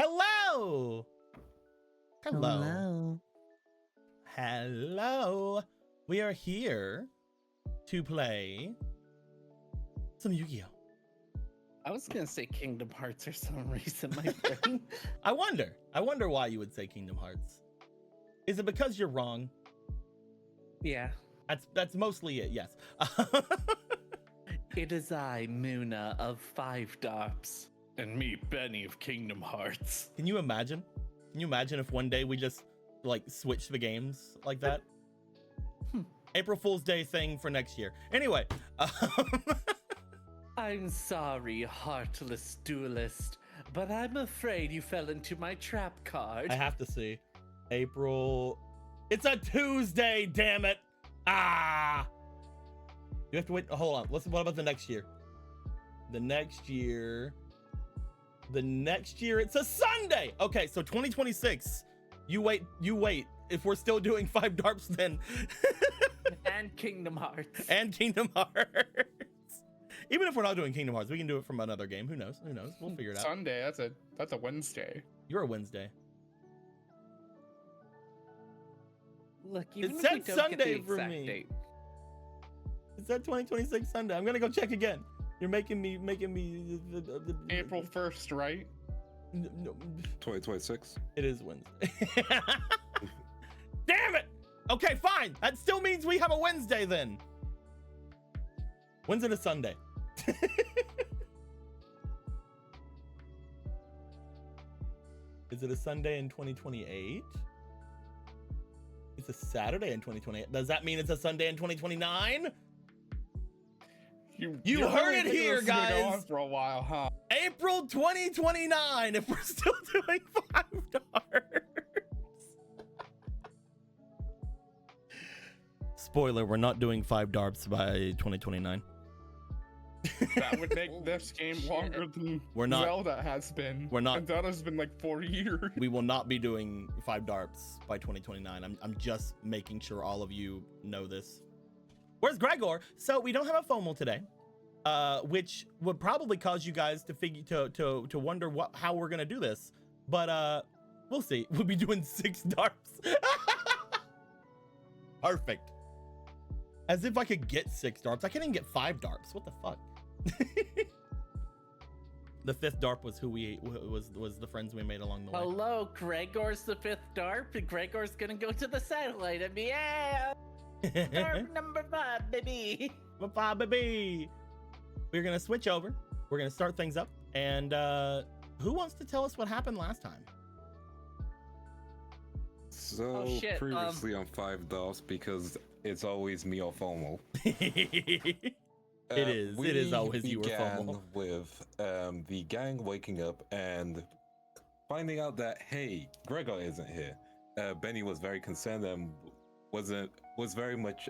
Hello. Hello. Hello. We are here to play some Yu-Gi-Oh. I was gonna say Kingdom Hearts for some reason, my brain. I wonder why you would say Kingdom Hearts. Is it because you're wrong? Yeah. That's mostly it, yes. It is I, Muna of 5DARPS. And me, Benny of Kingdom Hearts. Can you imagine? Can you imagine if one day we just like switch the games like that? April Fool's Day thing for next year. Anyway. I'm sorry, heartless duelist, but I'm afraid you fell into my trap card. I have to see. April. It's a Tuesday, damn it. Ah. You have to wait. Hold on. What about the next year? The next year, it's a Sunday. Okay, so 2026. You wait. If we're still doing 5DARPS, then. And Kingdom Hearts. And Kingdom Hearts. Even if we're not doing Kingdom Hearts, we can do it from another game. Who knows? We'll figure it out. Sunday. That's a Wednesday. You're a Wednesday. Look, even It if said we don't Sunday get the for exact me. date. It said 2026 Sunday. I'm gonna go check again. You're making me. April 1st, right? No, 2026. it is Wednesday. Damn it! Okay, fine. That still means we have a Wednesday then. When's it a Sunday? Is it a Sunday in 2028? It's a Saturday in 2028. Does that mean it's a Sunday in 2029? You heard it here, guys. For a while, huh? April 2029, if we're still doing 5DARPS. Spoiler, we're not doing 5DARPS by 2029. That would make this game longer than Zelda has been. We're not. And Zelda's been like 4 years. We will not be doing 5DARPS by 2029. I'm just making sure all of you know this. Where's Gregor? So we don't have a FOMO today, which would probably cause you guys to wonder how we're gonna do this. But we'll see. We'll be doing 6 DARPS. Perfect. As if I could get 6 DARPS. I can't even get 5 DARPS. What the fuck? The 5th DARP was was the friends we made along the way. Hello, Gregor's the 5th DARP, and Gregor's gonna go to the satellite and be, yeah, DARP number 5, baby. 5, baby. We're gonna switch over. We're gonna start things up. And who wants to tell us what happened last time? So previously on 5DARPS, because it's always me or FOMO. It is always you or FOMO. With the gang waking up and finding out that, hey, Gregor isn't here. Benny was very concerned and was very much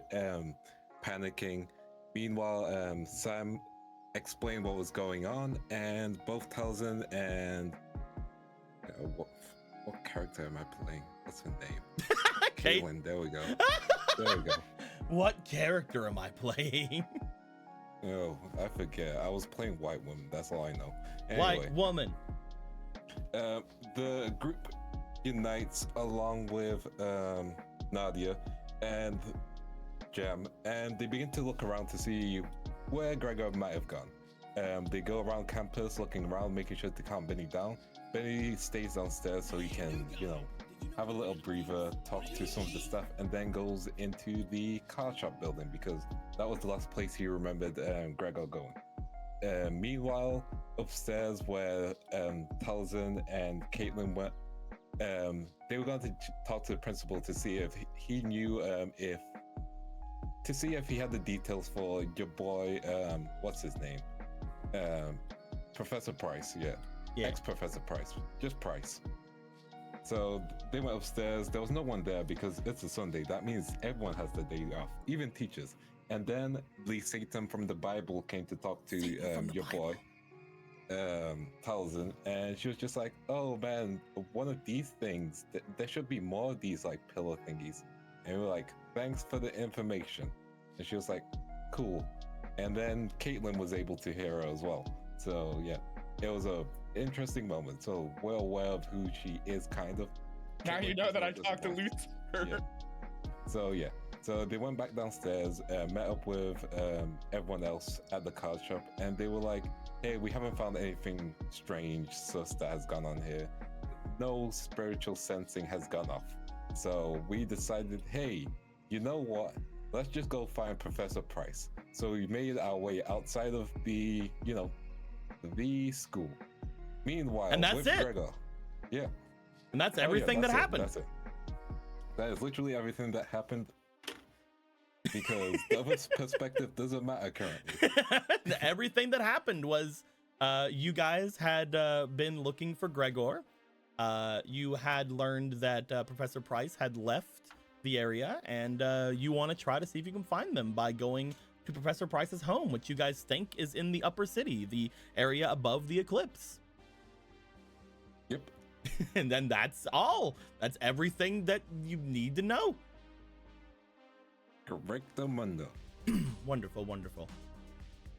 panicking. Meanwhile, Sam explained what was going on, and both Talzin and what character am I playing? What's her name? Caitlin. There we go. There we go. What character am I playing? Oh, I forget. I was playing White Woman. That's all I know. Anyway, White Woman. The group unites along with Nadia and Jam, and they begin to look around to see where Gregor might have gone. They go around campus, looking around, making sure to calm Benny down. Benny stays downstairs so he can, have a little breather, talk to some of the staff, and then goes into the car shop building because that was the last place he remembered Gregor going. Meanwhile, upstairs where Talzin and Caitlin went, they were going to talk to the principal to see if he knew if he had the details for your boy, what's his name? Professor Price, yeah. Ex-Professor Price, just Price. So they went upstairs. There was no one there because it's a Sunday. That means everyone has the day off, even teachers. And then the Satan from the Bible came to talk to your boy, Talzin, and she was just like, "Oh man, one of these things. There should be more of these like pillow thingies." And we were like, "Thanks for the information." And she was like, "Cool." And then Caitlin was able to hear her as well. So yeah, it was a interesting moment. So we're aware of who she is, kind of. Now you know that I talked to Luther. Yeah. So they went back downstairs, met up with everyone else at the card shop, and they were like, hey, we haven't found anything strange, sus that has gone on here. No spiritual sensing has gone off. So we decided, hey, you know what? Let's just go find Professor Price. So we made our way outside of the, the school. Meanwhile, And that's with it. Gregor, yeah. And that's everything that happened. That's it. That is literally everything that happened. Because the other perspective doesn't matter currently. Everything that happened was you guys had been looking for Gregor. You had learned that Professor Price had left the area, and you want to try to see if you can find them by going to Professor Price's home, which you guys think is in the upper city, the area above the eclipse. Yep. And then that's all. That's everything that you need to know. Correcto mundo. Wonderful, wonderful.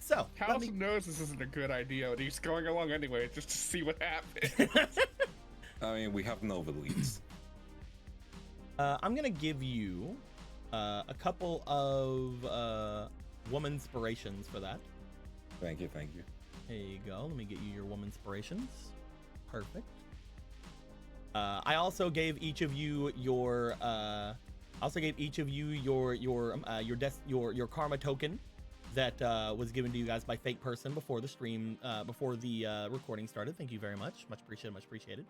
So, House knows this isn't a good idea, but he's going along anyway just to see what happens. I mean, we have no leads. I'm gonna give you a couple of woman inspirations for that. Thank you. There you go. Let me get you your woman inspirations. Perfect. I also gave each of you your your karma token that was given to you guys by fake person before the stream, before the recording started. Thank you very much. Much appreciated.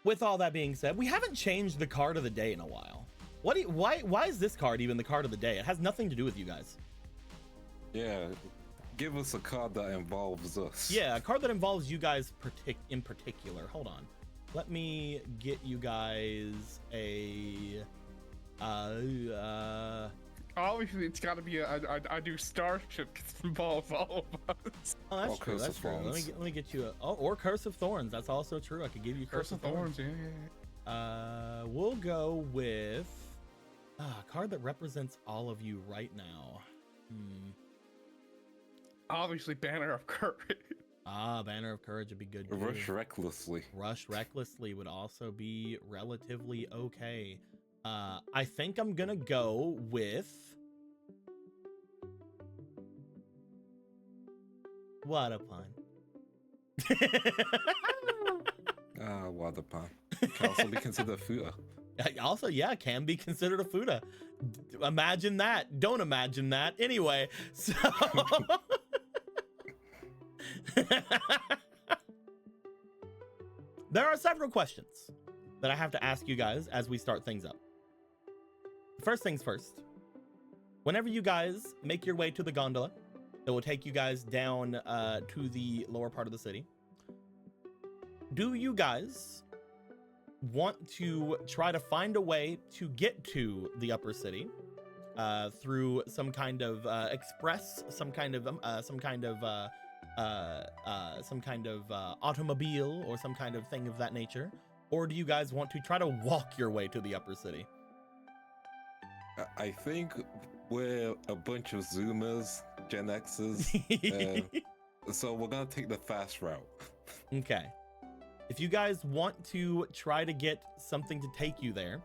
With all that being said, we haven't changed the card of the day in a while. Why is this card even the card of the day? It has nothing to do with you guys. Yeah, give us a card that involves us. Yeah, a card that involves you guys in particular. Hold on. Let me get you guys a Obviously, it's got to be I do Starship because it involves all of us. Oh, that's Or true. Curse That's of true. Thorns. Let me get you or Curse of Thorns. That's also true. I could give you Curse of Thorns, yeah. We'll go with a card that represents all of you right now. Obviously, Banner of Courage. Banner of Courage would be good too. Rush recklessly. Rush recklessly would also be relatively okay. I think I'm gonna go with what a pun. What a pun. Can also be considered futa. Also, yeah, can be considered a futa. Imagine that. Don't imagine that. Anyway, so there are several questions that I have to ask you guys as we start things up. First things first, whenever you guys make your way to the gondola that will take you guys down to the lower part of the city, do you guys want to try to find a way to get to the upper city through some kind of express, some kind of automobile or some kind of thing of that nature? Or do you guys want to try to walk your way to the upper city? I think we're a bunch of Zoomers, Gen Xers, so we're gonna take the fast route. Okay. If you guys want to try to get something to take you there,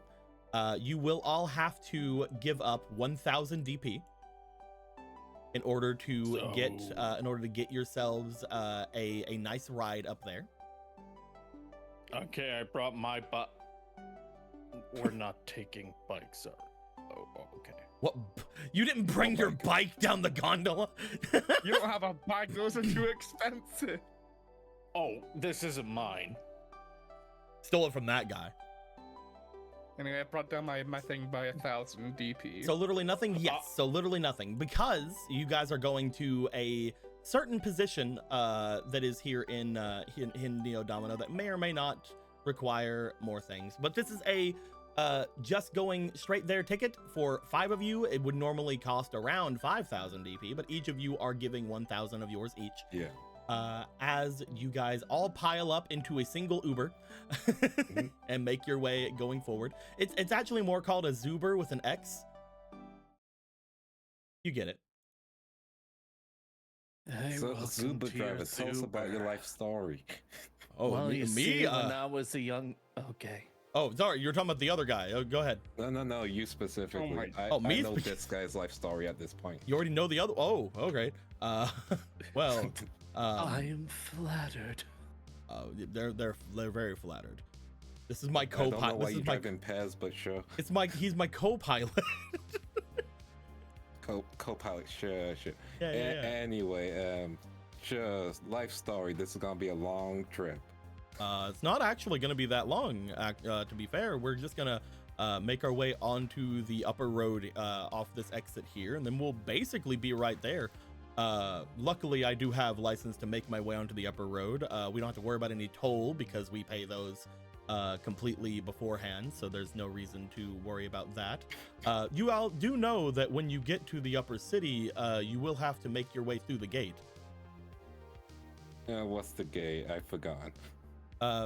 you will all have to give up 1,000 DP in order to get yourselves a nice ride up there. Okay, I brought my butt. We're not taking bikes up. Oh, okay. What? You didn't bring your bike down the gondola? You don't have a bike. Those are too expensive. Oh, this isn't mine. Stole it from that guy. Anyway, I brought down my thing by 1,000 DP. So literally nothing. Yes. So literally nothing, because you guys are going to a certain position that is here in Neo Domino that may or may not require more things. But this is a just going straight there ticket for 5 of you. It would normally cost around 5,000 DP, but each of you are giving 1,000 of yours each. Yeah. As you guys all pile up into a single Uber and make your way going forward. It's actually more called a Zuber with an X. You get it. Hey, So, welcome Zuba to your Driver, tell us about your Zuber. life story. Oh, Well, you see, me? when I was a young... Okay. Oh, sorry, you're talking about the other guy. Oh, go ahead. No, you specifically. Oh, I me know this guy's life story at this point. You already know the other. Oh, great. Well, I am flattered. they're very flattered. This is my I don't know co-pilot. why This you is my drive in pairs, but sure. he's my co-pilot. Co-pilot, sure. Yeah. Anyway, sure, life story. This is gonna be a long trip. It's not actually going to be that long. To be fair, we're just gonna make our way onto the upper road off this exit here, and then we'll basically be right there. Luckily, I do have license to make my way onto the upper road. We don't have to worry about any toll because we pay those completely beforehand, so there's no reason to worry about that. You all do know that when you get to the upper city, you will have to make your way through the gate. What's the gate? I forgot.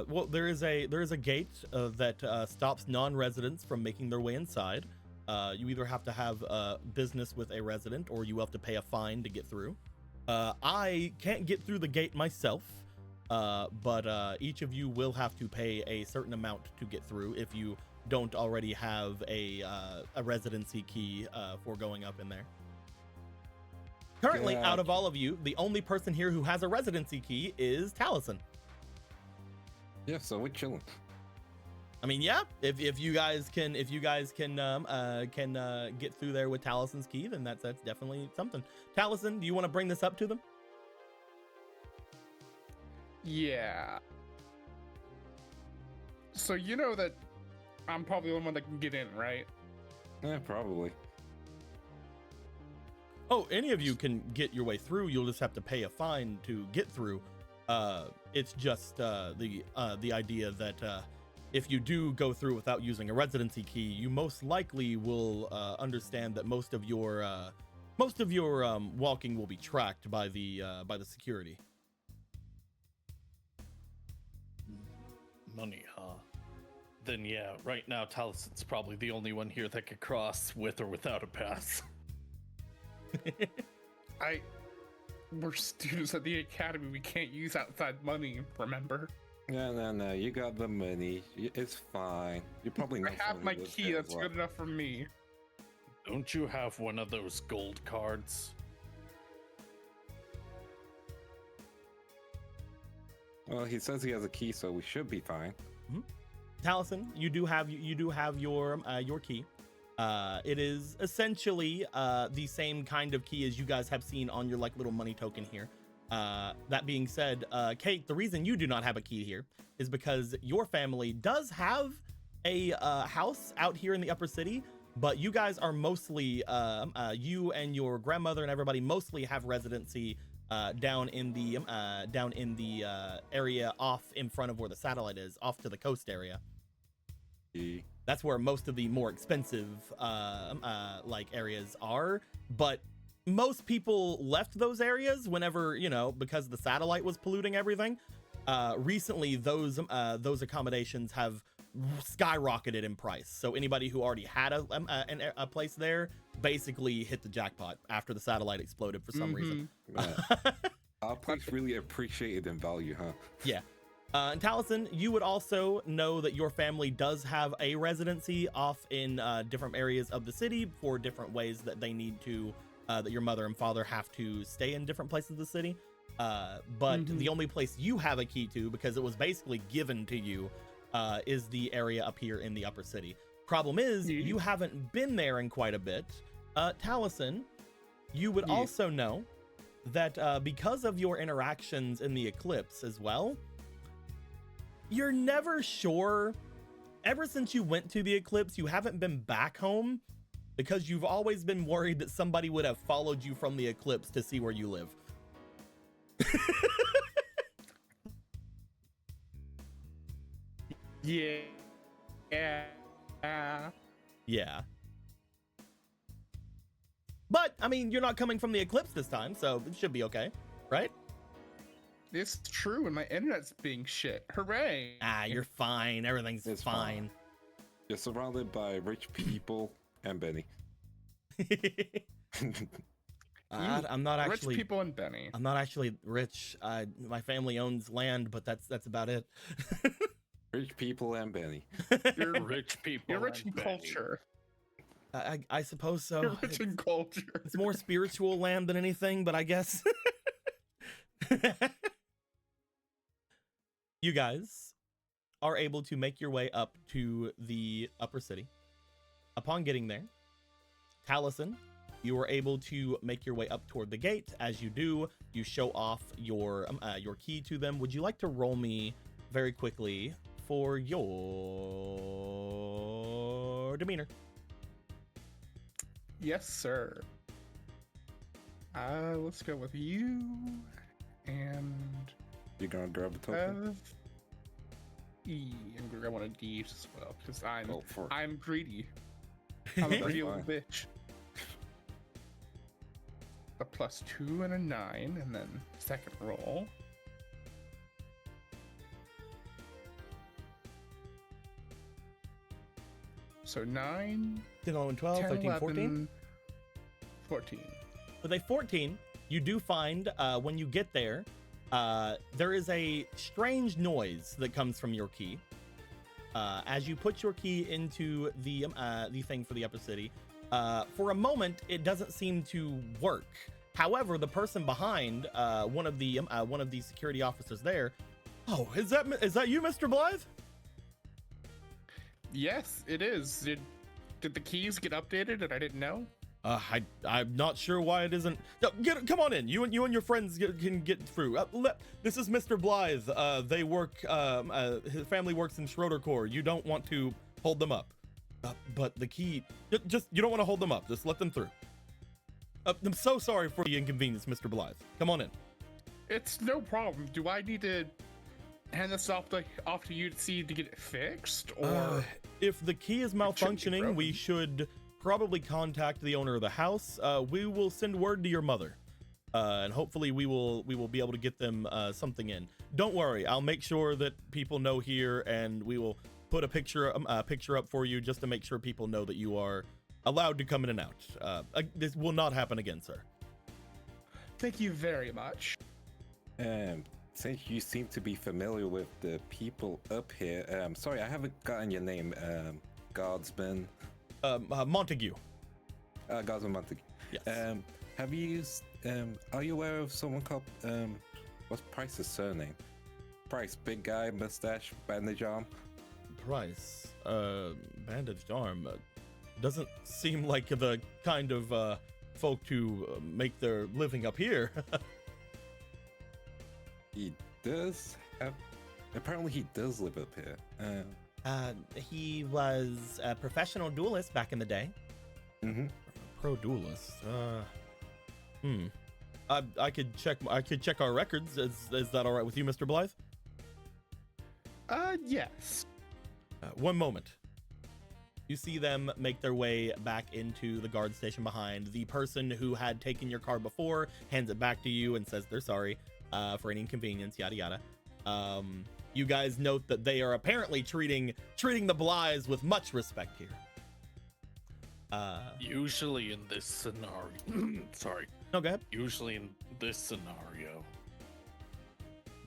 Well, there is a gate that stops non-residents from making their way inside. You either have to have business with a resident, or you have to pay a fine to get through. I can't get through the gate myself, but each of you will have to pay a certain amount to get through if you don't already have a residency key for going up in there. Currently, out of all of you, the only person here who has a residency key is Taliesin. Yeah, so we're chilling. I mean, yeah, if you guys can get through there with Talison's key, then that's definitely something. Taliesin, do you want to bring this up to them? Yeah. So you know that I'm probably the only one that can get in, right? Yeah, probably. Oh, any of you can get your way through. You'll just have to pay a fine to get through. It's just the idea that if you do go through without using a residency key, you most likely will understand that most of your walking will be tracked by the security. Money, huh? Then yeah, right now Talison's probably the only one here that could cross with or without a pass. We're students at the academy. We can't use outside money, remember? No, you got the money. It's fine. You probably know I have my someone key. That's well. good enough for me. Don't you have one of those gold cards? Well, he says he has a key, so we should be fine. Mm-hmm. Taliesin, you do have your key. It is essentially the same kind of key as you guys have seen on your little money token here. That being said, Kate, the reason you do not have a key here is because your family does have a house out here in the upper city, but you guys are mostly you and your grandmother and everybody mostly have residency down in the area off in front of where the satellite is, off to the coast area. That's where most of the more expensive areas are, but most people left those areas whenever, because the satellite was polluting everything. Recently, those accommodations have skyrocketed in price. So anybody who already had a place there basically hit the jackpot after the satellite exploded for some reason. Our place really appreciated in value, huh? Yeah. And Taliesin, you would also know that your family does have a residency off in different areas of the city for different ways that they need to, that your mother and father have to stay in different places of the city. But the only place you have a key to, because it was basically given to you, is the area up here in the upper city. Problem is, you haven't been there in quite a bit. Taliesin, you would also know that because of your interactions in the eclipse as well, you're never sure. Ever since you went to the eclipse, you haven't been back home because you've always been worried that somebody would have followed you from the eclipse to see where you live. Yeah. But, I mean, you're not coming from the eclipse this time, so it should be okay, right? It's true, and my internet's being shit. Hooray! You're fine. Everything's fine. You're surrounded by rich people and Benny. I'm not actually rich people in Benny. I'm not actually rich. My family owns land, but that's about it. Rich people and Benny. You're Rich people. You're rich in and Benny. culture. I suppose so. You're rich in culture. It's more spiritual land than anything, but I guess. You guys are able to make your way up to the upper city. Upon getting there, Taliesin, you are able to make your way up toward the gate. As you do, you show off your key to them. Would you like to roll me very quickly for your demeanor? Yes, sir. Let's go with you. And You're gonna grab a token? I'm gonna want a D as well, because Oh, I'm greedy. I'm a greedy little fine. bitch. A +2 and a 9, and then second roll. So 9, 10, 11, 12, 10, 13, 11, 14. 14. With a 14, you do find when you get there, there is a strange noise that comes from your key. As you put your key into the thing for the upper city, for a moment it doesn't seem to work. However, the person behind one of the security officers there, oh, is that you, Mr. Blythe? Yes, it is. Did the keys get updated and I didn't know? I'm not sure why it isn't. No, come on in. You and your friends can get through. This is Mr. Blythe. They work. His family works in Schroeder Corps. You don't want to hold them up. But the key. Just you don't want to hold them up. Just let them through. I'm so sorry for the inconvenience, Mr. Blythe. Come on in. It's no problem. Do I need to hand this off to you to see to get it fixed, or if the key is malfunctioning, we should probably contact the owner of the house. We will send word to your mother, and hopefully we will be able to get them something in. Don't worry, I'll make sure that people know here, and we will put a picture up for you just to make sure people know that you are allowed to come in and out. This will not happen again, sir. Thank you very much. Since you seem to be familiar with the people up here, sorry, I haven't gotten your name, Guardsman. Montague. Guardsman Montague. Yes. Have you are you aware of someone called, what's Price's surname? Price, big guy, mustache, bandage arm. Price, bandaged arm. Doesn't seem like the kind of folk to make their living up here. He does have. Apparently, he does live up here. He was a professional duelist back in the day. Mm-hmm. Pro duelist. I could check our records. Is that all right with you, Mr. Blythe? Yes. One moment. You see them make their way back into the guard station behind. The person who had taken your car before hands it back to you and says they're sorry for any inconvenience, yada yada. You guys note that they are apparently treating the Blythes with much respect here. Usually in this scenario, sorry. No, go ahead. Usually in this scenario,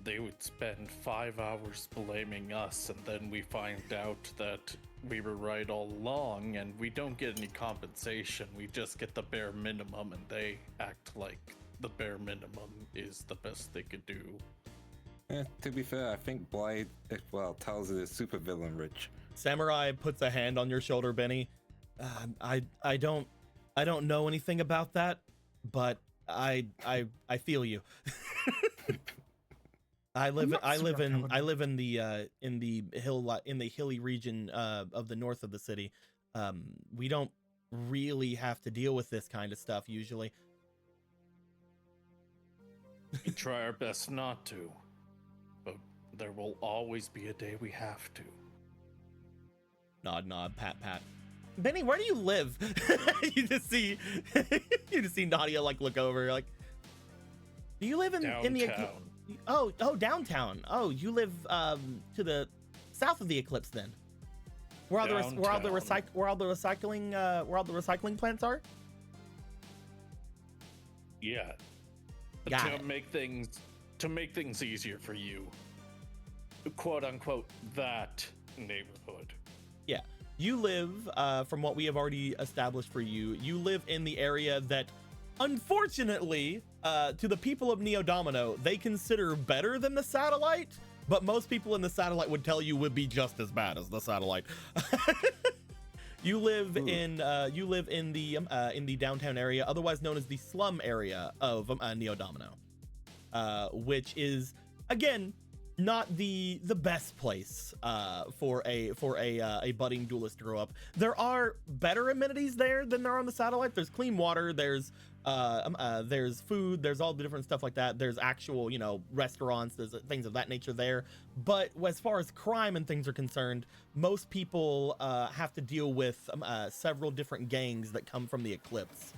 they would spend 5 hours blaming us, and then we find out that we were right all along, and we don't get any compensation. We just get the bare minimum, and they act like the bare minimum is the best they could do. To be fair, I think Blythe, tells it is super villain rich. Samurai puts a hand on your shoulder, Benny. I don't know anything about that, but I feel you. I live in the hilly region of the north of the city. We don't really have to deal with this kind of stuff usually. We try our best not to, but there will always be a day we have to. Nod, pat. Benny, where do you live? you just see Nadia like look over like. Do you live in the Oh, downtown. Oh, you live to the south of the Eclipse then. Where all the recycling plants are? Yeah. Got to it. make things easier for you. Quote unquote that neighborhood. Yeah. You live, from what we have already established for you, you live in the area that, unfortunately, to the people of Neo Domino, they consider better than the satellite, but most people in the satellite would tell you would be just as bad as the satellite. You live in the downtown area, otherwise known as the slum area of Neo Domino, which is, again, not the best place for a budding duelist to grow up. There are better amenities there than there are on the satellite. There's clean water, there's food, there's all the different stuff like that. There's actual, restaurants, there's things of that nature there. But as far as crime and things are concerned, most people have to deal with several different gangs that come from the Eclipse.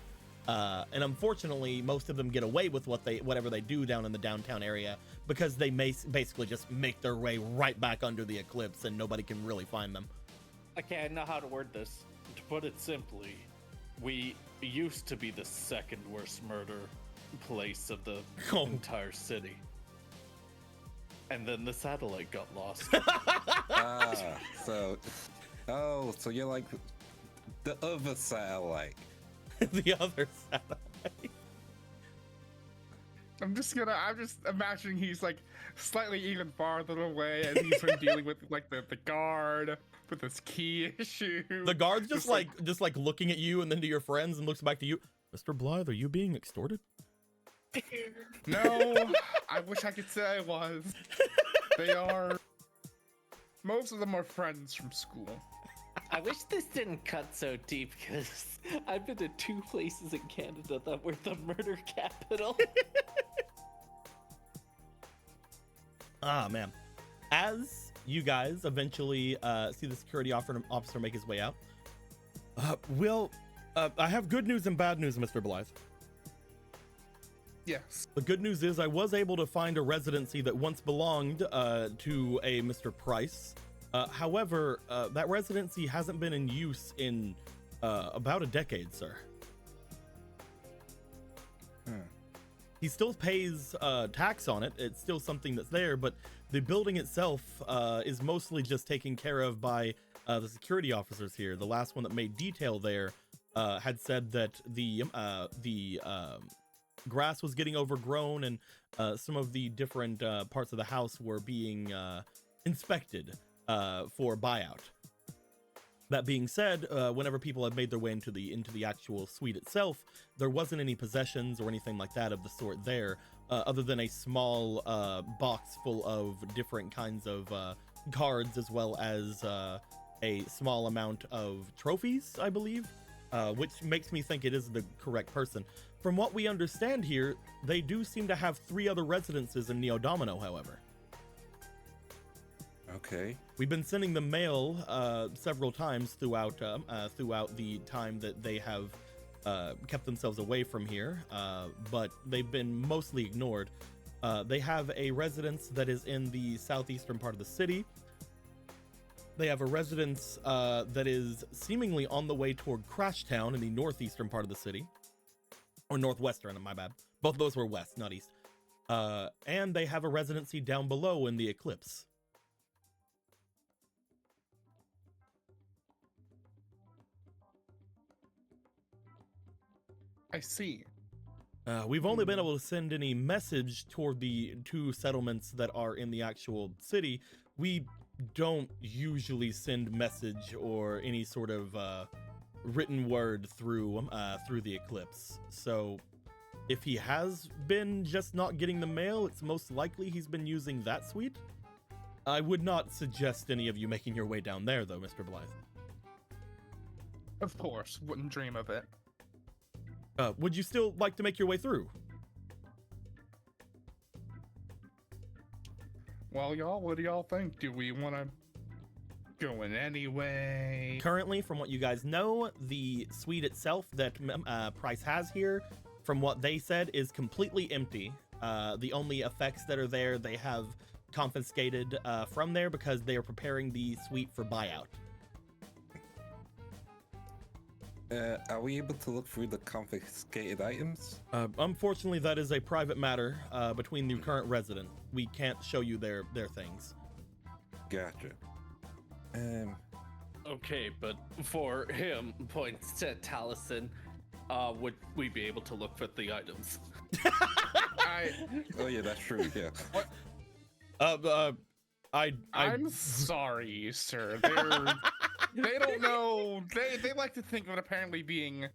And unfortunately, most of them get away with whatever they do down in the downtown area because they basically just make their way right back under the Eclipse and nobody can really find them. Okay, I know how to word this. To put it simply, we used to be the second worst murder place of the entire city. And then the satellite got lost. So you're like the other satellite. The other satellite. I'm just imagining he's like slightly even farther away and he's been dealing with like the guard with this key issue. The guard's just like looking at you and then to your friends and looks back to you. Mr. Blythe, are you being extorted? No, I wish I could say I was. They are. Most of them are friends from school. I wish this didn't cut so deep because I've been to 2 places in Canada that were the murder capital. Ah, man. As you guys eventually see the security officer make his way out, I have good news and bad news, Mr. Blythe. Yes. The good news is I was able to find a residency that once belonged to a Mr. Price. However, that residency hasn't been in use in about a decade, sir. He still pays tax on it. It's still something that's there, but the building itself is mostly just taken care of by the security officers here. The last one that made detail there had said that the grass was getting overgrown and some of the different parts of the house were being inspected for buyout. That being said, whenever people had made their way into the actual suite itself, there wasn't any possessions or anything like that of the sort there, other than a small box full of different kinds of cards, as well as a small amount of trophies, I believe, which makes me think it is the correct person. From what we understand here, they do seem to have 3 other residences in Neo Domino, however. Okay. We've been sending them mail several times throughout the time that they have kept themselves away from here, but they've been mostly ignored. They have a residence that is in the southeastern part of the city. They have a residence that is seemingly on the way toward Crashtown in the northeastern part of the city. Or northwestern, my bad. Both of those were west, not east. And they have a residency down below in the Eclipse. I see. We've only been able to send any message toward the 2 settlements that are in the actual city. We don't usually send message or any sort of written word through the Eclipse. So if he has been just not getting the mail, it's most likely he's been using that suite. I would not suggest any of you making your way down there, though, Mr. Blythe. Of course, wouldn't dream of it. Would you still like to make your way through? Well, y'all, what do y'all think? Do we want to go in anyway? Currently, from what you guys know, the suite itself that Price has here, from what they said, is completely empty. The only effects that are there, they have confiscated from there because they are preparing the suite for buyout. Are we able to look through the confiscated items? Unfortunately, that is a private matter between the current resident. We can't show you their things. Gotcha. Okay, but for him, points to Taliesin, would we be able to look for the items? Oh yeah, that's true. Yeah. I'm sorry, sir. They don't know. They like to think of it apparently being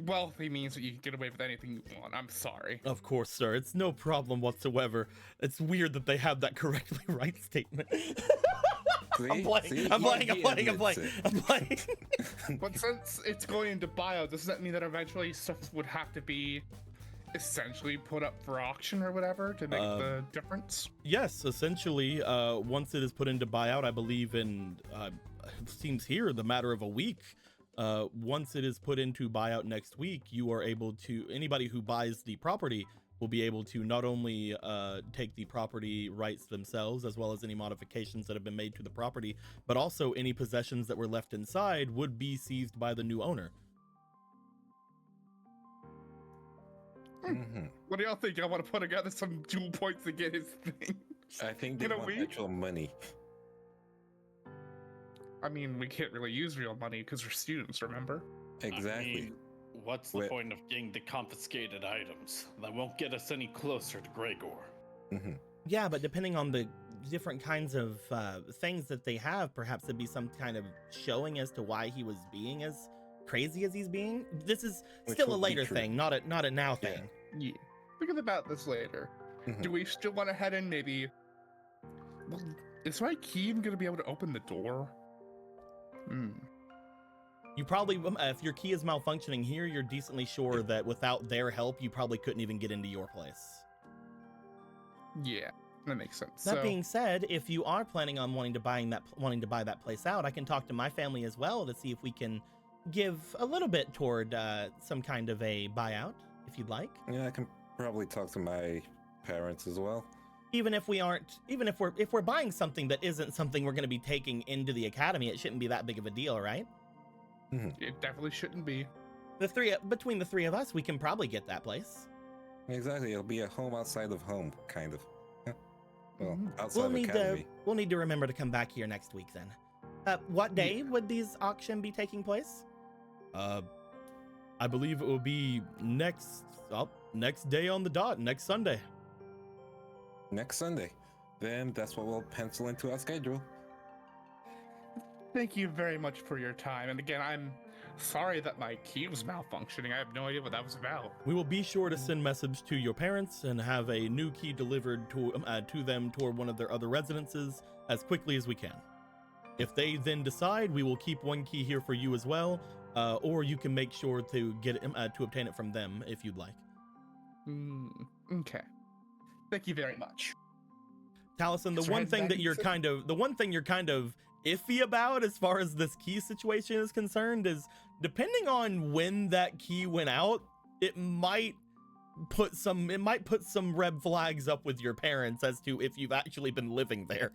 wealthy means that you can get away with anything you want. I'm sorry. Of course, sir. It's no problem whatsoever. It's weird that they have that correctly right statement. I'm playing. But since it's going into bio, does that mean that eventually stuff would have to be essentially put up for auction or whatever to make the difference? Yes, essentially, once it is put into buyout, I believe in, it seems here, the matter of a week. Once it is put into buyout next week, you are able to, anybody who buys the property will be able to not only take the property rights themselves, as well as any modifications that have been made to the property, but also any possessions that were left inside would be seized by the new owner. Mm-hmm. What do y'all think? I want to put together some jewel points to get his thing. I think they In a want week? actual money. I mean, we can't really use real money because we're students, remember? Exactly. I mean, what's the Wait. point of getting the confiscated items? That won't get us any closer to Gregor. Mm-hmm. Yeah, but depending on the different kinds of things that they have, perhaps it'd be some kind of showing as to why he was being as crazy as he's being. This is Which still a would be later true. thing, not a now thing. Yeah. Think about this later. Mhm. Do we still want to head in maybe? Well, is my key even going to be able to open the door? You probably, if your key is malfunctioning here, you're decently sure that without their help, you probably couldn't even get into your place. Yeah, that makes sense. That So, being said, if you are planning on wanting to buy that place out, I can talk to my family as well to see if we can give a little bit toward some kind of a buyout, if you'd like. Yeah, I can probably talk to my parents as well. Even if we're buying something that isn't something we're going to be taking into the academy, it shouldn't be that big of a deal, right? it definitely shouldn't be. Between the three of us, we can probably get that place. Exactly, it'll be a home outside of home, kind of. Yeah. Well, Mhm. outside We'll of need academy. to remember to come back here next week then. What day would these auction be taking place? I believe it will be next day on the dot, next Sunday. Next Sunday. Then that's what we'll pencil into our schedule. Thank you very much for your time. And again, I'm sorry that my key was malfunctioning. I have no idea what that was about. We will be sure to send message to your parents and have a new key delivered to them toward one of their other residences as quickly as we can. If they then decide, we will keep one key here for you as well, or you can make sure to get it, to obtain it from them if you'd like. Okay. Thank you very much. Taliesin, the That's one right, thing that back you're into- kind of iffy about as far as this key situation is concerned is depending on when that key went out, it might put some red flags up with your parents as to if you've actually been living there.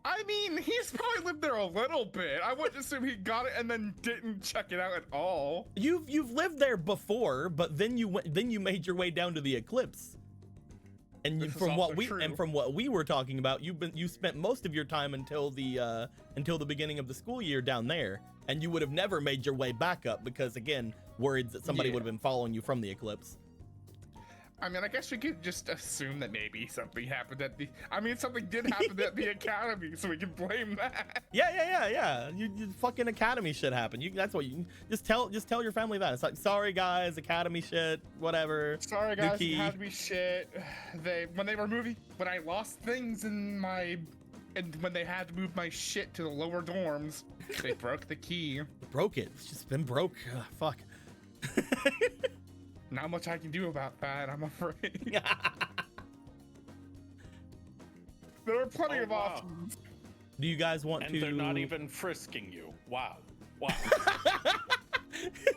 I mean, he's probably lived there a little bit. I wouldn't assume he got it and then didn't check it out at all. You've lived there before, but then you made your way down to the Eclipse. And This is from also true. what we were talking about, you spent most of your time until the beginning of the school year down there, and you would have never made your way back up because again, worried that somebody Yeah. would have been following you from the Eclipse. I mean, I guess we could just assume that maybe something happened at the. I mean, something did happen at the academy, so we can blame that. Yeah. You fucking academy shit happened. That's what you just tell your family that. It's like, sorry guys, academy shit, whatever. Sorry, New guys, key. it had to be shit. When I lost things and when they had to move my shit to the lower dorms, they broke the key. Broke it. It's just been broke. Ugh, fuck. Not much I can do about that, I'm afraid. There are plenty Oh, of wow. options. Do you guys want And to? they're not even frisking you. Wow. Wow.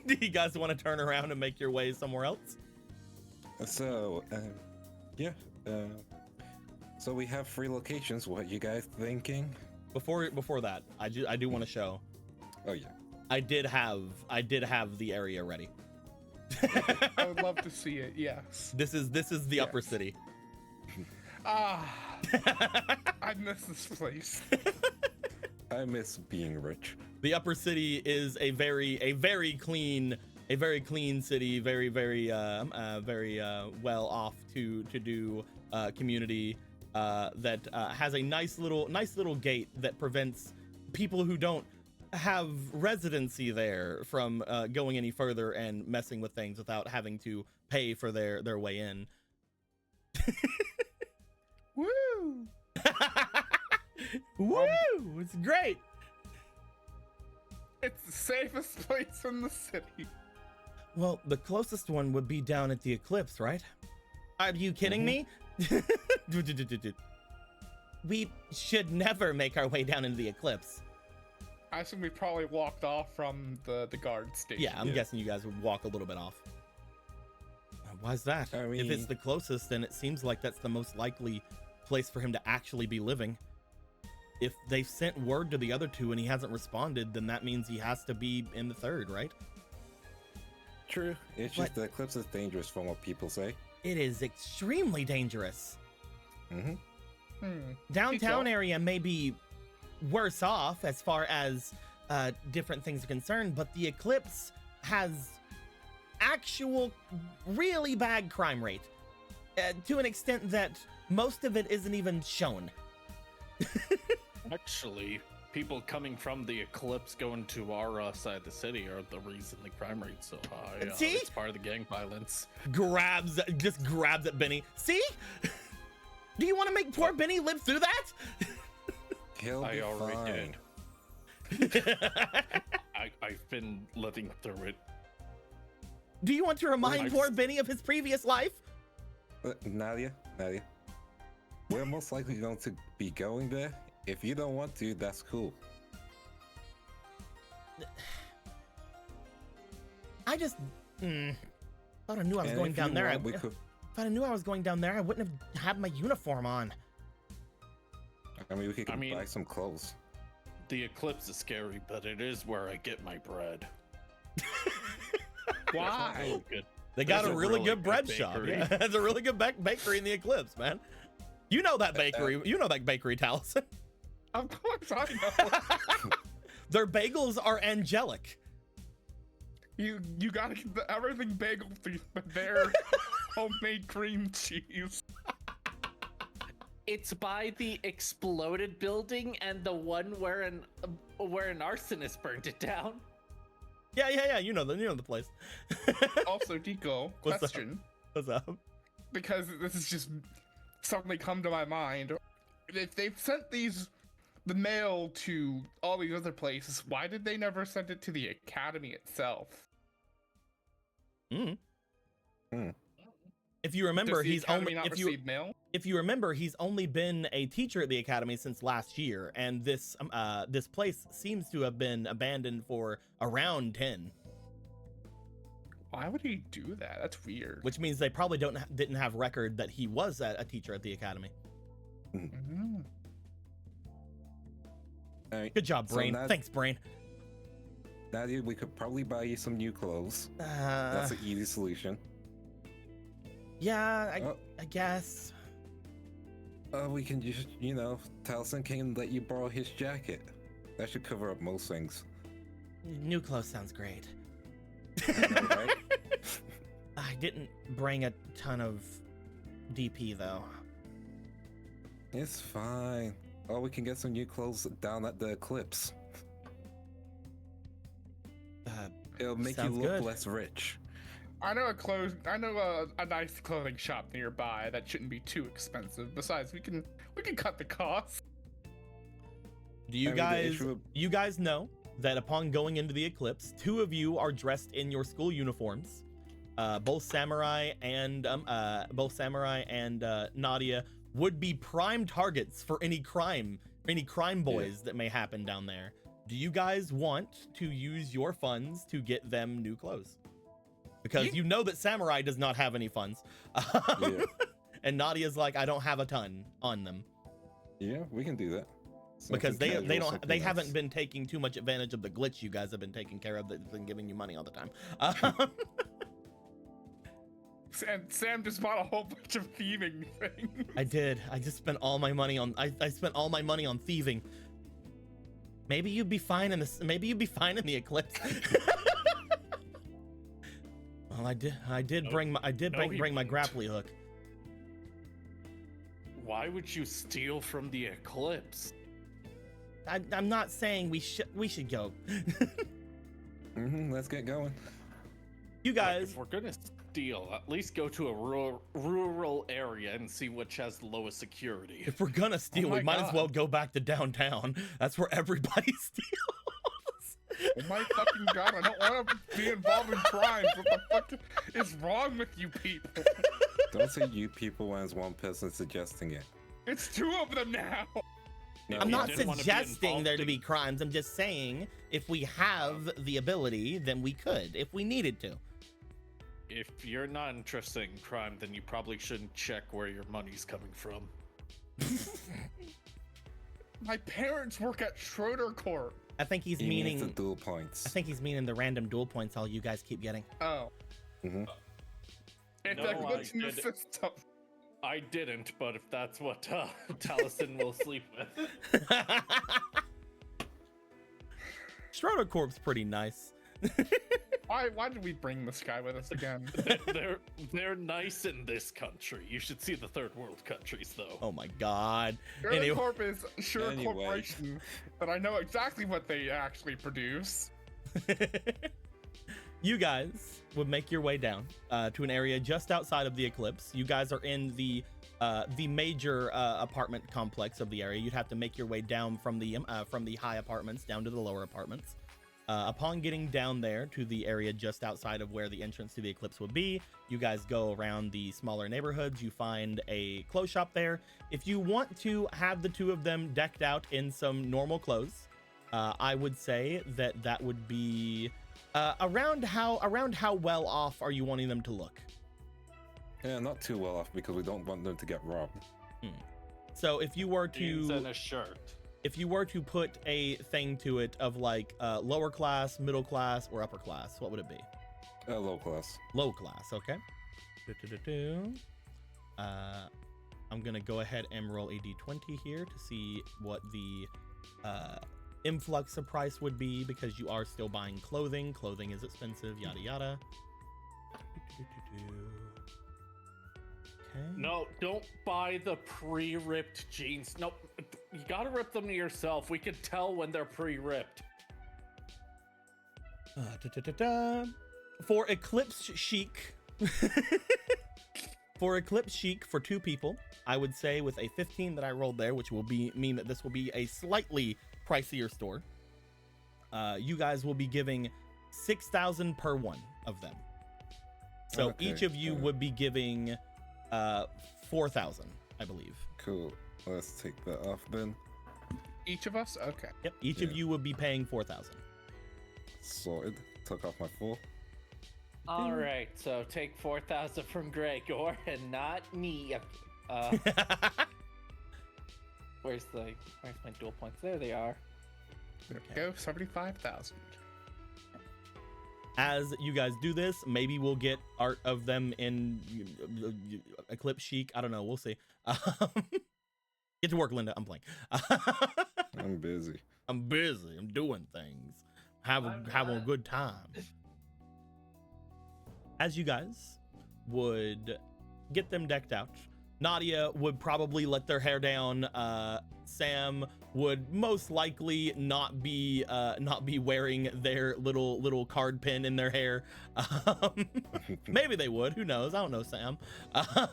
Do you guys want to turn around and make your way somewhere else? So, yeah. So we have 3 locations. What you guys thinking? before that, I do want to show. Oh yeah. I did have the area ready. I would love to see it. Yes. This is the upper Yes. city. Ah, I miss this place. I miss being rich. The upper city is a very clean city, very well off to do community that has a nice little gate that prevents people who don't have residency there from going any further and messing with things without having to pay for their way in. Woo! Woo! It's great. It's the safest place in the city. Well, the closest one would be down at the Eclipse, right? Are you kidding me? We should never make our way down into the Eclipse. I assume we probably walked off from the guard station. Yeah, I'm guessing you guys would walk a little bit off. Why's that? I If it's mean- the closest, then it seems like that's the most likely place for him to actually be living. If they've sent word to the other two and he hasn't responded, then that means he has to be in the third, right? True. It's just the Eclipse is dangerous from what people say. It is extremely dangerous. Mm-hmm. Downtown area may be worse off as far as different things are concerned, but the Eclipse has actual really bad crime rate to an extent that most of it isn't even shown. Actually, people coming from the Eclipse going to our side of the city are the reason the crime rate's so high. See? It's part of the gang violence. Just grabs at Benny. See? Do you want to make poor Benny live through that? He'll I be already fine. did. I've been living through it. Do you want to remind I've- poor Benny of his previous life? Nadia, we're most likely going to be going there. If you don't want to, that's cool. I just thought I knew I was And going if down you there. want, we could. Thought I knew I was going down there. I wouldn't have had my uniform on. I mean, we could I mean- buy some clothes. The Eclipse is scary, but it is where I get my bread. Why? Oh, good. They got There's a a really really good bread good shop. bakery. Yeah, there's a really good bakery in the Eclipse, man. You know that bakery. You know that bakery, Taliesin. Of course I know. Their bagels are angelic. You gotta get everything bagel with their homemade cream cheese. It's by the exploded building and the one where an arsonist burned it down. Yeah. You know the place. Also, Deco, What's up? question. What's up? Because this has just suddenly come to my mind. If they've sent the mail to all these other places, why did they never send it to the academy itself? If you remember, Does the he's academy only not receive mail? if you remember, he's only been a teacher at the academy since last year, and this place seems to have been abandoned for around 10, Why would he do that? That's weird. which means they probably didn't have record that he was a teacher at the academy. Mhm. All right. Good job, So Brain. now- Thanks, Brain. Nadia, we could probably buy you some new clothes. That's an easy solution. Yeah, Oh. I guess. We can just, Taliesin can let you borrow his jacket. That should cover up most things. New clothes sounds great. Right? I didn't bring a ton of DP though. It's fine. Or we can get some new clothes down at the Eclipse. It'll make you Sounds look good. less rich. I know a nice clothing shop nearby that shouldn't be too expensive. Besides, we can cut the cost. Do you I mean, the guys issue of- you guys know that upon going into the Eclipse, 2 of you are dressed in your school uniforms. Both Samurai and Nadia would be prime targets for any crime boys that may happen down there. Do you guys want to use your funds to get them new clothes? Because you know that Samurai does not have any funds. Yeah. And Nadia's like, I don't have a ton on them. Yeah, we can do that. because Something casual, they something nice. haven't been taking too much advantage of the glitch you guys have been taking care of that's been giving you money all the time. And Sam just bought a whole bunch of thieving things. I did. I just spent all my money on I spent all my money on thieving. Maybe you'd be fine in this. Maybe you'd be fine in the eclipse. Well, I did bring my grappling hook. Why would you steal from the eclipse? I'm not saying we should go. Let's get going. You guys, If we're gonna steal, at least go to a rural area and see which has the lowest security. if we're gonna steal, my we might as God. well go back to downtown. That's where everybody steals. Oh my fucking god, I don't want to be involved in crimes. What the fuck is wrong with you people? Don't say you people when it's one person suggesting it. It's two of them now. No, I'm you not didn't wanna be suggesting involved there to in- be crimes. I'm just saying if we have the ability, then we could, if we needed to. If you're not interested in crime, then you probably shouldn't check where your money's coming from. My parents work at Schroeder Corp. I think he's He means the meaning. dual points. I think he's meaning the random dual points all you guys keep getting. Oh. Mhm. It's No, a glitch in the I did- system. I didn't, but if that's what Taliesin will sleep with. Schroeder Corp's pretty nice. Why did we bring this guy with us again? They're nice in this country. You should see the third world countries, though. Oh my god. Schroeder Anyway. Corp is sure Anyway. corporation, but I know exactly what they actually produce. You guys would make your way down to an area just outside of the eclipse. You guys are in the major apartment complex of the area. You'd have to make your way down from the high apartments down to the lower apartments. Upon getting down there to the area just outside of where the entrance to the eclipse would be, you guys go around the smaller neighborhoods. You find a clothes shop there. If you want to have the two of them decked out in some normal clothes, I would say that would be around how well off are you wanting them to look? Yeah, not too well off because we don't want them to get robbed. So if you were Jeans and to a shirt. put a thing to it of like lower class, middle class, or upper class, what would it be? Low class. Low class, okay. I'm gonna go ahead and roll a d20 here to see what the influx of price would be, because you are still buying clothing. Clothing is expensive, yada yada. Okay. No, don't buy the pre-ripped jeans. No, you gotta rip them yourself. We can tell when they're pre-ripped. For Eclipse Chic, for two people, I would say with a 15 that I rolled there, which will mean that this will be a slightly pricier store. You guys will be giving 6,000 per one of them. So Okay, each of you would be giving 4,000, I believe. Cool. Let's take that off then. Each of us? Okay. Yep, each of you would be paying 4,000. Sorted. Took off my 4. All right, so take 4,000 from Gregor and not me. Where's my dual points? There they are. There we go, 75,000. As you guys do this, maybe we'll get art of them in Eclipse Chic. I don't know. We'll see. Get to work, Linda. I'm playing. I'm busy. I'm busy. I'm doing things. Having a good time. As you guys would get them decked out, Nadia would probably let their hair down. Sam would most likely not be wearing their little card pin in their hair. Maybe they would. Who knows? I don't know, Sam. I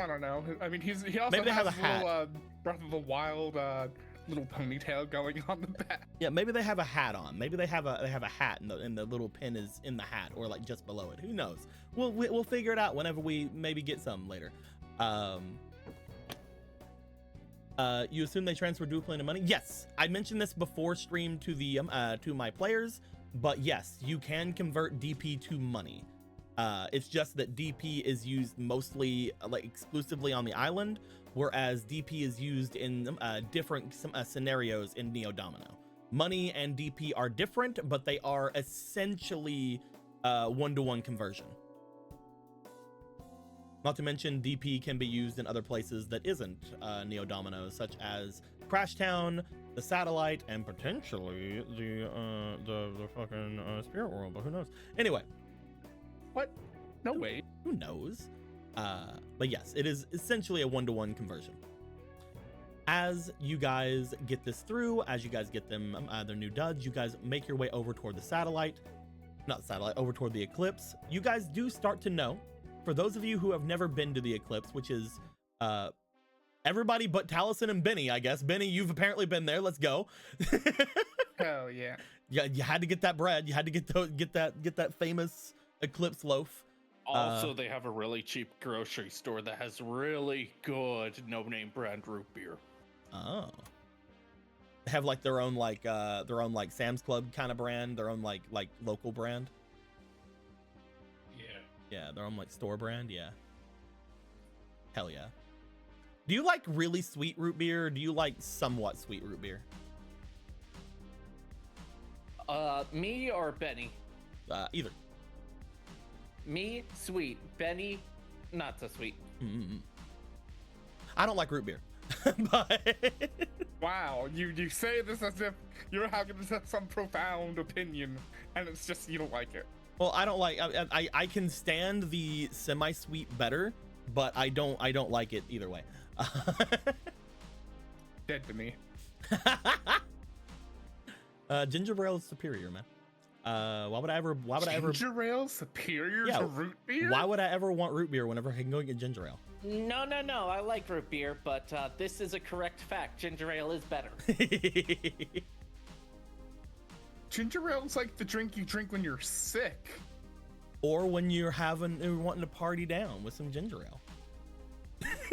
don't know. I mean, he also Maybe they has have a a little Breath of the Wild little ponytail going on the back. Yeah, maybe they have a hat on. Maybe they have a hat and the little pin is in the hat or like just below it. Who knows? We'll figure it out whenever we maybe get some later. You assume they transfer dual plane of money? Yes, I mentioned this before stream to the to my players, but yes, you can convert DP to money. It's just that DP is used mostly like exclusively on the island, whereas DP is used in different scenarios in Neo Domino. Money and DP are different, but they are essentially one-to-one conversion. Not to mention DP can be used in other places that isn't Neo Domino, such as Crashtown, the Satellite, and potentially the fucking Spirit World, but who knows? Anyway. What? No way. Who knows? But yes, it is essentially a one-to-one conversion. As you guys get this through, as you guys get them their new duds, you guys make your way over toward the satellite. Not satellite, over toward the eclipse. You guys do start to know, for those of you who have never been to the eclipse, which is everybody but Taliesin and Benny, I guess. Benny, you've apparently been there. Let's go. Hell yeah. Yeah, you had to get that bread. You had to get that famous eclipse loaf. Also, they have a really cheap grocery store that has really good no-name brand root beer. Oh. They have like their own Sam's Club kind of brand, their own like local brand. Yeah, their own like store brand. Yeah. Hell yeah. Do you like really sweet root beer, or do you like somewhat sweet root beer? Me or Benny? Either. Me, sweet. Benny, not so sweet. Mm-hmm. I don't like root beer. But Wow, you say this as if you're having some profound opinion, and it's just you don't like it. well, I don't like. I can stand the semi-sweet better, but I don't like it either way. Dead to me. Ginger ale is superior, man. Why would I ever? Ginger ale superior Yeah, to root beer? Why would I ever want root beer whenever I can go get ginger ale? No. I like root beer, but this is a correct fact. Ginger ale is better. Ginger ale's like the drink you drink when you're sick. Or when you're wanting to party down with some ginger ale.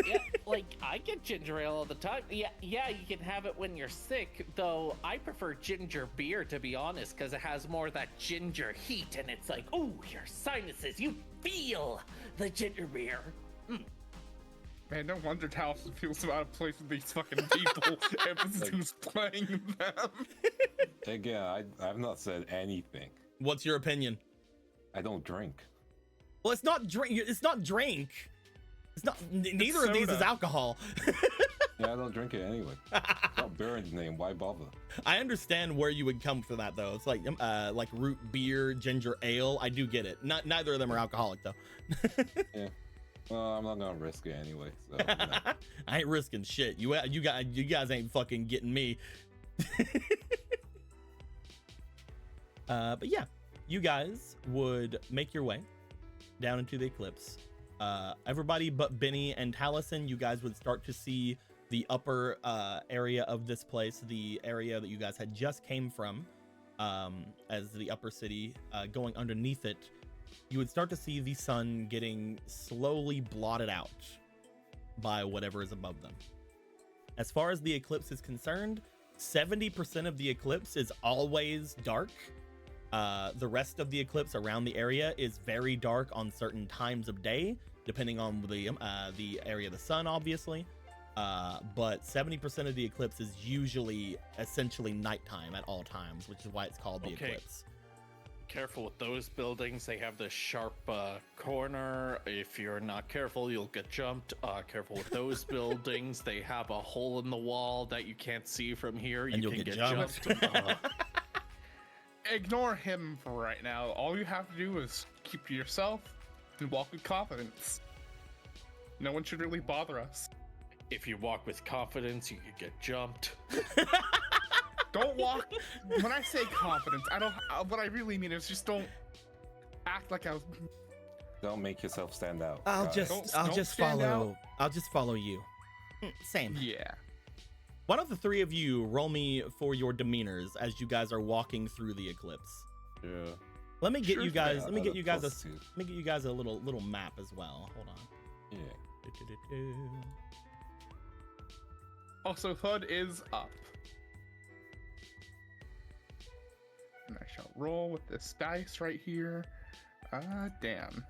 Yeah, like I get ginger ale all the time. Yeah, you can have it when you're sick, though I prefer ginger beer, to be honest, because it has more of that ginger heat, and it's like, oh, your sinuses, you feel the ginger beer. Man, no wonder Taliesin feels out of place with these fucking people ever since he was playing them. Again, I've not said anything. What's your opinion? I don't drink. Well, it's not drink. It's not drink. It's not. Neither of these is soda. alcohol. Yeah, I don't drink it anyway. It's not beer in the name. Why bother? I understand where you would come for that, though. It's like root beer, ginger ale. I do get it. Neither of them are alcoholic, though. Yeah. Well, I'm not gonna risk it anyway. So, you know. I ain't risking shit. You guys ain't fucking getting me. But yeah, you guys would make your way down into the eclipse. Everybody but Benny and Taliesin, you guys would start to see the upper area of this place, the area that you guys had just came from, as the upper city. Going underneath it, you would start to see the sun getting slowly blotted out by whatever is above them. As far as the eclipse is concerned, 70% of the eclipse is always dark. The rest of the eclipse around the area is very dark on certain times of day, depending on the area of the sun, obviously. But 70% of the eclipse is usually essentially nighttime at all times, which is why it's called the eclipse. Careful with those buildings. They have this sharp corner. If you're not careful, you'll get jumped. Careful with those buildings. They have a hole in the wall that you can't see from here. And you'll can get get jumped. Ignore him for right now. All you have to do is keep to yourself and walk with confidence. No one should really bother us. If you walk with confidence, you could get jumped. Don't walk. When I say confidence, I don't. What I really mean is just don't act like I was. Don't make yourself stand out. I'll guys. just follow you. Same. Yeah. Why don't the three of you roll me for your demeanors as you guys are walking through the eclipse? Yeah. Let me get Sure you guys. thing. Let me get you guys a. +2. Let me get you guys a little map as well. Hold on. Yeah. Also, HUD is up. And I shall roll with this dice right here. Damn.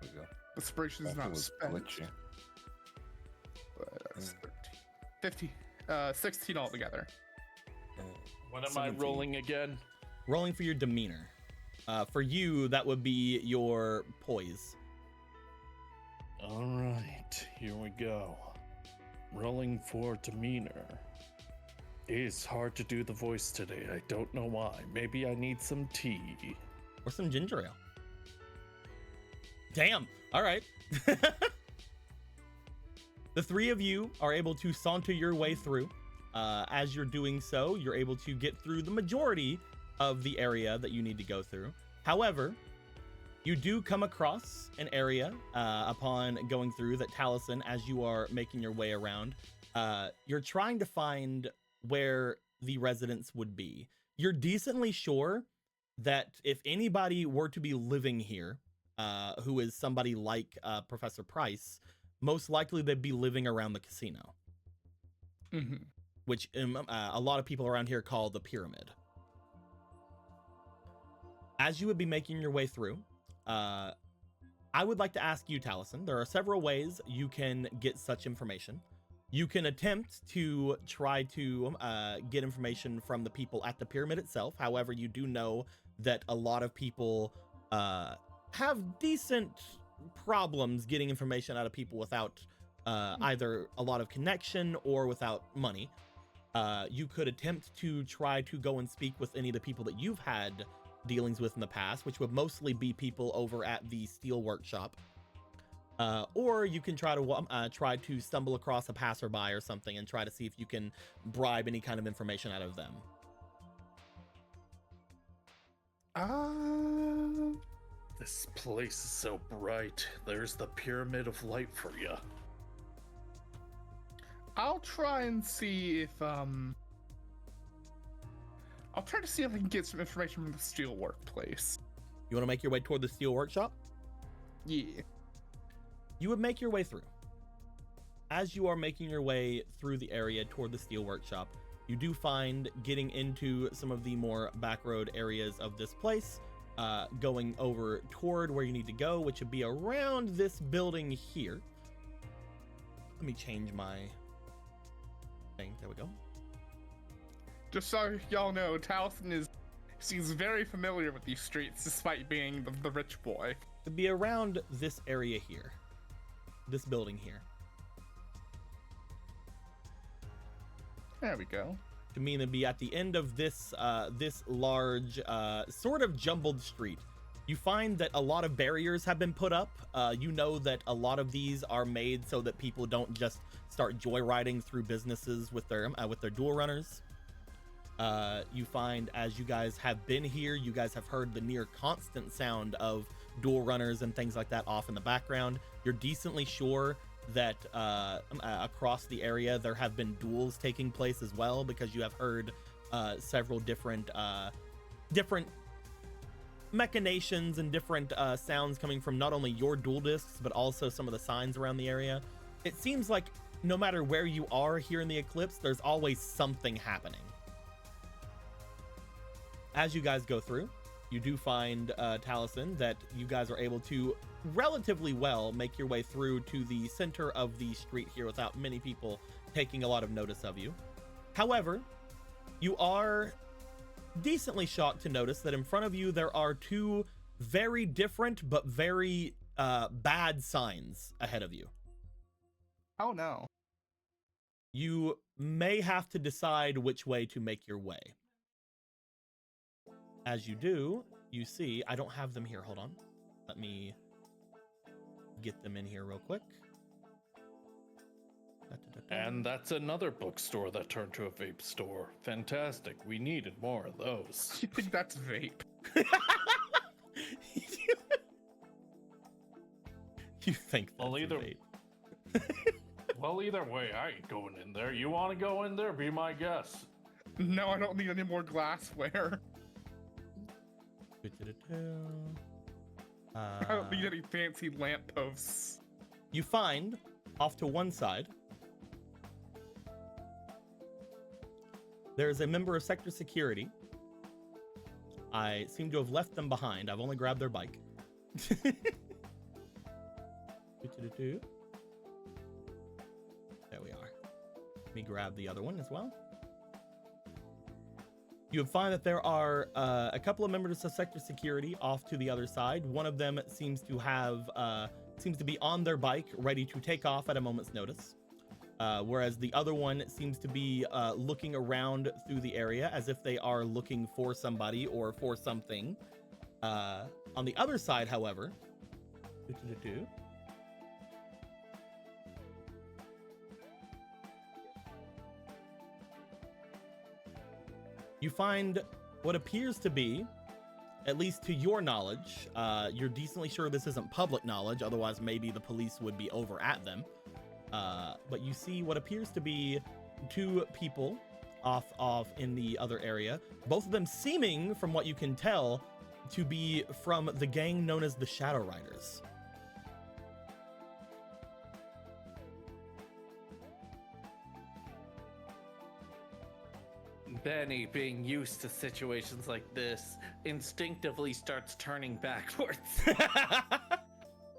There we go. Inspiration's That not was spent. glitchy. But that's 13. 50. 16 altogether. What am 17. I rolling again? Rolling for your demeanor. For you, that would be your poise. All right, here we go. Rolling for demeanor. It's hard to do the voice today. I don't know why. Maybe I need some tea. Or some ginger ale. Damn. All right. The three of you are able to saunter your way through. As you're doing so, you're able to get through the majority of the area that you need to go through. However, you do come across an area upon going through that Taliesin, as you are making your way around, you're trying to find where the residence would be. You're decently sure that if anybody were to be living here, who is somebody like Professor Price, most likely they'd be living around the casino, which a lot of people around here call the pyramid. As you would be making your way through, I would like to ask you, Taliesin, there are several ways you can get such information. You can attempt to try to get information from the people at the pyramid itself. However, you do know that a lot of people have decent problems getting information out of people without either a lot of connection or without money. You could attempt to try to go and speak with any of the people that you've had dealings with in the past, which would mostly be people over at the steel workshop. Or you can try to stumble across a passerby or something and try to see if you can bribe any kind of information out of them. This place is so bright. There's the pyramid of light for you. I'll try and see if I'll try to see if I can get some information from the steelwork place. You want to make your way toward the steel workshop? Yeah. You would make your way through. As you are making your way through the area toward the steel workshop, you do find getting into some of the more back road areas of this place, going over toward where you need to go, which would be around this building here. Let me change my thing. There we go. Just so y'all know, Taliesin seems very familiar with these streets, despite being the rich boy. It'd be around this area here. This building here. There we go. To mean it'd be at the end of this this large sort of jumbled street. You find that a lot of barriers have been put up. You know that a lot of these are made so that people don't just start joyriding through businesses with their dual runners. You find, as you guys have been here, you guys have heard the near constant sound of dual runners and things like that off in the background. You're decently sure that across the area there have been duels taking place as well, because you have heard several different machinations and different sounds coming from not only your dual discs but also some of the signs around the area. It seems like no matter where you are here in the Eclipse, there's always something happening. As you guys go through, you do find, Taliesin, that you guys are able to relatively well make your way through to the center of the street here without many people taking a lot of notice of you. However, you are decently shocked to notice that in front of you there are two very different but very bad signs ahead of you. Oh no. You may have to decide which way to make your way. As you do, you see, I don't have them here. Hold on. Let me get them in here real quick. And that's another bookstore that turned to a vape store. Fantastic. We needed more of those. You think that's vape? You think that's Well, either- a vape. Well, either way, I ain't going in there. You want to go in there? Be my guest. No, I don't need any more glassware. I don't need any fancy lampposts. You find, off to one side, there's a member of Sector Security. I seem to have left them behind. I've only grabbed their bike. Do-do-do-do. There we are. Let me grab the other one as well. You would find that there are a couple of members of sector security off to the other side. One of them seems to be on their bike, ready to take off at a moment's notice. Whereas the other one seems to be looking around through the area as if they are looking for somebody or for something. On the other side, however, you find what appears to be, at least to your knowledge, you're decently sure this isn't public knowledge, otherwise maybe the police would be over at them. But you see what appears to be two people off in the other area, both of them seeming, from what you can tell, to be from the gang known as the Shadow Riders. Benny, being used to situations like this, instinctively starts turning backwards.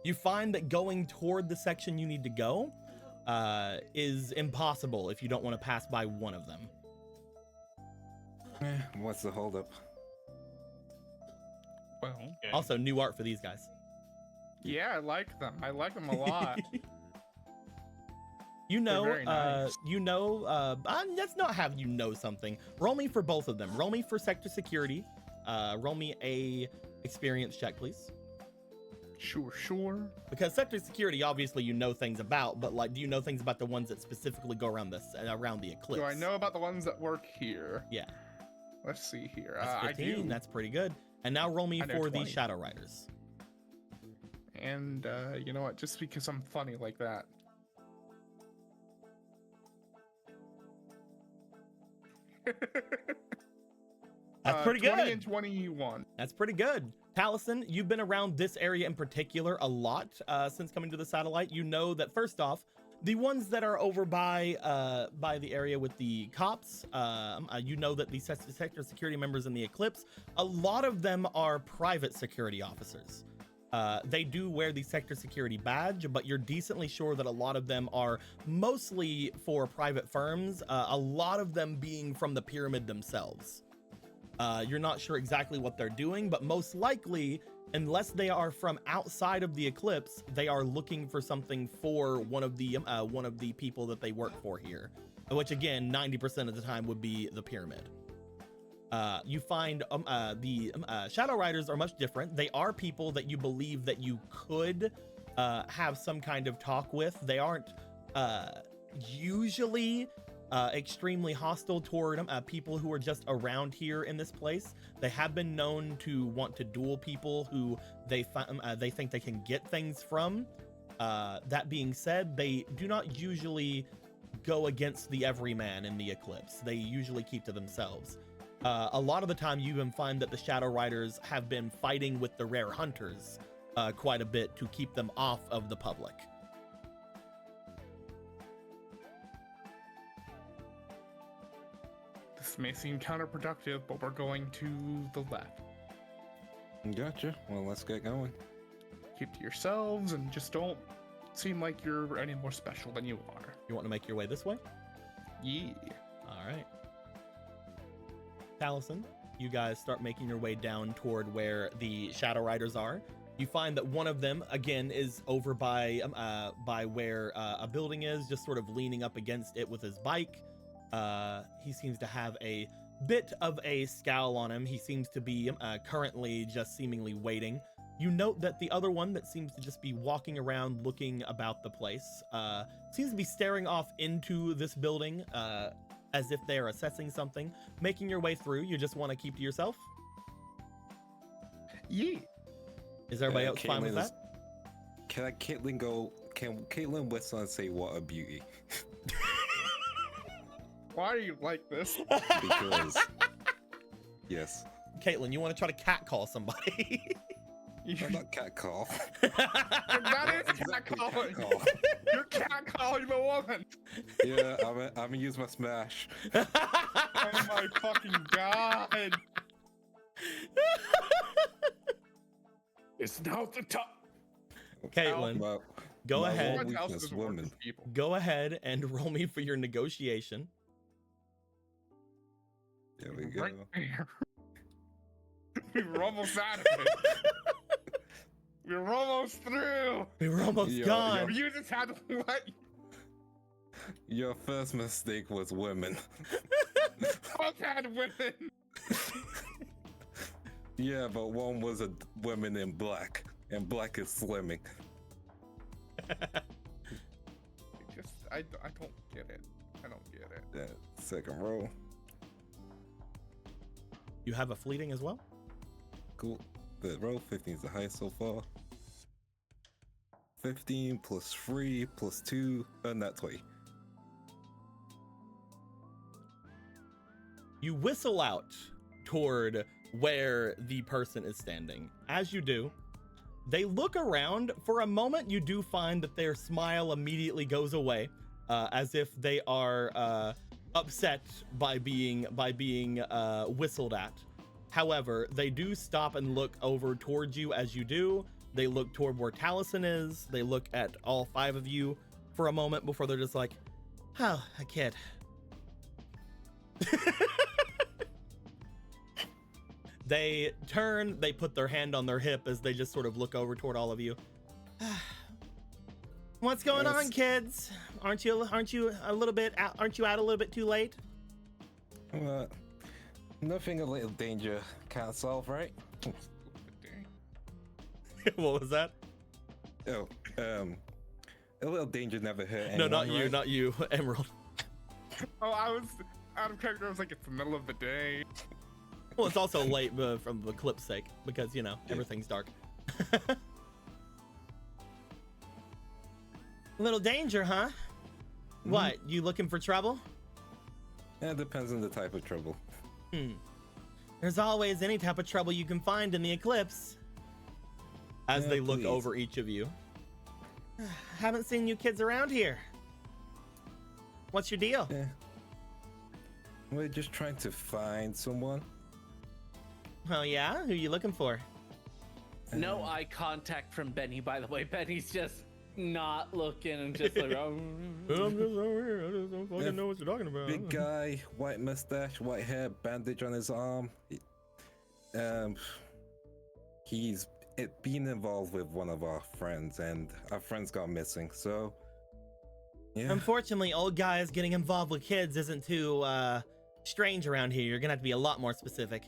You find that going toward the section you need to go is impossible if you don't want to pass by one of them. What's the holdup? Well, Also, new art for these guys. yeah, I like them. I like them a lot. You know, very nice. let's not have you know something. Roll me for both of them. Roll me for sector security. Roll me a experience check, please. Sure. Because sector security, obviously, you know things about, but like, do you know things about the ones that specifically go around around the eclipse? Do I know about the ones that work here? Yeah. Let's see here. That's I 15. do. That's pretty good. And now roll me I know for the 20. Shadow Riders. And you know what? Just because I'm funny like that. That's pretty 20 good. and 21. That's pretty good. Taliesin, you've been around this area in particular a lot since coming to the satellite. You know that, first off, the ones that are over by the area with the cops, you know that the sector security members in the Eclipse, a lot of them are private security officers. They do wear the sector security badge, but you're decently sure that a lot of them are mostly for private firms, a lot of them being from the pyramid themselves. You're not sure exactly what they're doing, but most likely, unless they are from outside of the Eclipse, they are looking for something for one of the people that they work for here, which again, 90% of the time would be the pyramid. You find the Shadow Riders are much different. They are people that you believe that you could have some kind of talk with. They aren't usually extremely hostile toward people who are just around here in this place. They have been known to want to duel people who they think they can get things from. That being said, they do not usually go against the everyman in the Eclipse. They usually keep to themselves. A lot of the time you even find that the Shadow Riders have been fighting with the Rare Hunters quite a bit to keep them off of the public. This may seem counterproductive, but we're going to the left. Gotcha. Well, let's get going. Keep to yourselves and just don't seem like you're any more special than you are. You want to make your way this way? Yeah. All right. Taliesin, you guys start making your way down toward where the Shadow Riders are. You find that one of them, again, is over by where a building is, just sort of leaning up against it with his bike. He seems to have a bit of a scowl on him. He seems to be currently just seemingly waiting. You note that the other one that seems to just be walking around looking about the place seems to be staring off into this building as if they are assessing something. Making your way through, you just want to keep to yourself? Yeah. Is everybody else fine with that? Can Caitlin whistle and say, "What a beauty"? Why are you like this? Because, yes. Caitlin, you want to try to catcall somebody? I'm not catcall. That is catcalling. You're catcalling the woman. Yeah, I'm gonna use my smash. Oh my fucking god. It's now the time. Caitlin, Well, Go My ahead. one Everyone else weakness, doesn't work women. with people. Go ahead and roll me for your negotiation. There we go. Right there. We were almost out of it. We were almost through. We were almost Yo, gone. You just had to what? Your first mistake was women. Both had women. Yeah, but one was a woman in black, and black is slimming. I don't get it. I don't get it. That second roll. You have a fleeting as well? Cool. Third roll, 15 is the highest so far. 15 plus 3 plus 2, and that's 20. You whistle out toward where the person is standing. As you do, they look around. For a moment, you do find that their smile immediately goes away, as if they are upset by being whistled at. However, they do stop and look over towards you as you do. They look toward where Taliesin is. They look at all 5 of you for a moment before they're just like, oh, a kid. They turn, they put their hand on their hip as they just sort of look over toward all of you. What's going on, kids? Aren't you a little bit out, aren't you out a little bit too late? Nothing a little danger can't solve, right? What was that? Oh, a little danger never hurt anyone. No, not you, right? not you, Emerald. Oh, I was out of character. I was like, it's the middle of the day. Well, it's also late from the clip's sake because, you know, everything's dark. Little danger, huh? What, you looking for trouble? Yeah, it depends on the type of trouble. There's always any type of trouble you can find in the eclipse. As Yeah, they look please. over each of you. Haven't seen you kids around here. What's your deal? Yeah. We're just trying to find someone. Oh yeah? Who you looking for? No eye contact from Benny, by the way. Benny's just not looking and just like, oh. I'm just over here. I just don't fucking know what you're talking about. Big guy, white mustache, white hair, bandage on his arm. He's been involved with one of our friends, and our friend's gone missing. So, yeah. Unfortunately, old guys getting involved with kids isn't too strange around here. You're gonna have to be a lot more specific.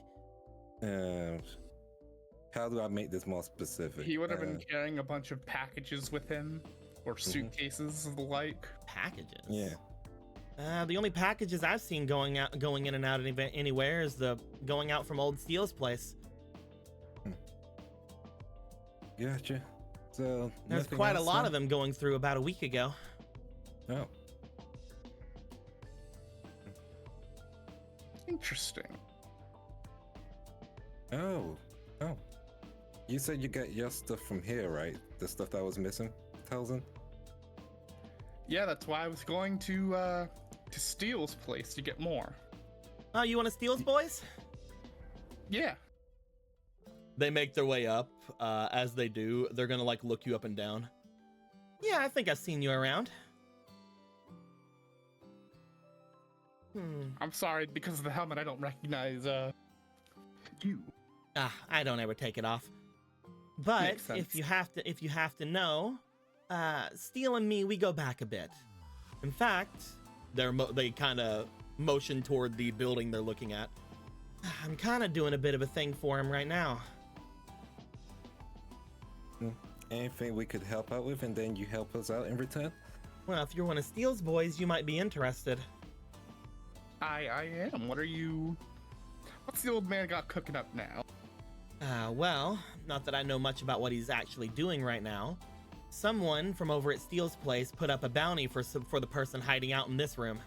How do I make this more specific? He would have been carrying a bunch of packages with him, or suitcases of the like. Packages? Yeah. The only packages I've seen going in and out anywhere is the going out from Old Steele's place. Gotcha. So There's nothing quite a else lot then? of them going through about a week ago. Oh. Interesting. Oh. You said you got your stuff from here, right? The stuff that was missing, Taliesin? Yeah, that's why I was going to Steele's place to get more. Oh, you want to Steele's boys? Yeah. They make their way up. As they do, they're gonna like look you up and down. Yeah, I think I've seen you around. I'm sorry, because of the helmet, I don't recognize you. I don't ever take it off. But Makes sense. if you have to know, Steele and me, we go back a bit. In fact, they kind of motion toward the building they're looking at. I'm kind of doing a bit of a thing for him right now. Anything we could help out with, and then you help us out in return? Well, if you're one of Steele's boys, you might be interested. I am. What's the old man got cooking up now? Well, not that I know much about what he's actually doing right now. Someone from over at Steele's place put up a bounty for the person hiding out in this room.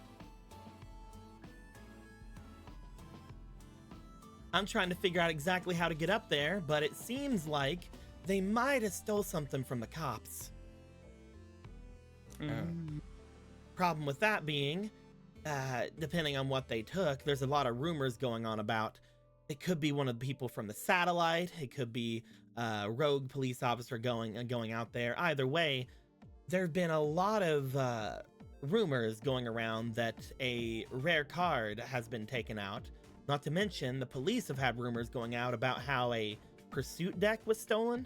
I'm trying to figure out exactly how to get up there, but it seems like they might have stole something from the cops. Problem with that being, depending on what they took, there's a lot of rumors going on about. It could be one of the people from the satellite. It could be a rogue police officer going out there. Either way, there have been a lot of rumors going around that a rare card has been taken out. Not to mention, the police have had rumors going out about how a pursuit deck was stolen.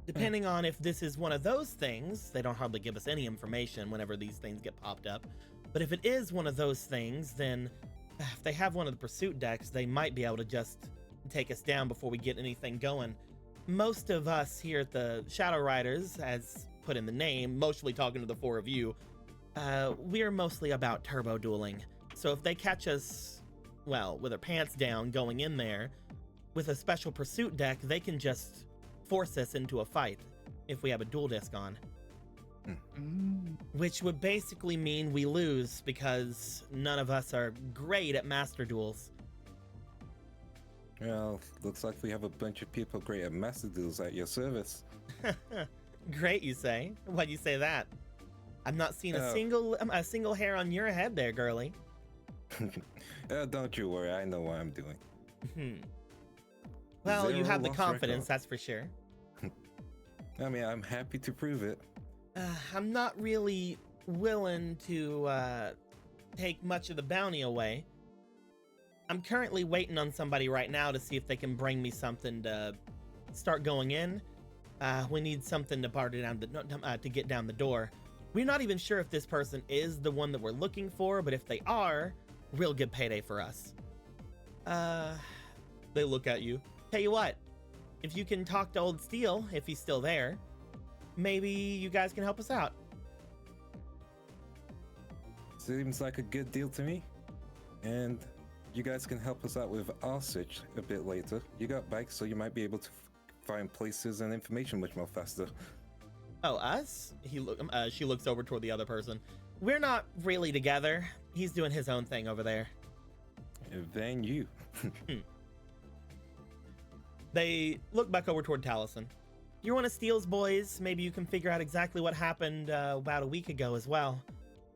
Depending on if this is one of those things, they don't hardly give us any information whenever these things get popped up. But if it is one of those things, then if they have one of the pursuit decks, they might be able to just take us down before we get anything going. Most of us here at the Shadow Riders, as put in the name, mostly talking to the four of you, we're mostly about turbo dueling. So if they catch us, well, with our pants down going in there with a special pursuit deck, they can just force us into a fight if we have a duel disc on. Which would basically mean we lose because none of us are great at master duels. Well, looks like we have a bunch of people great at master duels at your service. Great, you say? Why'd you say that? I'm not seeing a single hair on your head there, girly. Don't you worry, I know what I'm doing. Well, you Zero have the lost confidence, record. that's for sure. I mean, I'm happy to prove it. I'm not really willing to take much of the bounty away. I'm currently waiting on somebody right now to see if they can bring me something to start going in. We need something to to get down the door. We're not even sure if this person is the one that we're looking for, but if they are, real good payday for us. They look at you. Tell you what, if you can talk to Old Steel, if he's still there, maybe you guys can help us out. Seems like a good deal to me. And you guys can help us out with our search a bit later. You got bikes, so you might be able to find places and information much more faster. Oh, us? She looks over toward the other person. We're not really together. He's doing his own thing over there. Then you. They look back over toward Taliesin. You're one of Steele's boys. Maybe you can figure out exactly what happened about a week ago as well.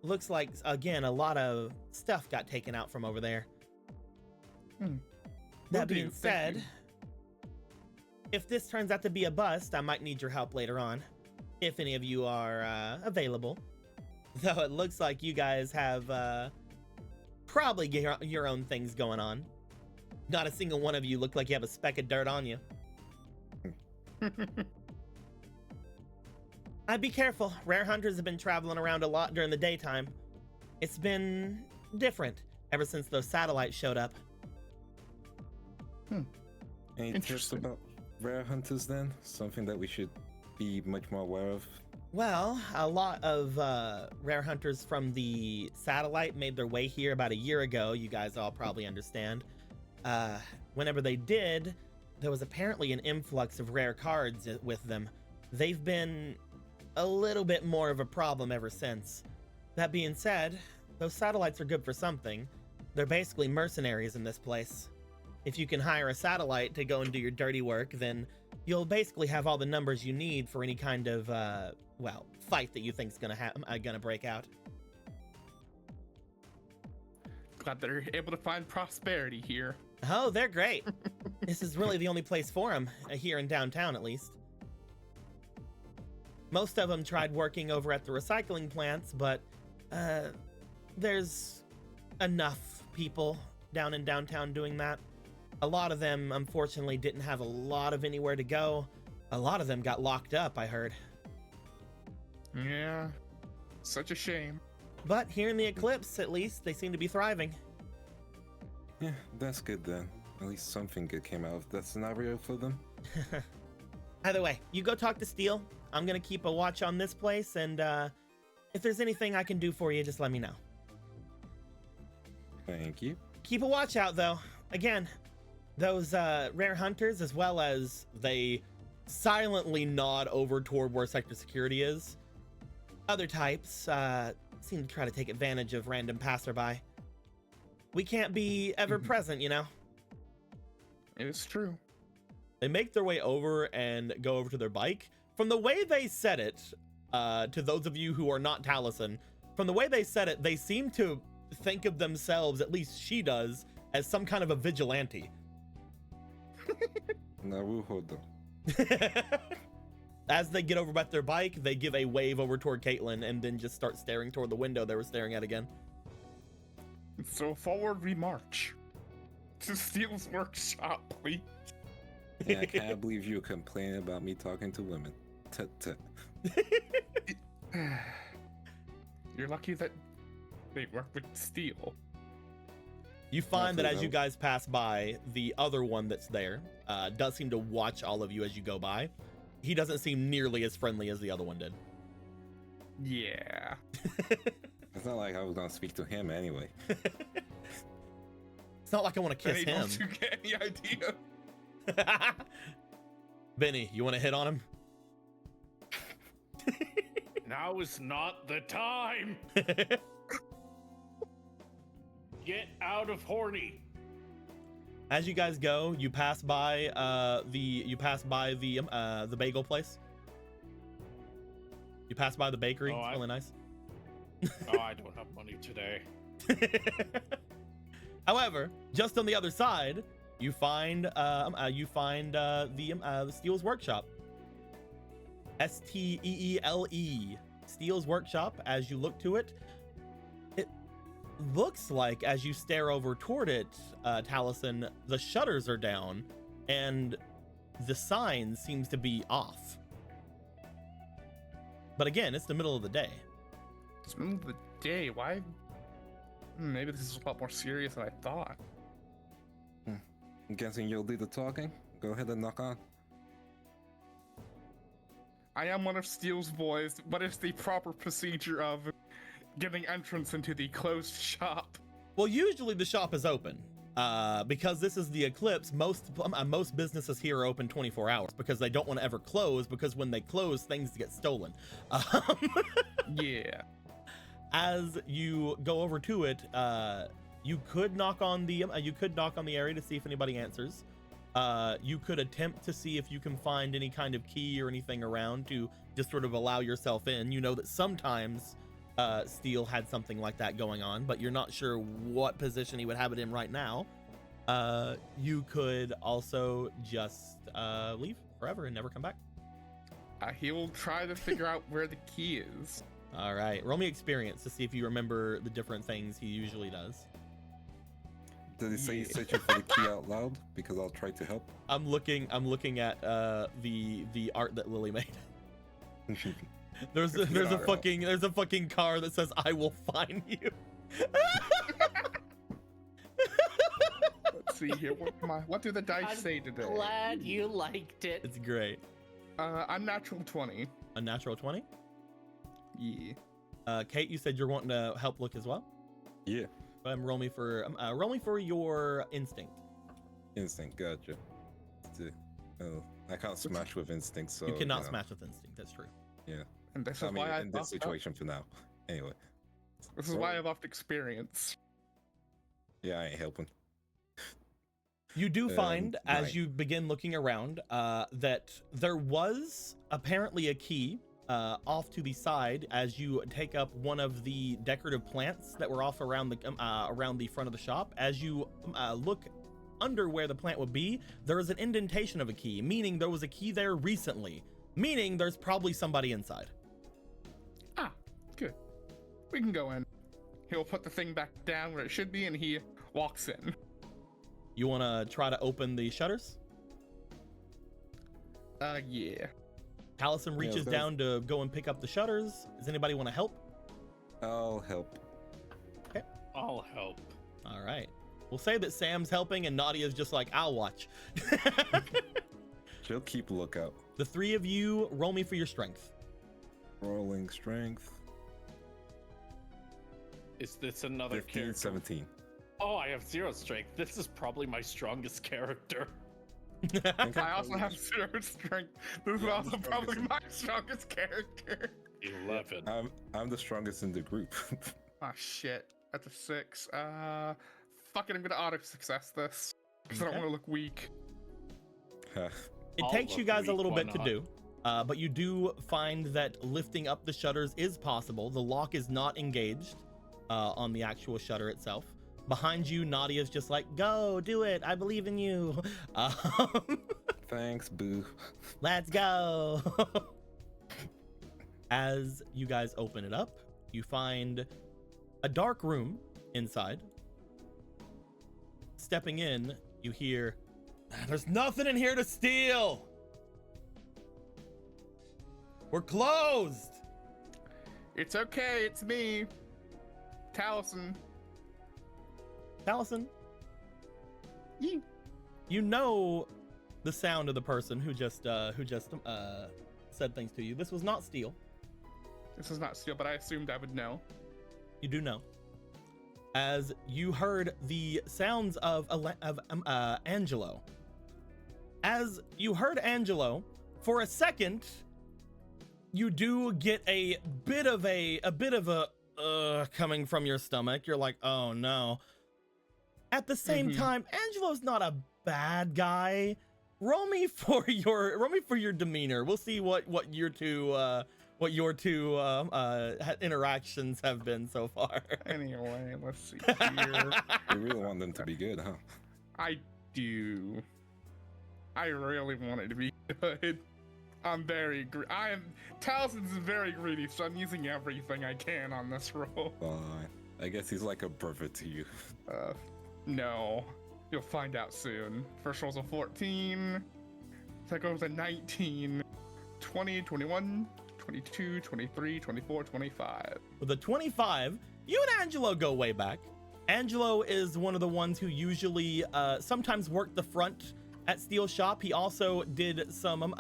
Looks like, again, a lot of stuff got taken out from over there. That being said, if this turns out to be a bust, I might need your help later on, if any of you are available. Though it looks like you guys have probably your own things going on. Not a single one of you look like you have a speck of dirt on you. I'd be careful. Rare hunters have been traveling around a lot during the daytime. It's been different ever since those satellites showed up. Any tips about rare hunters then? Something that we should be much more aware of? Well, a lot of rare hunters from the satellite made their way here about a year ago. You guys all probably understand. Whenever they did, there was apparently an influx of rare cards with them. They've been a little bit more of a problem ever since. That being said, those satellites are good for something. They're basically mercenaries in this place. If you can hire a satellite to go and do your dirty work, then you'll basically have all the numbers you need for any kind of, well, fight that you think's gonna break out. Glad they're able to find prosperity here. Oh, they're great. This is really the only place for them, here in downtown at least. Most of them tried working over at the recycling plants, but there's enough people down in downtown doing that. A lot of them, unfortunately, didn't have a lot of anywhere to go. A lot of them got locked up, I heard. Yeah, such a shame. But here in the Eclipse, at least, they seem to be thriving. Yeah, that's good then. At least something good came out of that scenario for them. Either way, you go talk to Steel. I'm gonna keep a watch on this place, and if there's anything I can do for you, just let me know. Thank you. Keep a watch out, though. Again, those rare hunters, as well as they silently nod over toward where Sector Security is. Other types seem to try to take advantage of random passerby. We can't be ever present, you know? It is true. They make their way over and go over to their bike. From the way they said it, to those of you who are not Taliesin, from the way they said it, they seem to think of themselves, at least she does, as some kind of a vigilante. Naruhodo. As they get over by their bike, they give a wave over toward Caitlin and then just start staring toward the window they were staring at again. So forward we march to Steel's workshop, please. Yeah, I can't believe you complaining about me talking to women. Tut tut. You're lucky that they work with Steel. You find that as you Absolutely. guys pass by, the other one that's there does seem to watch all of you as you go by. He doesn't seem nearly as friendly as the other one did. Yeah. It's not like I was gonna speak to him anyway. It's not like I want to kiss Benny, him. don't you get any idea? Benny, you want to hit on him? Now is not the time. Get out of horny. As you guys go, you pass by the bagel place. You pass by the bakery. Oh, It's really nice. Oh, I don't have money today. However, just on the other side, you find the Steel's Workshop. Steele. Steel's Workshop. As you look to it, it looks like as you stare over toward it, Taliesin, the shutters are down and the sign seems to be off. But again, it's the middle of the day. It's middle of the day. Why? Maybe this is a lot more serious than I thought. I'm guessing you'll do the talking. Go ahead and knock on. I am one of Steel's boys. What is the proper procedure of getting entrance into the closed shop? Well, usually the shop is open. Because this is the eclipse, most businesses here are open 24 hours because they don't want to ever close, because when they close, things get stolen. Yeah. As you go over to it, you could knock on the area to see if anybody answers. You could attempt to see if you can find any kind of key or anything around to just sort of allow yourself in. You know that sometimes Steel had something like that going on, but you're not sure what position he would have it in right now. You could also just leave forever and never come back. He will try to figure out where the key is. All right, roll me experience to see if you remember the different things he usually does. Did he say he's searching for the key out loud? Because I'll try to help. I'm looking at the art that Lily made. There's a fucking car that says "I will find you." Let's see here. What do the dice I'm say today? Glad you liked it. It's great. Unnatural 20. A natural 20. Yeah. Kate, you said you're wanting to help look as well. Yeah. Roll me for your instinct. Instinct, gotcha. Oh, I can't smash with instinct, so You cannot know. smash with instinct. That's true. Yeah. And this I is mean, why I in this situation for now. Anyway. This is why I've left experience. Yeah, I ain't helping. You do find, as right. you begin looking around, that there was apparently a key off to the side as you take up one of the decorative plants that were off around the front of the shop. As you look under where the plant would be, there is an indentation of a key, meaning there was a key there recently, meaning there's probably somebody inside. Ah, good. We can go in. He'll put the thing back down where it should be, and he walks in. You want to try to open the shutters? Yeah. Taliesin reaches let's go. down to go and pick up the shutters. Does anybody want to help? I'll help. I'll help. All right. We'll say that Sam's helping and Nadia's just like, I'll watch. She'll keep a lookout. The three of you, roll me for your strength. Rolling strength. Is this another 15, character? 17. Oh, I have 0 strength. This is probably my strongest character. I also have 0 strength. This is also probably my strongest character. 11. I'm the strongest in the group. Ah, shit. That's a 6. Fuck it, I'm gonna auto-success this. Because I don't Okay. want to look weak. It I'll takes you look guys a weak, little why bit to not? do, but you do find that lifting up the shutters is possible. The lock is not engaged on the actual shutter itself. Behind you, Nadia's just like, go, do it. I believe in you. Thanks, boo. Let's go. As you guys open it up, you find a dark room inside. Stepping in, you hear, "There's nothing in here to steal. We're closed." It's okay, it's me, Taliesin. Taliesin, Yeah. you know the sound of the person who just said things to you. This was not steal. This is not steal, but I assumed I would know. You do know. As you heard the sounds of Angelo. As you heard Angelo, for a second, you do get a bit of a coming from your stomach. You're like, oh no. At the same time, Angelo's not a bad guy. Roll me for your demeanor. We'll see what your two interactions have been so far. Anyway, let's see here. You really want them to be good, huh? I do. I really want it to be good. I'm very Taliesin's very greedy, so I'm using everything I can on this roll. Fine. I guess he's like a brother to you. No. You'll find out soon. First roll's a 14. Second roll's a 19. 20, 21, 22, 23, 24, 25. With a 25, you and Angelo go way back. Angelo is one of the ones who usually sometimes worked the front at Steel Shop. He also did some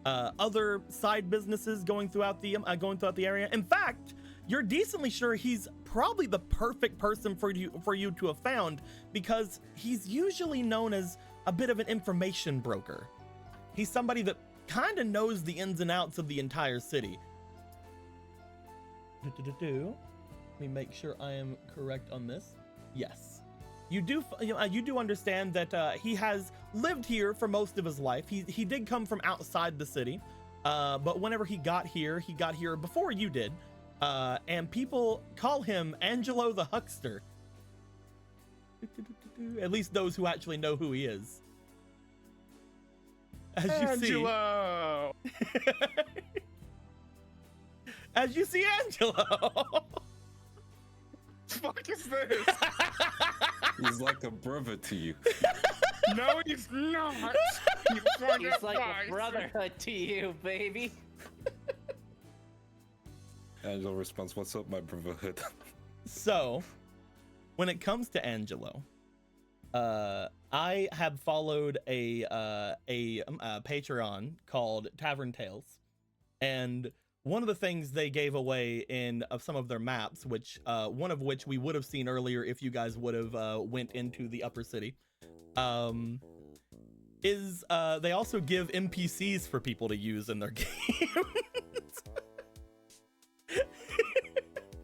other side businesses going throughout the area. In fact, you're decently sure he's probably the perfect person for you to have found, because he's usually known as a bit of an information broker. He's somebody that kind of knows the ins and outs of the entire city. Let me make sure I am correct on this. Yes. You do understand that he has lived here for most of his life. He did come from outside the city, but whenever he got here before you did, and people call him Angelo the Huckster. At least those who actually know who he is. As Angelo! You see, as you see Angelo. Fuck is this? He's like a brother to you. No, he's not. He's like a brotherhood to you, baby. Angelo responds, "What's up, my brotherhood?" So, when it comes to Angelo, I have followed a Patreon called Tavern Tales, and one of the things they gave away in some of their maps, which one of which we would have seen earlier if you guys would have went into the upper city, is they also give NPCs for people to use in their games.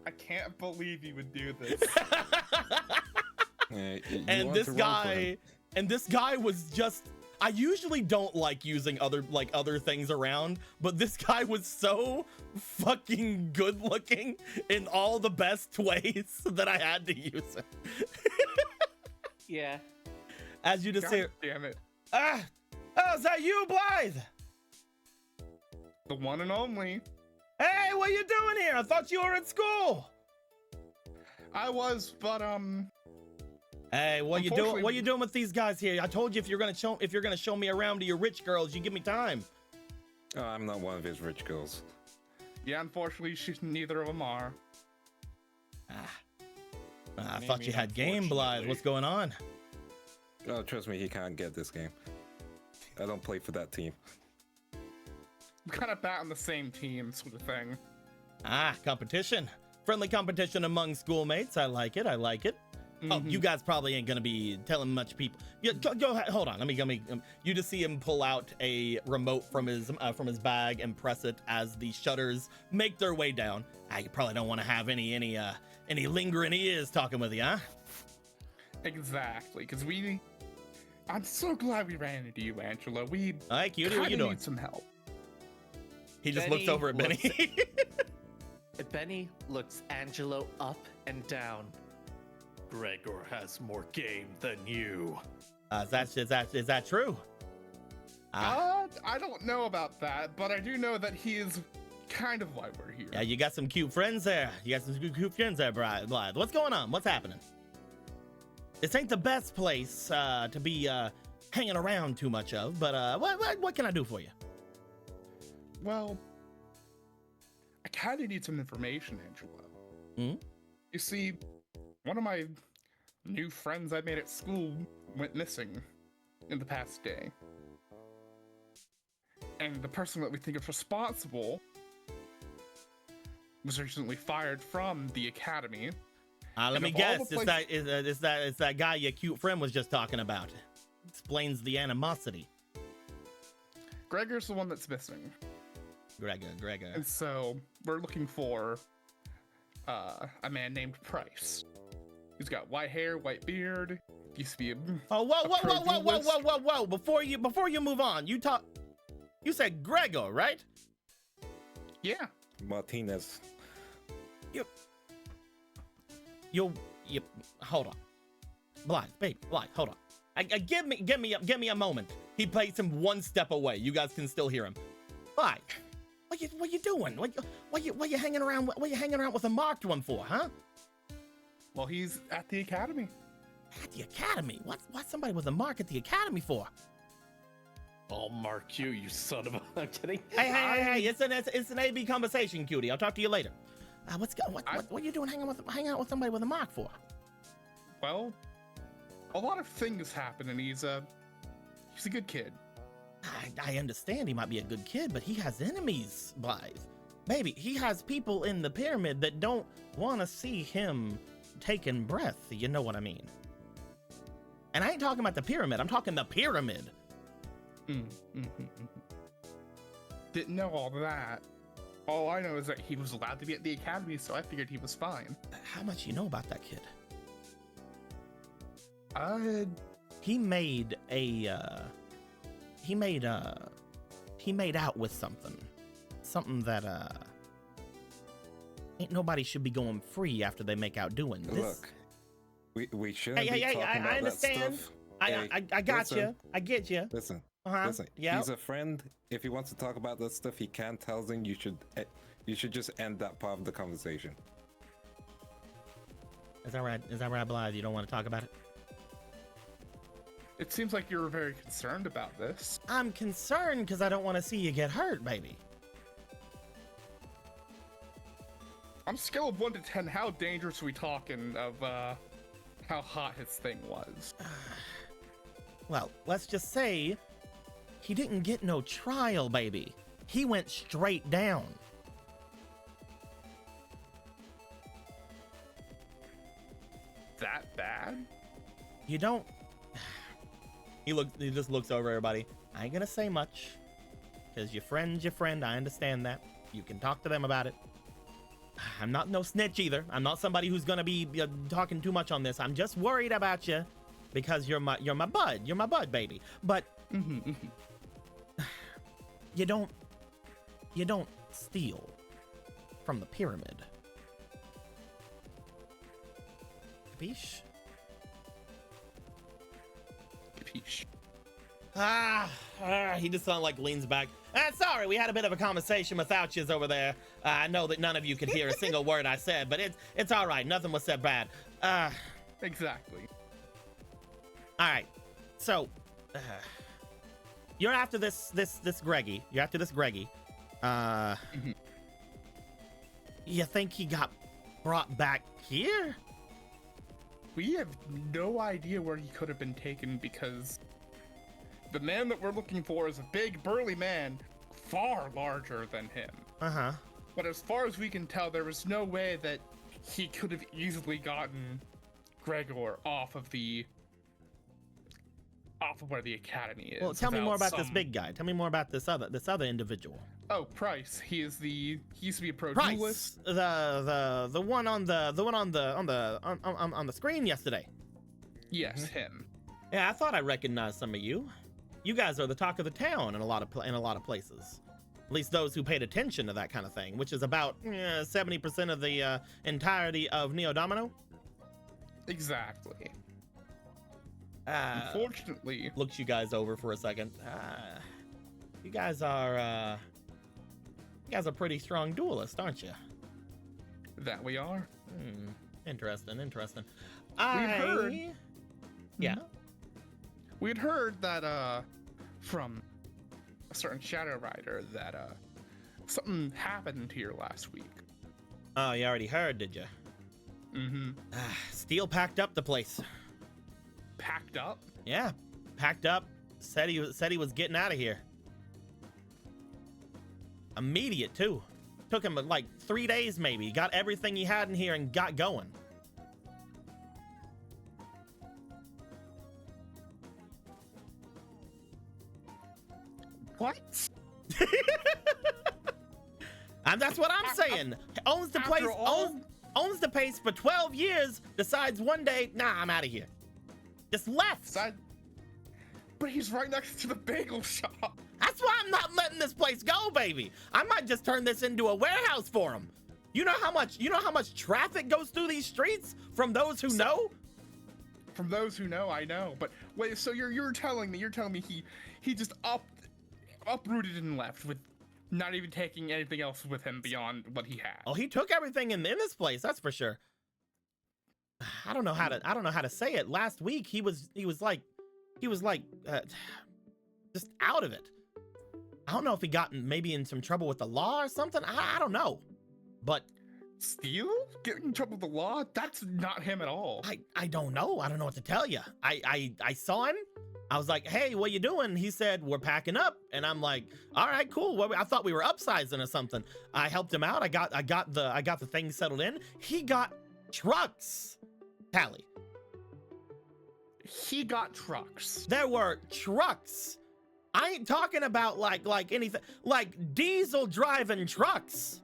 I can't believe you would do this. And this guy was just, I usually don't like using other things around, but this guy was so fucking good looking in all the best ways that I had to use it. Yeah. As you just say, damn it. oh, is that you, Blythe? The one and only. Hey, what you doing here? I thought you were at school. I was, but Hey, what you doing? What you doing with these guys here? I told you if you're gonna show me around to your rich girls, you give me time. Oh, I'm not one of his rich girls. Yeah, unfortunately, neither of them are. I thought you had game, Blythe. What's going on? Oh, trust me, he can't get this game. I don't play for that team. I'm kind of bat on the same team, sort of thing. Competition. Friendly competition among schoolmates. I like it. Oh, you guys probably ain't gonna be telling much people. Yeah, go ahead. Hold on. Let me. You just see him pull out a remote from his bag and press it as the shutters make their way down. You probably don't want to have any lingering ears talking with you, huh? Exactly, because I'm so glad we ran into you, Angelo. We Hi, cutie. What you doing? Need some help. He just looks over at Benny. Benny looks Angelo up and down. Gregor has more game than you. Is that true? I don't know about that, but I do know that he is kind of why we're here. Yeah, you got some cute friends there. You got some cute friends there, Blythe. What's going on? What's happening? This ain't the best place to be hanging around too much of, but what can I do for you? Well, I kind of need some information, Angela. Hmm? You see, one of my new friends I made at school went missing in the past day. And the person that we think is responsible was recently fired from the academy. Let And me of all guess. the It's that guy your cute friend was just talking about. Explains the animosity. Gregor's the one that's missing. Gregor. And so we're looking for a man named Price. He's got white hair, white beard. Used to be a Oh, pro duelist. whoa! Before you move on, you said Gregor, right? Yeah. Martinez. You hold on. Blythe, baby, Blythe, hold on. Give me a moment. He placed him one step away. You guys can still hear him. Blythe, what you doing? What you hanging around? What you hanging around with a marked one for, huh? Well, he's at the academy. At the academy? What's somebody with a mark at the academy for? I'll mark you, you son of a. I'm kidding. Hey! It's an AB conversation, cutie. I'll talk to you later. What you doing hanging out with somebody with a mark for? Well, a lot of things happen, and he's a good kid. I understand he might be a good kid, but he has enemies, Blythe. Baby, he has people in the pyramid that don't want to see him taking breath. You know what I mean? And I ain't talking about the pyramid. I'm talking the pyramid. Didn't know all that. All I know is that he was allowed to be at the academy, so I figured he was fine. How much you know about that kid? He made out with something that ain't nobody should be going free after they make out doing this. Look, we shouldn't be talking about I understand. that stuff. I got you. I get you. Listen, Listen. Yeah. He's a friend. If he wants to talk about that stuff, he can tell them. You should just end that part of the conversation. Is that right, Blythe? You don't want to talk about it? It seems like you're very concerned about this. I'm concerned because I don't want to see you get hurt, baby. On a scale of 1 to 10, how dangerous are we talking of how hot his thing was? Well, let's just say he didn't get no trial, baby. He went straight down. That bad? You don't... He just looks over everybody. I ain't gonna say much. Because your friend's your friend. I understand that. You can talk to them about it. I'm not no snitch either. I'm not somebody who's gonna be talking too much on this. I'm just worried about you because you're my bud. You're my bud, baby. But you don't steal from the pyramid. Capiche? Capiche. He just like leans back. Sorry, we had a bit of a conversation without yous over there. I know that none of you could hear a single word I said, but it's all right. Nothing was said bad. Exactly. All right. So, you're after this Greggy. You're after this Greggy. You think he got brought back here? We have no idea where he could have been taken because the man that we're looking for is a big, burly man, far larger than him. Uh-huh. But as far as we can tell, there was no way that he could have easily gotten Gregor off of where the academy is. Well, tell me more about this big guy. Tell me more about this other individual. Oh, Price. He used to be a pro Price, duelist. the one on the screen yesterday. Yes, him. Yeah, I thought I recognized some of you. You guys are the talk of the town in a lot of places. At least those who paid attention to that kind of thing, which is about 70% of the entirety of Neo Domino. Exactly. Unfortunately, looks you guys over for a second. You guys are pretty strong duelists, aren't you? That we are. Interesting. heard- Yeah. We had heard that from a certain Shadow Rider that something happened here last week. Oh, you already heard, did you? Steel packed up the place. Packed up? Yeah, packed up. Said he was getting out of here. Immediate too. Took him like 3 days maybe. He got everything he had in here and got going. What? And that's what I'm saying. Owns the place. After all- Owns the place for 12 years. Decides one day, nah, I'm out of here. Just left. But he's right next to the bagel shop. That's why I'm not letting this place go, baby. I might just turn this into a warehouse for him. You know how much traffic goes through these streets from those who know? From those who know, I know. But wait, so you're telling me he just uprooted and left with not even taking anything else with him beyond what he had. Oh, he took everything in this place, that's for sure. I don't know how to say it. Last week he was like just out of it. I don't know if he got maybe in some trouble with the law or something. I don't know. But Steal? Getting in trouble with the law? That's not him at all. I don't know. I don't know what to tell you. I saw him. I was like, hey, what you doing? He said, we're packing up. And I'm like, all right, cool. Well, I thought we were upsizing or something. I helped him out. I got the things settled in. He got trucks. Tally. He got trucks. There were trucks. I ain't talking about like anything, like diesel driving trucks.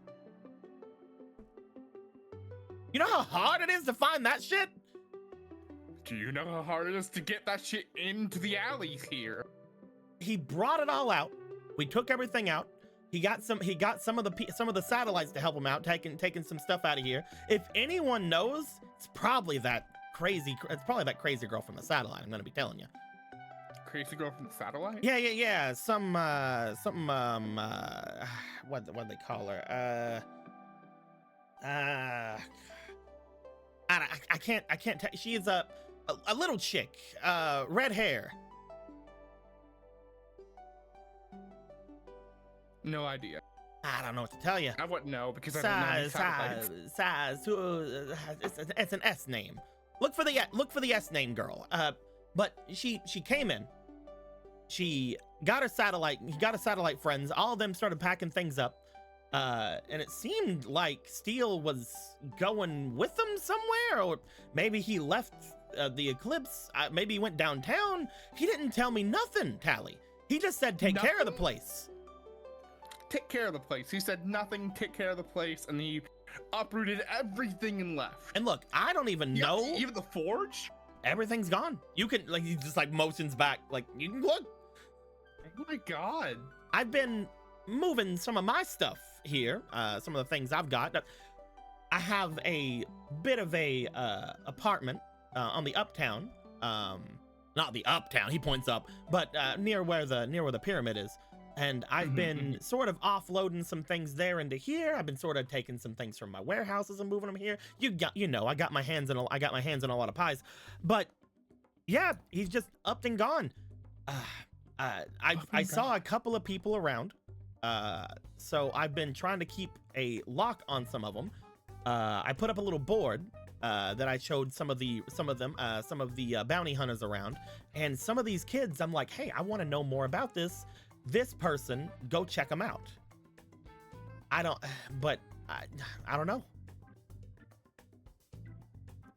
You know how hard it is to find that shit? Do you know how hard it is to get that shit into the alleys here? He brought it all out. We took everything out. He got some of the satellites to help him out, taking some stuff out of here. If anyone knows, it's probably that crazy girl from the satellite. I'm gonna be telling you. Crazy girl from the satellite? Yeah. What they call her? I can't tell. She is a little chick, red hair. No idea. I don't know what to tell you. I wouldn't know because I don't know any satellites. It's an S name. Look for the S name girl. But she came in. She got her satellite. He got her satellite friends. All of them started packing things up. And it seemed like Steele was going with them somewhere, or maybe he left the Eclipse. Maybe he went downtown. He didn't tell me nothing, Tally. He just said, take care of the place. Take care of the place. He said nothing, take care of the place, and he uprooted everything and left. And look, I don't even know. Even the forge? Everything's gone. You can, like, he just like motions back. Like, you can look. Oh my God. I've been moving some of my stuff here. Some of the things I've got. I have a bit of a apartment on the uptown. Not the uptown, he points up, but near where the pyramid is. And I've been sort of offloading some things there into here. I've been sort of taking some things from my warehouses and moving them here. I got my hands in a lot of pies. But yeah, he's just upped and gone. I saw a couple of people around. So I've been trying to keep a lock on some of them. I put up a little board that I showed some of the bounty hunters around, and some of these kids. I'm like, hey, I want to know more about this person. Go check them out. I don't know.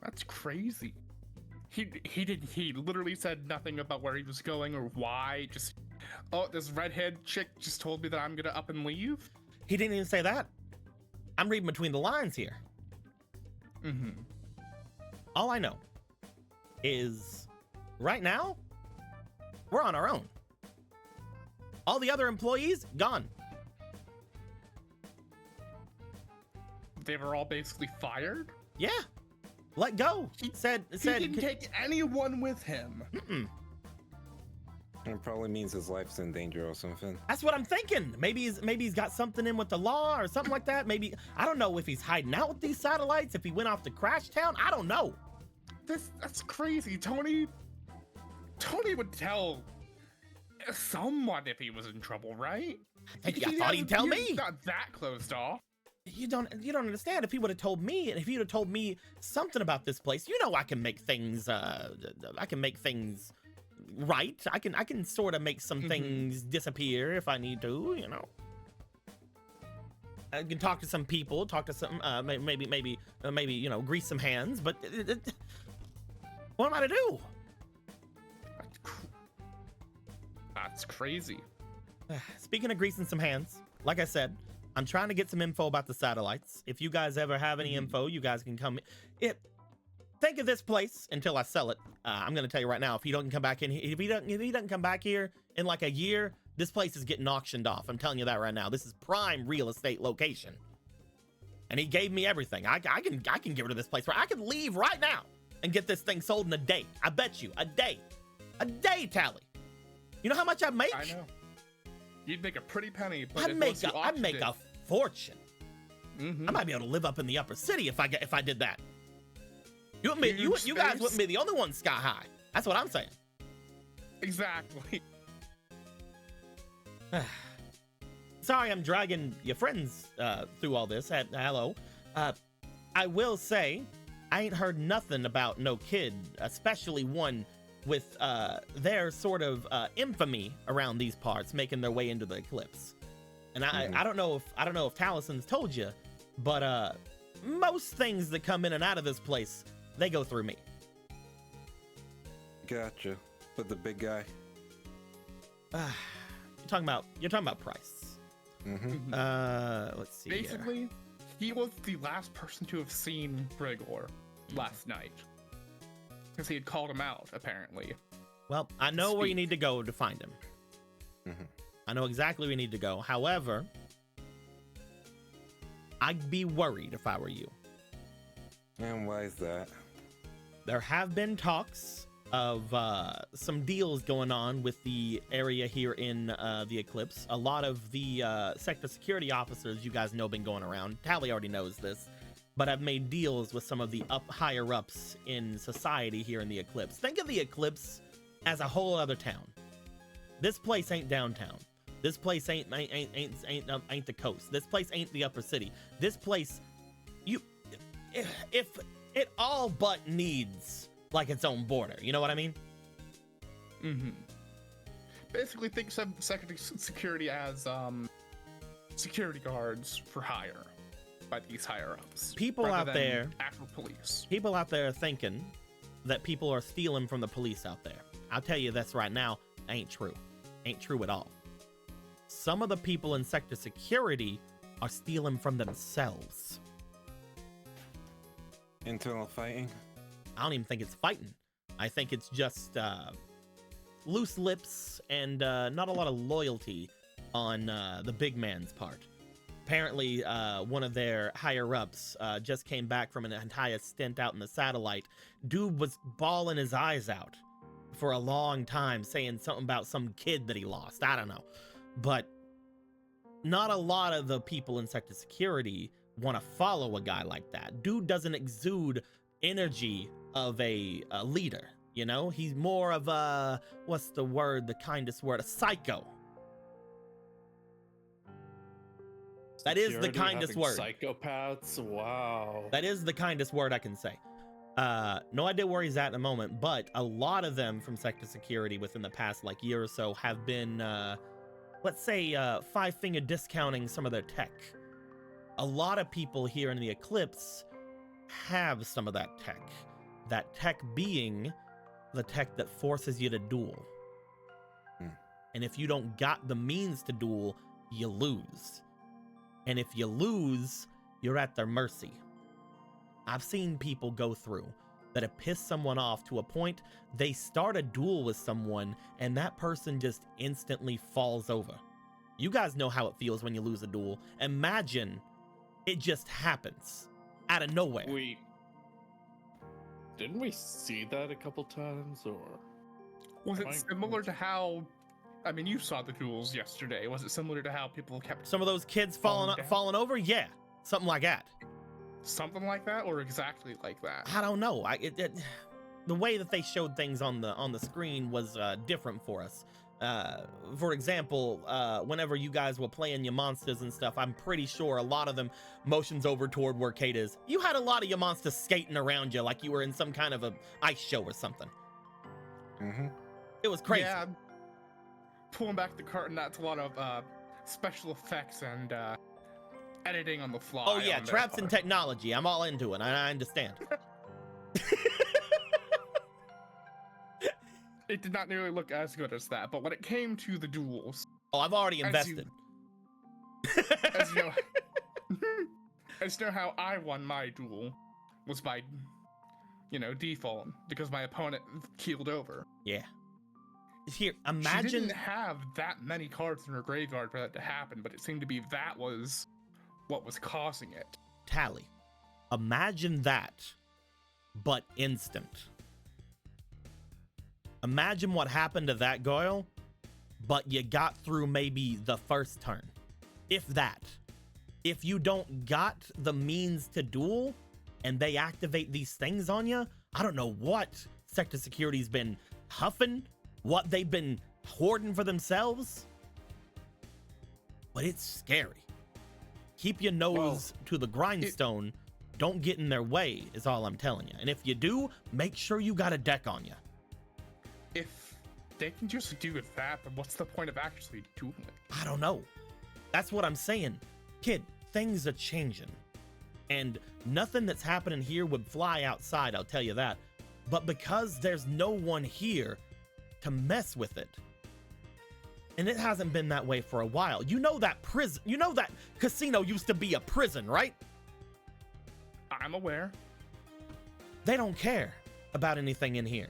That's crazy. He literally said nothing about where he was going or why. Just, oh, this redhead chick just told me that I'm gonna up and leave. He didn't even say that. I'm reading between the lines here. All I know is right now we're on our own. All the other employees gone. They were all basically fired? Yeah. Let go. He said didn't take anyone with him. It probably means his life's in danger or something. That's what I'm thinking. Maybe he's got something in with the law or something like that. Maybe, I don't know if he's hiding out with these satellites, if he went off to Crash Town. I don't know. That's crazy. Tony would tell someone if he was in trouble, right? I thought he'd tell me. He's not that closed off. You don't understand. If he would have told me, and if he would have told me something about this place, you know, I can make things right. I can sort of make some things disappear if I need to, you know. I can talk to some people, talk to some maybe you know, grease some hands, but what am I to do? That's crazy. Speaking of greasing some hands, like I said, I'm trying to get some info about the satellites. If you guys ever have any info, you guys can come. Think of this place until I sell it. I'm gonna tell you right now, if he doesn't come back in, if he doesn't come back here in like a year, this place is getting auctioned off. I'm telling you that right now. This is prime real estate location, and he gave me everything. I can get rid of this place. I can leave right now and get this thing sold in a day. I bet you a day, Tally. You know how much I make? I know. You'd make a pretty penny, but I'd make a fortune. I might be able to live up in the upper city if I did that. You guys wouldn't be the only ones sky high. That's what I'm saying. Exactly. Sorry, I'm dragging your friends through all this. Hello. I will say, I ain't heard nothing about no kid, especially one with their sort of infamy around these parts, making their way into the Eclipse. And I don't know if Talison's told you, but most things that come in and out of this place, they go through me. Gotcha. But the big guy. You're talking about price. Let's see. Basically, he was the last person to have seen Gregor last night, because he had called him out, apparently. Well, I know where you need to go to find him. I know exactly where you need to go. However, I'd be worried if I were you. And why is that? There have been talks of some deals going on with the area here in the Eclipse. A lot of the sector security officers, you guys know, been going around. Tally already knows this, but I've made deals with some of the higher ups in society here in the Eclipse. Think of the Eclipse as a whole other town. This place ain't downtown. This place ain't the coast. This place ain't the upper city. This place, if it all but needs like its own border. You know what I mean? Basically, think of sector security as security guards for hire by these higher ups. People out there, actual police. People out there thinking that people are stealing from the police out there. I'll tell you this right now, ain't true. Ain't true at all. Some of the people in sector security are stealing from themselves. Internal fighting? I don't even think it's fighting. I think it's just loose lips and not a lot of loyalty on the big man's part. Apparently, one of their higher ups just came back from an entire stint out in the satellite. Dude was bawling his eyes out for a long time, saying something about some kid that he lost. I don't know. But not a lot of the people in sector security want to follow a guy like that. Dude doesn't exude energy of a leader, you know? He's more of a, what's the word, the kindest word, a psycho. That is the kindest word. Psychopaths, wow. That is the kindest word I can say. No idea where he's at in a moment, but a lot of them from sector security within the past like year or so have been, let's say, five-finger discounting some of their tech. A lot of people here in the Eclipse have some of that tech. That tech being the tech that forces you to duel. And if you don't got the means to duel, you lose. And if you lose, you're at their mercy. I've seen people go through that have pissed someone off to a point they start a duel with someone and that person just instantly falls over. You guys know how it feels when you lose a duel. Imagine it just happens out of nowhere. Didn't we see that a couple times, or? Was it My- similar to how? I mean, you saw the duels yesterday. Was it similar to how people kept Some of those kids Falling down? falling over? Yeah, something like that. something like that, or exactly like that? I don't know. The way that they showed things on the screen was different for us. For example, whenever you guys were playing your monsters and stuff, I'm pretty sure a lot of them motions over toward where Kate is. You had a lot of your monsters skating around you like you were in some kind of a ice show or something. Mm-hmm. It was crazy. Yeah. Pulling back the curtain, that's a lot of special effects and editing on the fly. Oh yeah, on their traps and part. technology. I'm all into it. I understand. It did not nearly look as good as that, but when it came to the duels, Oh, I've already As you- invested. as you know, as you know how I won my duel was by, default because my opponent keeled over. Yeah. Here, She imagine. didn't have that many cards in her graveyard for that to happen, but it seemed to be that was what was causing it. Tally. Imagine that, but instant. Imagine what happened to that girl, but you got through maybe the first turn. If that. If you don't got the means to duel and they activate these things on you, I don't know what Sector Security's been huffing, what they've been hoarding for themselves, but it's scary. Keep your nose to the grindstone. Don't get in their way is all I'm telling you. And if you do, make sure you got a deck on you. If they can just do that, then what's the point of actually doing it? I don't know. That's what I'm saying. Kid, things are changing. And nothing that's happening here would fly outside, I'll tell you that. But because there's no one here to mess with it, and it hasn't been that way for a while. You know that casino used to be a prison, right? I'm aware. They don't care about anything in here.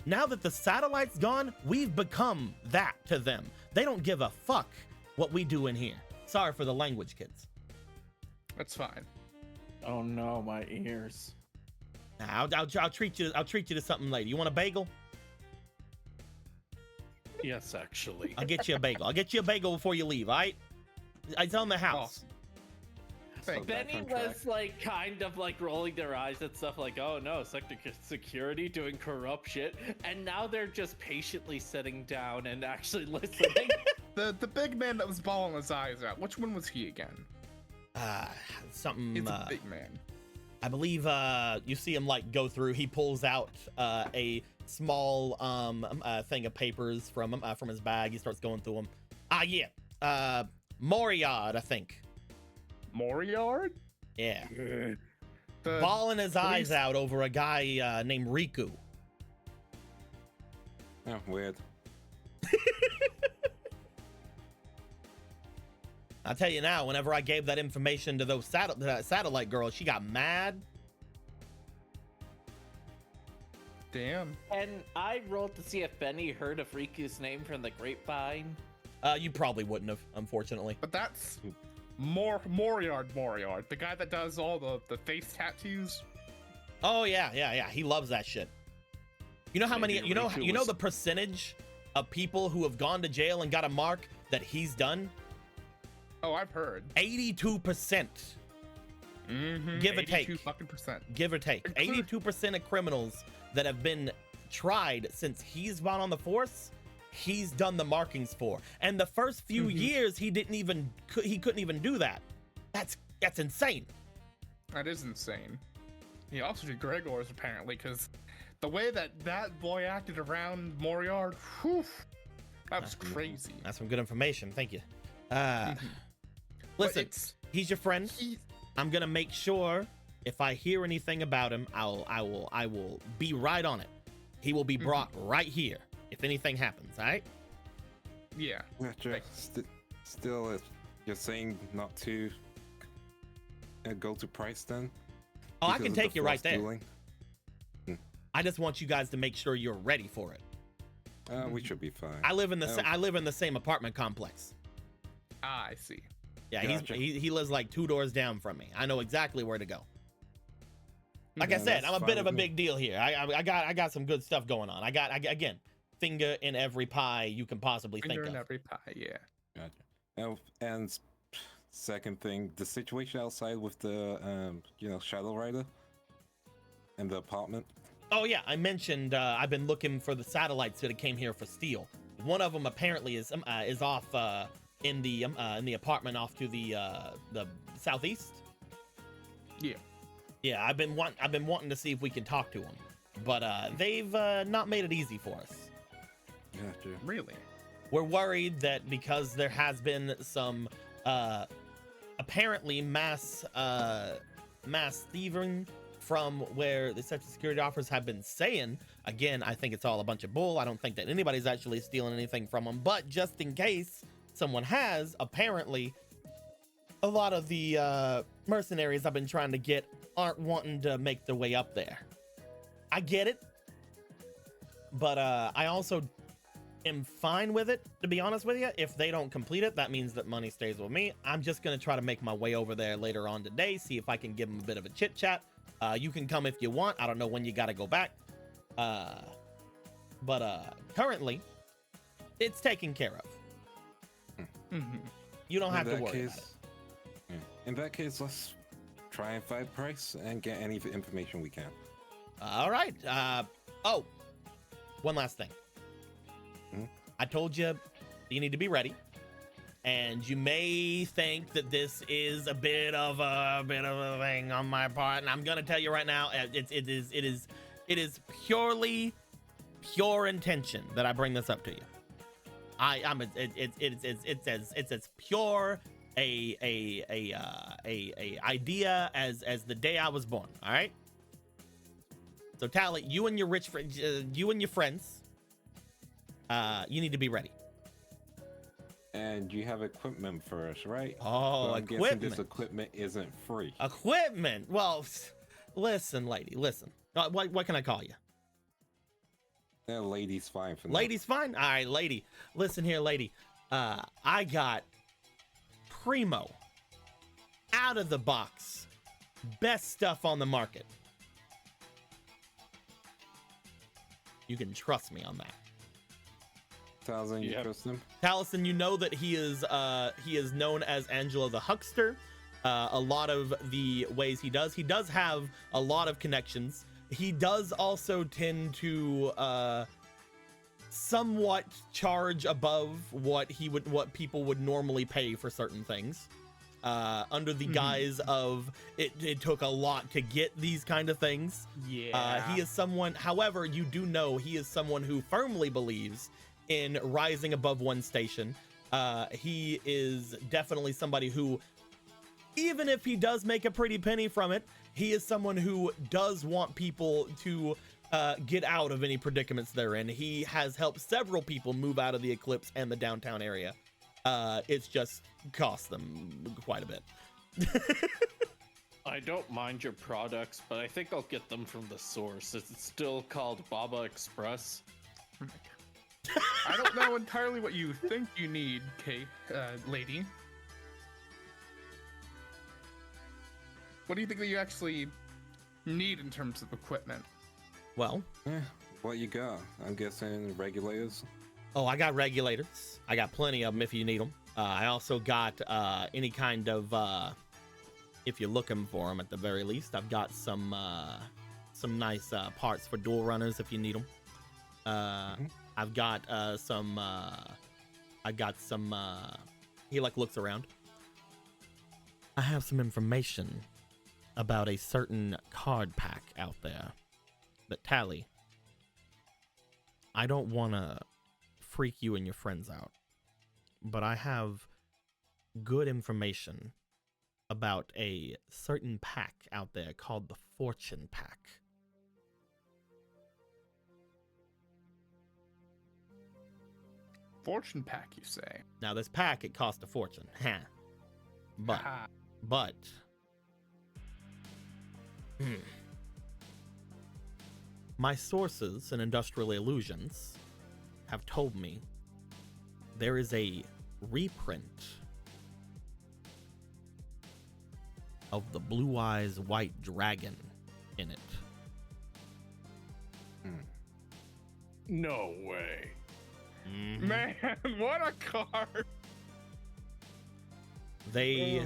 Now that the satellite's gone, we've become that to them. They don't give a fuck what we do in here. Sorry for the language, kids. That's fine. Oh no, my ears. Nah, I'll treat you to something later. You want a bagel? Yes, actually. I'll get you a bagel. I'll get you a bagel before you leave, all right? It's on the house. Thank back Benny on track. was like kind of like rolling their eyes at stuff like, oh no, Sector Security doing corrupt shit, and now they're just patiently sitting down and actually listening. The big man that was bawling his eyes out. Which one was he again? Something. He's a big man. I believe you see him like go through. He pulls out a small thing of papers from his bag. He starts going through them. Moriard, I think. Moriard? Yeah. The Bawling his eyes police- out over a guy named Riku. Yeah, weird. I'll tell you now, whenever I gave that information to those satellite girls, she got mad. Damn. And I rolled to see if Benny heard of Riku's name from the grapevine. You probably wouldn't have, unfortunately. But that's Moriard, the guy that does all the face tattoos. Oh yeah. He loves that shit. You know how Maybe many? You know Riku was- the percentage of people who have gone to jail and got a mark that he's done? Oh, I've heard. 82%. Mm-hmm. Give or take. 82%. Give or take. Include- 82% of criminals that have been tried since he's been on the force, he's done the markings for. And the first few years, he couldn't even do that. That's insane. That is insane. He also did Gregor's apparently, because the way that boy acted around Moriard, whew, that was crazy. That's some good information. Thank you. But Listen, it's- he's your friend. he- I'm gonna make sure if I hear anything about him, I will be right on it. He will be brought right here if anything happens. All right. Yeah. Gotcha. Still, you're saying not to go to price then? Oh, I Because can of the take you right frost there. dueling? I just want you guys to make sure you're ready for it. We should be fine. I live in the same apartment complex. Ah, I see. Yeah, Gotcha. he lives like 2 doors down from me. I know exactly where to go. Like I Yeah, said, that's I'm a fine bit of a with me. big deal here. I got some good stuff going on. Again, finger in every pie you can possibly Finger think in of. every pie, yeah. Gotcha. And second thing, the situation outside with the Shadow Rider and the apartment. Oh yeah, I mentioned I've been looking for the satellites that came here for steel. One of them apparently is off in the apartment off to the southeast. Yeah. Yeah, I've been wanting to see if we can talk to them, but they've not made it easy for us. Gotcha. Really? We're worried that because there has been some apparently mass thieving from where the sexual security officers have been saying. Again, I think it's all a bunch of bull. I don't think that anybody's actually stealing anything from them, but just in case someone has, apparently a lot of the mercenaries I've been trying to get aren't wanting to make their way up there. I get it, but I also am fine with it, to be honest with you. If they don't complete it, that means that money stays with me. I'm just gonna try to make my way over there later on today, see if I can give them a bit of a chit chat. You can come if you want. I don't know when you gotta go back, but currently it's taken care of. Mm-hmm. You don't have to worry about it. Yeah. In that case, let's try and find price and get any information we can. All right. Oh, one last thing. Hmm? I told you you need to be ready, and you may think that this is a bit of a thing on my part, and I'm gonna tell you right now, it is purely pure intention that I bring this up to you. It's as pure a idea as the day I was born. All right. So Tally, you and your friends, you need to be ready. And you have equipment for us, right? Oh, But I'm guessing equipment. this equipment isn't free. Equipment. Well, listen, lady, listen. What can I call you? Yeah, lady's fine for now. Lady's fine. All right, lady. Listen here, lady. I got primo, out of the box, best stuff on the market. You can trust me on that. Thousand, you Yep. trust him? Taliesin, you know that he is known as Angelo the Huckster. A lot of the ways he does have a lot of connections. He does also tend to somewhat charge above what people would normally pay for certain things. Under the guise of it took a lot to get these kind of things. Yeah. He is someone, however, you do know he is someone who firmly believes in rising above one station. He is definitely somebody who, even if he does make a pretty penny from it, he is someone who does want people to get out of any predicaments they're in. He has helped several people move out of the Eclipse and the downtown area. It's just cost them quite a bit. I don't mind your products, but I think I'll get them from the source. It's still called Baba Express. I don't know entirely what you think you need, lady. What do you think that you actually need in terms of equipment? Well, Yeah. What you got? I'm guessing regulators. oh, I got regulators. I got plenty of them if you need them. I also got any kind of, if you're looking for them at the very least, I've got some nice parts for dual runners if you need them. I've got some. He like looks around. I have some information about a certain card pack out there that Tally. I don't want to freak you and your friends out, but I have good information about a certain pack out there called the Fortune Pack. Fortune pack, you say? Now this pack, it cost a fortune, but Haha. My sources in Industrial Illusions have told me there is a reprint of the Blue Eyes White Dragon in it. No way. Man, what a card! They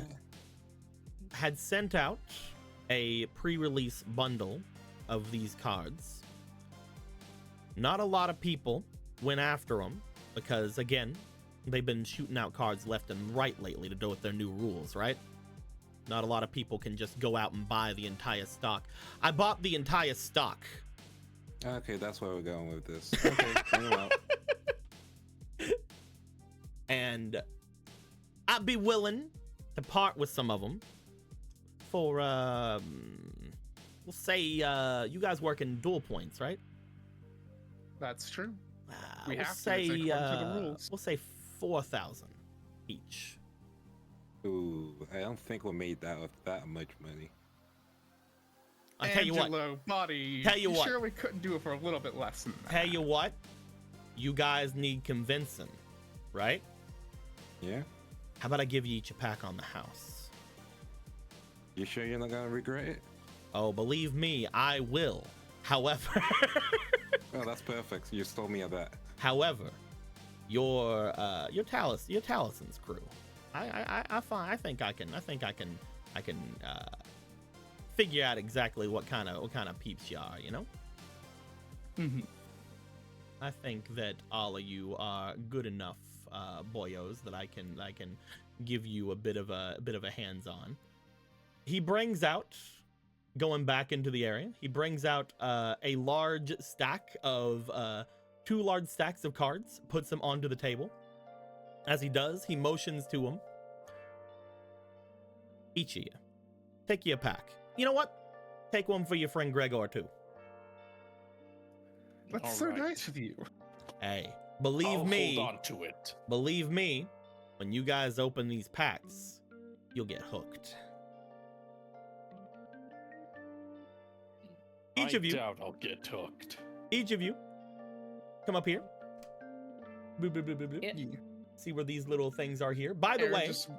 had sent out a pre-release bundle of these cards. Not a lot of people went after them because, again, they've been shooting out cards left and right lately to do with their new rules, right? Not a lot of people can just go out and buy the entire stock. I bought the entire stock. Okay, that's where we're going with this. Okay, bring 'em out. And I'd be willing to part with some of them for, we'll say, you guys work in dual points, right? That's true. We'll We have to, say, it's according to the rules. we'll say 4,000 each. Ooh, I don't think we made that with that much money. I'll tell you what. Angelo, buddy. Tell you what. Sure, we couldn't do it for a little bit less than that. Tell you what. You guys need convincing, right? Yeah? How about I give you each a pack on the house? You sure you're not gonna regret it? Oh, believe me, I will. However, Oh, that's perfect. You stole me of that. however, your Talison's crew. I think I can figure out exactly what kind of peeps you are, you know? Mm-hmm. I think that all of you are good enough boyos that I can give you a bit of a hands-on. He brings out, going back into the area, he brings out a large stack of 2 large stacks of cards, puts them onto the table. As he does, he motions to him. Each of you, take you a pack. You know what? Take one for your friend Gregor too. That's All so right. nice of you. Hey, believe I'll me. hold on to it. Believe me, when you guys open these packs, you'll get hooked. Each I of you, doubt I'll get hooked. each of you, come up here. Boop, boop, boop, boop, boop. Yeah. See where these little things are here. By the Aaron way, just-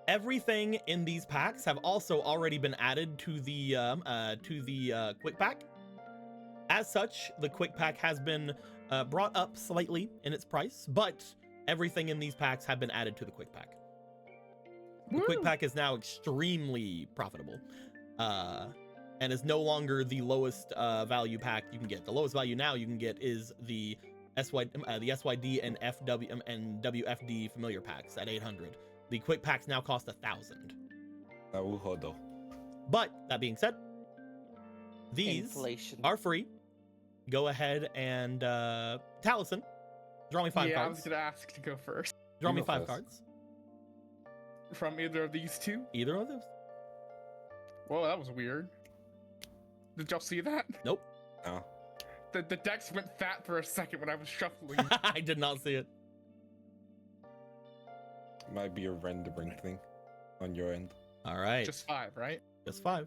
everything in these packs have also already been added to the quick pack. As such, the quick pack has been brought up slightly in its price, but everything in these packs have been added to the quick pack. The quick Woo! pack is now extremely profitable, and is no longer the lowest value pack you can get. The lowest value now you can get is the SYD and FW and WFD familiar packs at 800. The quick packs now cost 1,000. Naruhodo. But that being said, these Inflation. are free. Go ahead and Taliesin, draw me 5 yeah, I cards. was gonna ask to go first. Draw You me go 5 first. cards. From either of these two. Either of those. Whoa, that was weird. Did y'all see that? Nope. Oh. The decks went fat for a second when I was shuffling. I did not see it. Might be a rendering thing on your end. All right. Just 5, right? Just 5.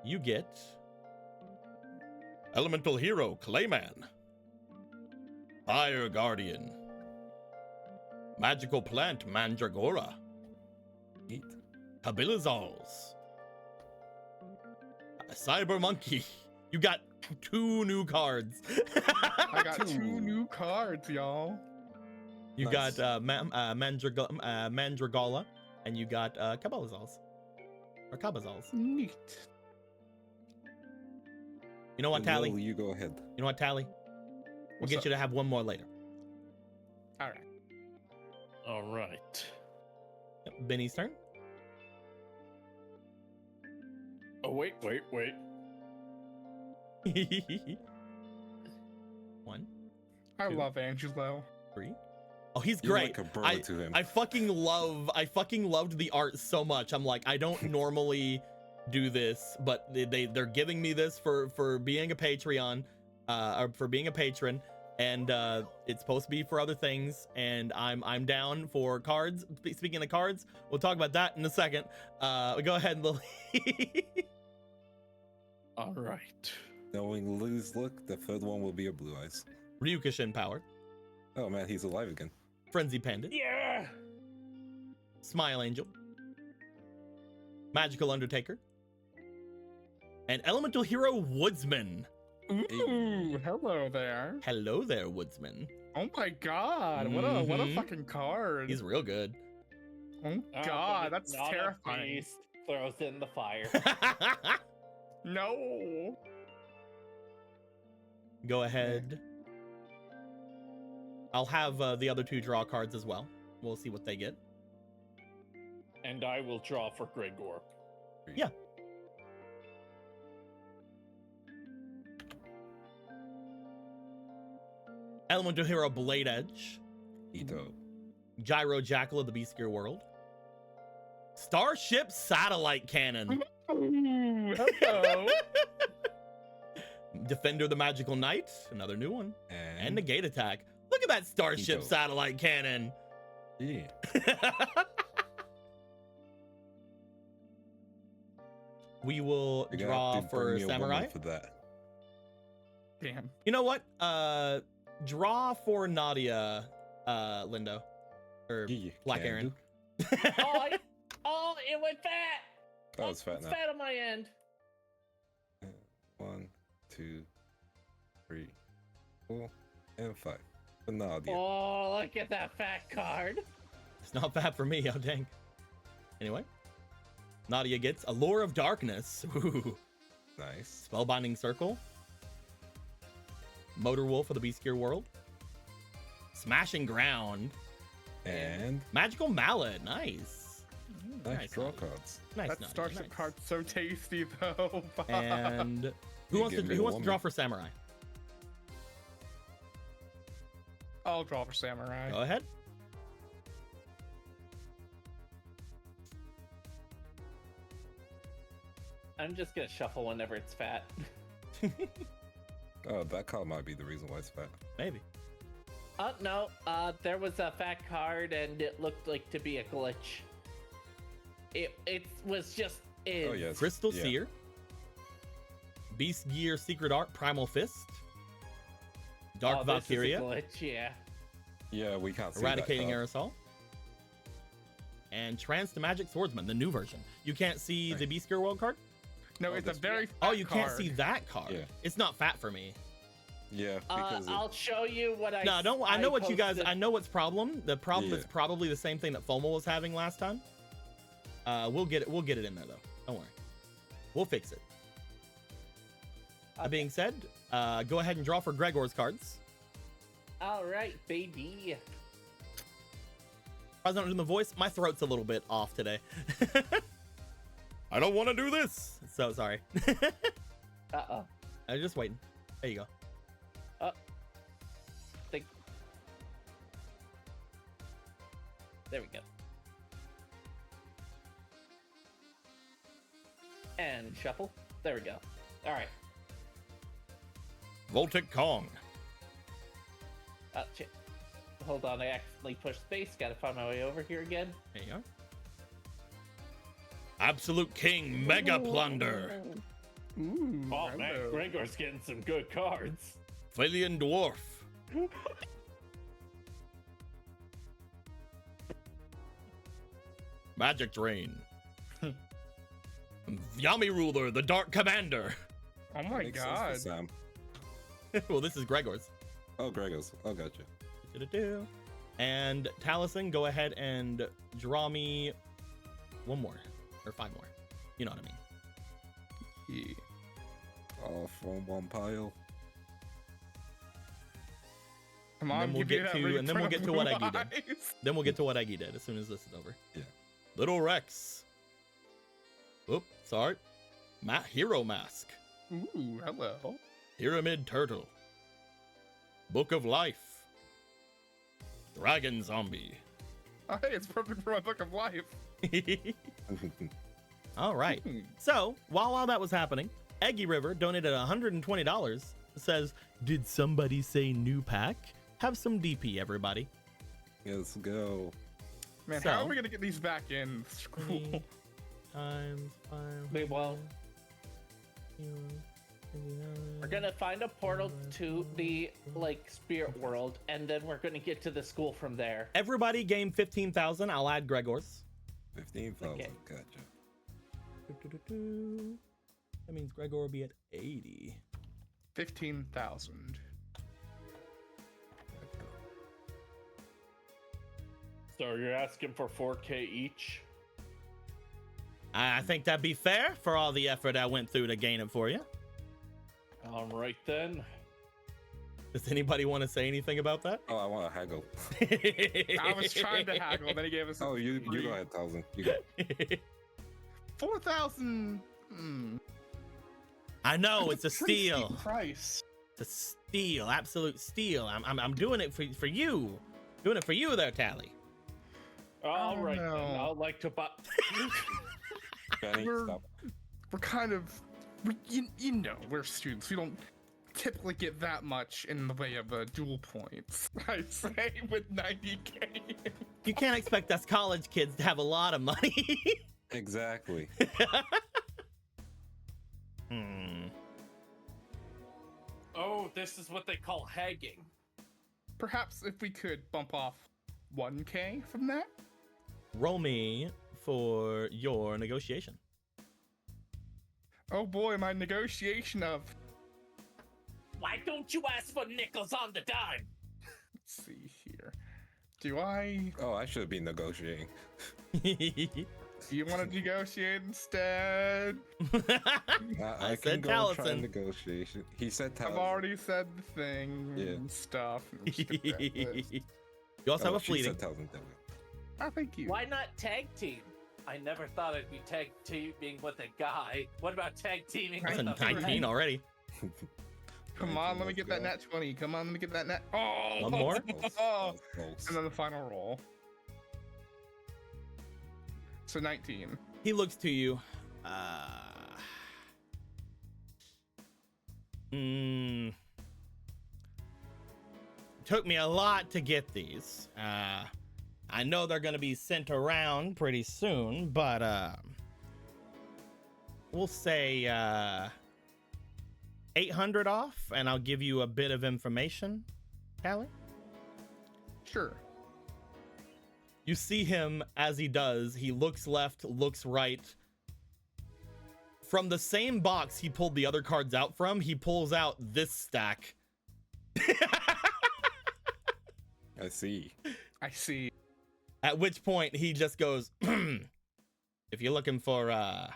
You get Elemental Hero Clayman, Fire Guardian, Magical Plant Mandragora, Neat. Habilizals, a Cyber Monkey. You got 2 new cards. I got 2 new cards, y'all. You Nice. got Mandragola, and you got Cabalizals. Or Cabazals. Neat. You know what, And Tally? Will, you go ahead. You know what, Tally? We'll What's get up? you to have one more later. All right. All right. Yep, Benny's turn. Oh, wait. 1, I 2. love Angelo. 3. Oh, he's You're great. like a brother to him. I fucking loved the art so much. I'm like, I don't normally do this, but they're giving me this for being a Patreon, or for being a patron, and it's supposed to be for other things, and I'm down for cards. Speaking of cards, we'll talk about that in a second. Go ahead, Lily. All right. Knowing Lily's look, the third one will be a Blue Eyes. Ryukishin Power, Oh man, he's alive again. Frenzy Pendant, Yeah. Smile Angel, Magical Undertaker, and Elemental Hero Woodsman. Ooh, hello there. Hello there, woodsman. Oh my god, what a Mhm. fucking card. He's real good. Oh but god, it's that's not a terrifying. beast. Throws in the fire. No. Go ahead. I'll have the other two draw cards as well. We'll see what they get. And I will draw for Gregor. Yeah. Elemental Hero Blade Edge. Ito. Gyro Jackal of the Beast Gear World. Starship Satellite Cannon. Ooh, hello. Defender the Magical Knight. Another new one. And And Negate Attack. Look at that Starship Ito. Satellite Cannon. yeah. We will You're gonna draw have to for bring me a woman Samurai. for that. Damn. You know what? Draw for Nadia, Lindo. Or Yeah, Black can Aaron. do. Oh, it went fat. Oh, it's fat It's now. fat on my end. 1, 2, 3, 4, and 5. For Nadia. Oh, look at that fat card. It's not bad for me, oh dang. Anyway. Nadia gets Allure of Darkness. Ooh. Nice. Spellbinding Circle. Motor Wolf of the Beast Gear World. Smashing Ground. And Magical Mallet. Nice. nice draw Nadia. cards. Nice, That Nadia, starship nice. card's so tasty though. And who You wants to give me who a wants to draw woman. for Samurai? I'll draw for Samurai. Go ahead. I'm just gonna shuffle whenever it's fat. Oh, that card might be the reason why it's fat. Maybe. No. There was a fat card, and it looked like to be a glitch. It was just is. Oh, yes. Crystal Yeah. Seer. Beast Gear Secret Art Primal Fist. Dark Oh, this is a Valkyria. glitch, yeah. Yeah, we can't see Eradicating that card. Aerosol. And Trance to Magic Swordsman, the new version. You can't see the Right. Beast Gear World card? No, Oh, it's a this- very Oh, fat you can't card. see that card. Yeah. It's not fat for me. Yeah, because I'll show you what I. No, don't. I know what you guys. posted. I know what's problem. The problem is Yeah. probably the same thing that FOMO was having last time. We'll get it. We'll get it in there though. Don't worry. We'll fix it. That being said, go ahead and draw for Gregor's cards. All right, baby. I was not doing the voice. My throat's a little bit off today. I don't want to do this. So sorry. Uh-oh. I'm just waiting. There you go. There we go. And shuffle. There we go. All right. Voltic Kong. Oh, shit. Hold on, I accidentally pushed space. Gotta find my way over here again. There you go. Absolute King Mega Plunder. Ooh, Oh man, hello. Gregor's getting some good cards. Philian Dwarf. Magic Drain. Yami Ruler, the Dark Commander. Oh my Makes god. sense for Sam. Well, this is Gregor's. Oh, Gregor's. Oh, gotcha. Do-do-do. And Taliesin, go ahead and draw me one more. Or 5 more. You know what I mean. Yeah. All from one pile. Come And on, then we'll give me get that to- really and then we'll get to blue what Eggy did. eyes. Then we'll get to what Eggy did as soon as this is over. Yeah. Little Rex. Oop, sorry. Hero Mask. Ooh, hello. Pyramid Turtle. Book of Life. Dragon Zombie. Oh, hey, it's perfect for my book of life. All right. Hmm. So, while that was happening, Eggy River donated $120. It says, did somebody say new pack? Have some DP, everybody. Let's go. Man, So- how are we gonna get these back in school? Times 5. We won't. We're gonna find a portal to the spirit world, and then we're gonna get to the school from there. Everybody game 15,000. I'll add Gregor's. 15,000. Okay. Gotcha. That means Gregor will be at 80. 15,000. So you're asking for 4K each? I think that'd be fair for all the effort I went through to gain it for you. All right then. Does anybody want to say anything about that? Oh, I want to haggle. I was trying to haggle, then he gave us. Oh, you go ahead, 1,000. You go. 4,000. I know it's a Pretty steep steal. price. It's a steal, absolute steal. I'm doing it for you. Doing it for you there, Tally. All right no. then. I'd like to buy. Benny, stop. We're kind of, you know, we're students. We don't typically get that much in the way of dual points. I say with 90K. You can't expect us college kids to have a lot of money. Exactly. Oh, this is what they call hagging. Perhaps if we could bump off 1K from that. Roll me for your negotiation. Oh boy, my negotiation of. Why don't you ask for nickels on the dime? Let's see here. Do I? Oh, I should have been negotiating. Do you want to negotiate instead? I can said go try Taliesin. negotiation. He said I've Taliesin. already said the thing Yeah. and stuff. And skip that list. You also have a she fleeting. said Taliesin, there we go. Oh, thank you. Why not tag team? I never thought I'd be tag teaming with a guy. What about tag teaming That's with a a friend? 19 already. Come on, let me get that Let's nat 20. Come on, let me get that nat. Oh! One more? go. That was close. And then the final roll. So 19. He looks to you. Took me a lot to get these. I know they're gonna be sent around pretty soon, but we'll say 800 off, and I'll give you a bit of information, Callie. Sure. You see him as he does. He looks left, looks right. From the same box he pulled the other cards out from, he pulls out this stack. I see. I see. At which point he just goes, if you're looking to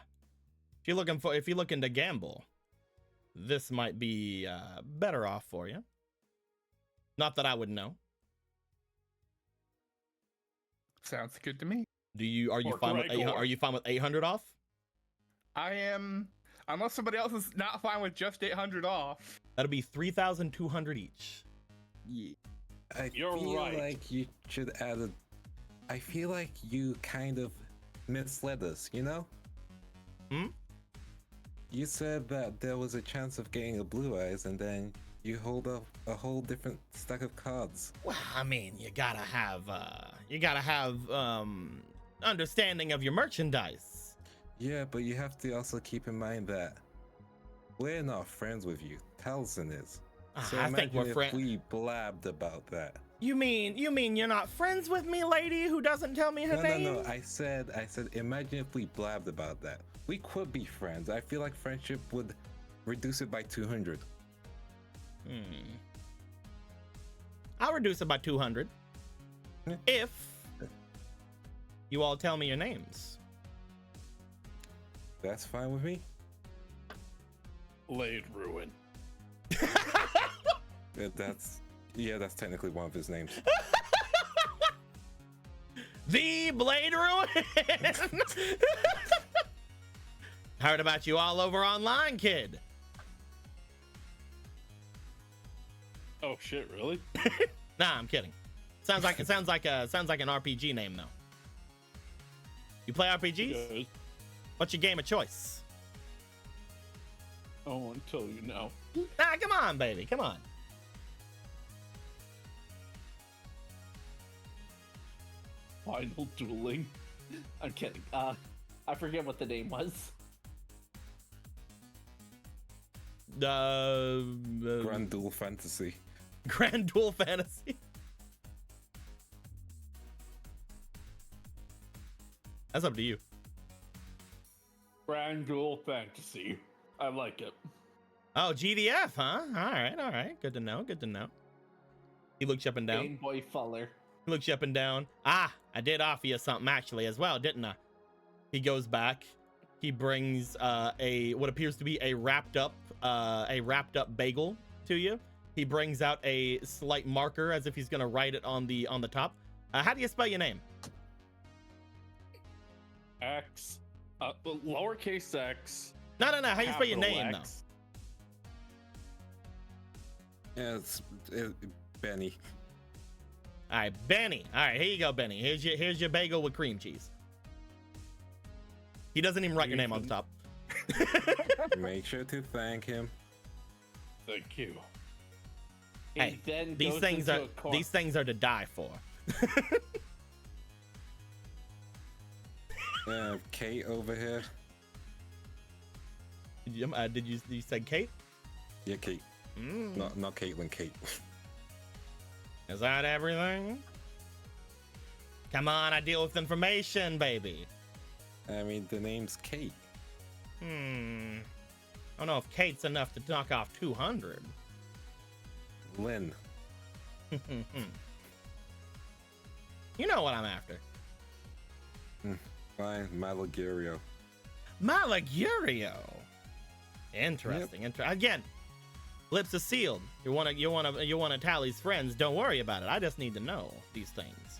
gamble, this might be better off for you. Not that I would know. Sounds good to me. Are you Or fine with Gregor. are you fine with 800 off? I am, unless somebody else is not fine with just 800 off. That'll be 3,200 each. Yeah. You're feel right. like you should add a. I feel like you kind of misled us, you know? Hmm? You said that there was a chance of getting a blue eyes, and then you hold up a whole different stack of cards. Well, I mean, you gotta have understanding of your merchandise. Yeah, but you have to also keep in mind that we're not friends with you. Taliesin is. So I think imagine we're if friends. we blabbed about that. You mean you're not friends with me, lady, who doesn't tell me her name? No. I said, imagine if we blabbed about that. We could be friends. I feel like friendship would reduce it by 200. I'll reduce it by 200 Yeah. if you all tell me your names. That's fine with me. Blade Ruin. That's technically one of his names. The Blade Ruin. Heard about you all over online, kid. Oh shit, really? Nah, I'm kidding. Sounds like an RPG name though. You play RPGs? Good. What's your game of choice? Oh, until you know. Nah, come on, baby, come on. Final dueling. I'm kidding. I forget what the name was. Grand Duel Fantasy. Grand Duel Fantasy. That's up to you. Grand Duel Fantasy. I like it. Oh, GDF, huh? All right. Good to know. Good to know. He looks you up and down. Game Boy Fuller. He looks you up and down. Ah, I did offer you something actually as well, didn't I? He goes back. He brings what appears to be a wrapped up bagel to you. He brings out a slight marker as if he's gonna write it on the top. How do you spell your name? X, lowercase x. No. How do you spell your capital name X. Yeah, it's Benny. though? All right, Benny. All right, here you go, Benny. Here's your bagel with cream cheese. He doesn't even write your name on the top. Make sure to thank him. Thank you. He Hey, then these goes things into are a corner. these things are to die for. Kate over here. Did you say Kate? Yeah, Kate. Not Caitlin, Kate. Is that everything? Come on, I deal with information, baby. I mean, the name's Kate. I don't know if Kate's enough to knock off 200. Lynn. You know what I'm after. Fine, Malagurio. Malagurio. Interesting. Again, lips are sealed. You wanna Tally's friends. Don't worry about it. I just need to know these things.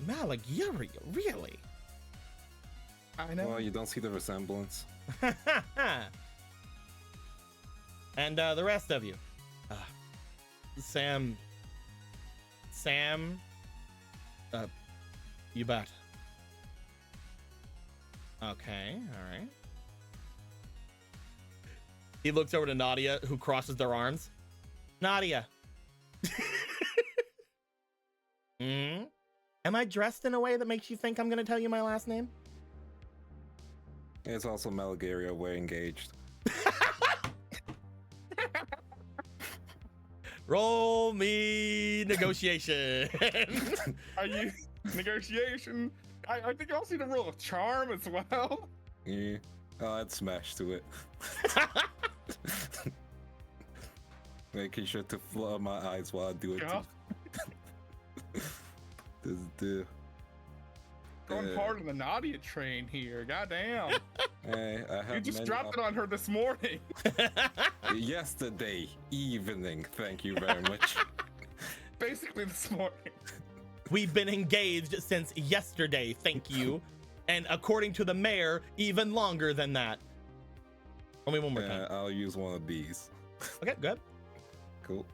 Malagurio, really? I know. Well, you don't see the resemblance. And the rest of you. Sam. You bet. Okay, all right. He looks over to Nadia, who crosses their arms. Nadia. Am I dressed in a way that makes you think I'm gonna tell you my last name? It's also Malagurio. We're engaged. Roll me negotiation. Are you negotiation? I think I also need to roll a charm as well. Yeah. Oh, I'd smash to it. Making sure to flutter my eyes while I do it. Yeah. Going hard on the Nadia train here. Goddamn. Hey, I have You just many dropped it on her this morning. yesterday evening. Thank you very much. Basically this morning. We've been engaged since yesterday, thank you. And according to the mayor, even longer than that. Roll me one more time. I'll use one of these. Okay, good. Cool.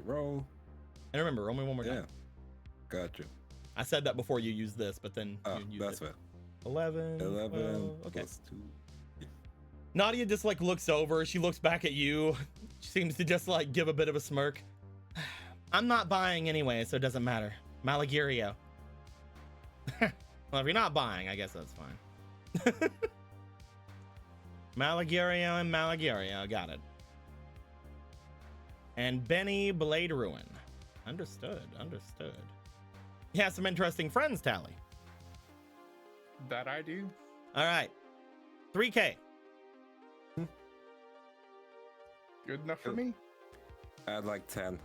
Roll. And remember, roll me one more Yeah. time. Gotcha. I said that before you used this, but then Oh, you used that's it. fair. 11. 11 okay. plus 2. Yeah. Nadia just like looks over. She looks back at you. She seems to just like give a bit of a smirk. I'm not buying anyway, so it doesn't matter. Malagurio. Well, if you're not buying, I guess that's fine. Malagurio and Malagurio. Got it. And Benny Blade Ruin. Understood. You have some interesting friends, Tally. That I do. All right. 3K. Good enough for me. I'd like 10.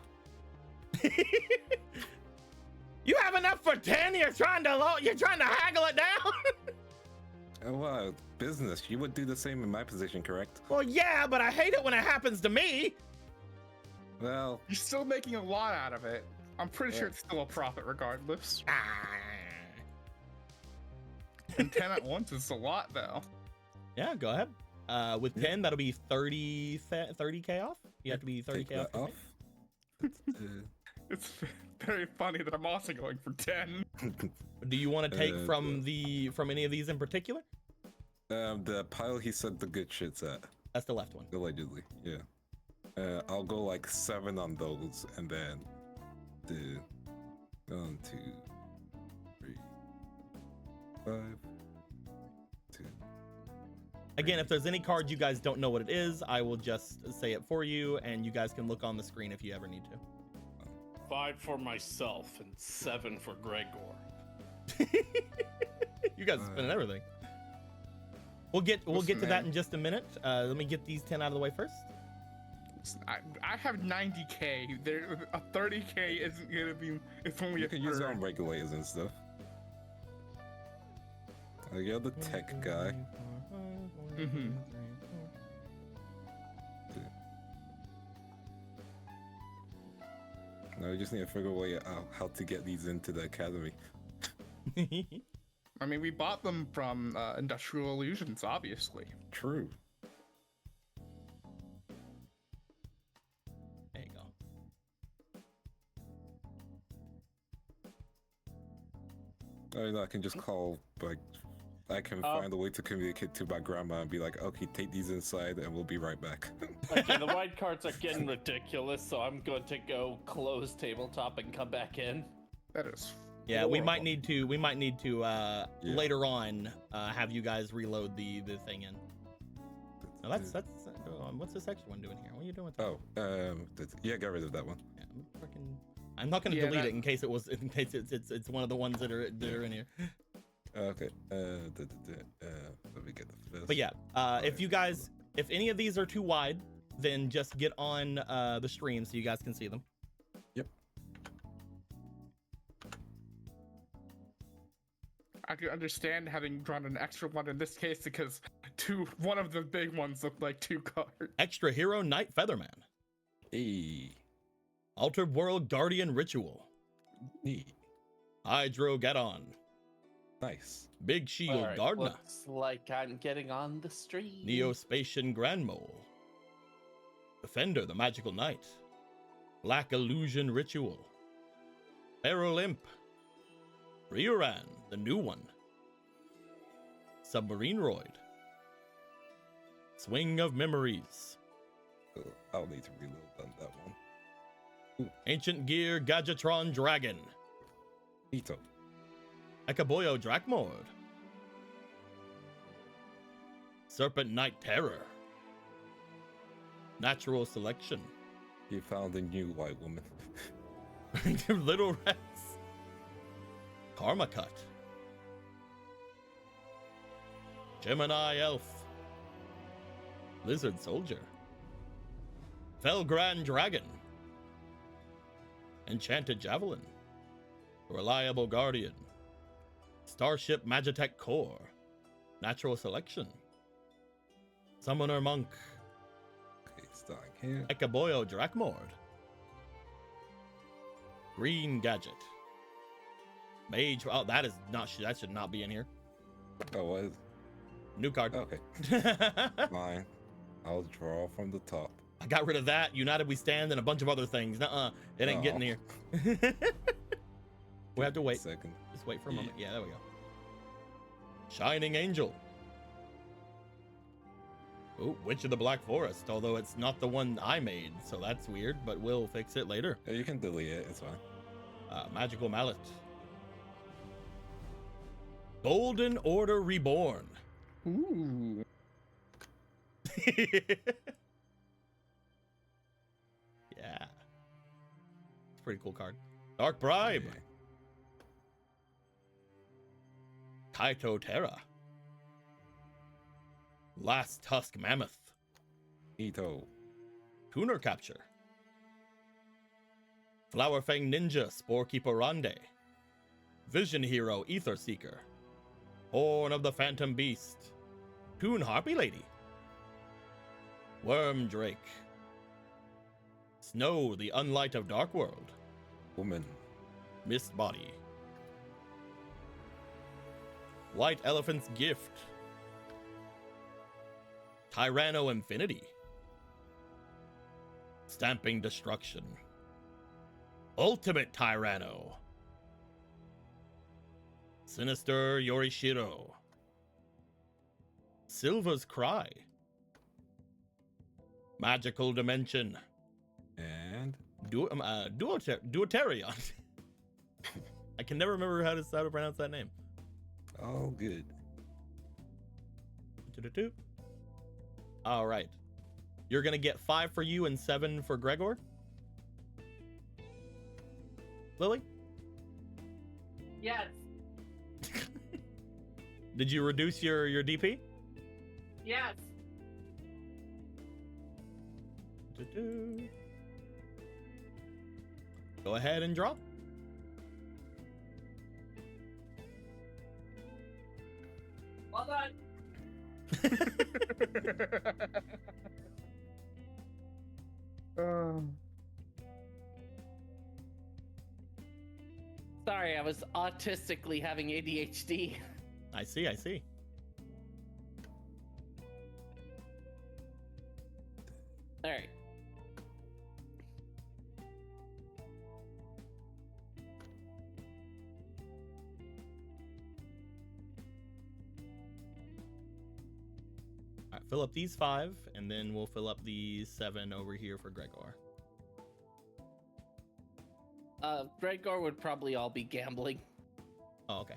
You have enough for 10? You're trying to haggle it down? Oh, well, business. You would do the same in my position, correct? Well, yeah, but I hate it when it happens to me. Well, You're still making a lot out of it. I'm pretty sure it's still a profit regardless. Ah. And 10 at once is a lot though. Yeah, go ahead. With 10, that'll be 30K off. You have to be 30K take off. that off. It's very funny that I'm also going for 10. Do you want to take from the- from any of these in particular? The pile he said the good shit's at, That's the left one. allegedly. Yeah. I'll go like 7 on those, and then the 1, 2, 3, 5, 2. Again, if there's any card you guys don't know what it is, I will just say it for you, and you guys can look on the screen if you ever need to. 5 for myself and 7 for Gregor. You guys are spending everything. We'll get Listen, to that man. in just a minute. Let me get these 10 out of the way first. I have 90k. There, a 30k isn't gonna be. It's only You a can use it third. on regulators and stuff. You're the tech guy. Mhm. No, we just need to figure a way out how to get these into the academy. I mean, we bought them from Industrial Illusions, obviously. True. There you go. I know I can just call, like, I can find a way to communicate to my grandma and be like, okay, take these inside and we'll be right back. Okay, the white cards are getting ridiculous, so I'm going to go close tabletop and come back in. That is. Yeah, we might horrible. need to later on have you guys reload the thing in. No, that's what's this extra one doing here? What are you doing with that? Oh, yeah, get rid of that one. Yeah, I'm not gonna Yeah, delete that- it in case it's one of the ones that are in here. Okay, let me get the first. But yeah, if any of these are too wide, then just get on the stream so you guys can see them. Yep. I can understand having drawn an extra one in this case because one of the big ones looked like 2 cards. Extra Hero Knight Featherman, Hey. Altered World Guardian Ritual, Hey. Hydrogadon, Nice. Big Shield Alright, Gardner, looks like I'm getting on the stream. Neospatian Grand Mole, Defender the Magical Knight, Black Illusion Ritual, Feral Imp, Rioran the new one, Submarine Roid, Swing of Memories, Oh, I'll need to reload on that one. Ancient Gear Gadgetron Dragon, Ito. Ekaboyo Drakmord, Serpent Knight Terror, Natural Selection, You found a new white woman. Little Rex, Karma Cut, Gemini Elf, Lizard Soldier, Felgrand Dragon, Enchanted Javelin, Reliable Guardian, Starship Magitech Core, Natural Selection, Summoner Monk, Okay, starting here. Ekaboyo Drakmord, Green Gadget, Mage. Oh, that should not be in here. Oh, what is? New card. Okay, fine. I'll draw from the top. I got rid of that. United We Stand and a bunch of other things. Nuh-uh. It ain't getting here. We have to wait. Second. Just wait for a moment. Yeah, there we go. Shining Angel. Oh, Witch of the Black Forest, although it's not the one I made, so that's weird, but we'll fix it later. Yeah, you can delete it. It's fine. Magical Mallet. Golden Order Reborn. Ooh. Yeah. It's a pretty cool card. Dark Bribe. Yeah. Kaito Terra. Last Tusk Mammoth. Ito. Tuner Capture. Flower Fang Ninja Sporekeeper Ronde. Vision Hero Ether Seeker. Horn of the Phantom Beast. Toon Harpy Lady. Worm Drake. Snow the Unlight of Dark World. Woman. Mist Body. White Elephant's Gift. Tyranno Infinity. Stamping Destruction. Ultimate Tyranno. Sinister Yorishiro. Silva's Cry. Magical Dimension. And Duotarion. I can never remember how to pronounce that name. all good. Doo-doo-doo. All right. You're going to get 5 for you and 7 for Gregor. Lily? Yes. Did you reduce your DP? Yes. Do-do. Go ahead and draw. Well done. Sorry, I was autistically having ADHD. I see, I see. All right. All right, fill up these 5, and then we'll fill up these 7 over here for Gregor. Gregor would probably all be gambling. Oh, okay.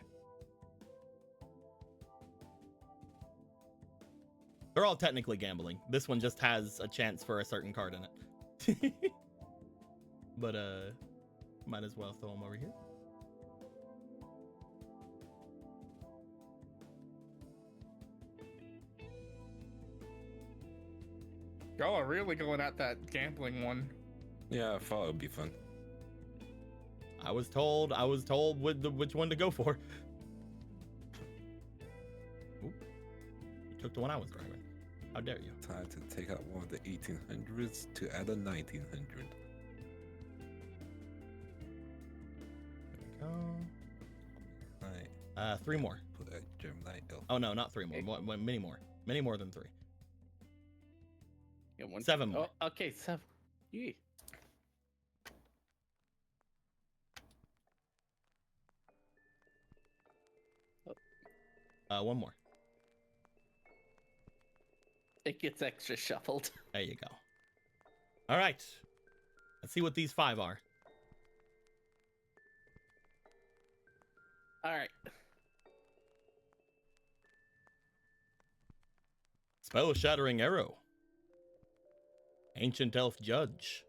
They're all technically gambling. This one just has a chance for a certain card in it. But might as well throw them over here. Y'all are really going at that gambling one. Yeah, I thought it would be fun. I was told which one to go for. Oop. You took the one I was grabbing. How dare you? Time to take out one of the 1800s to add a 1900. There we go. Right. 3 more. Put a Gemini elf. Oh no, not 3 more. Many more. Many more than 3. Yeah, 7 more. Oh, okay, 7. Yeah. One more. It gets extra shuffled. There you go. All right. Let's see what these 5 are. All right. Spell Shattering Arrow. Ancient Elf Judge.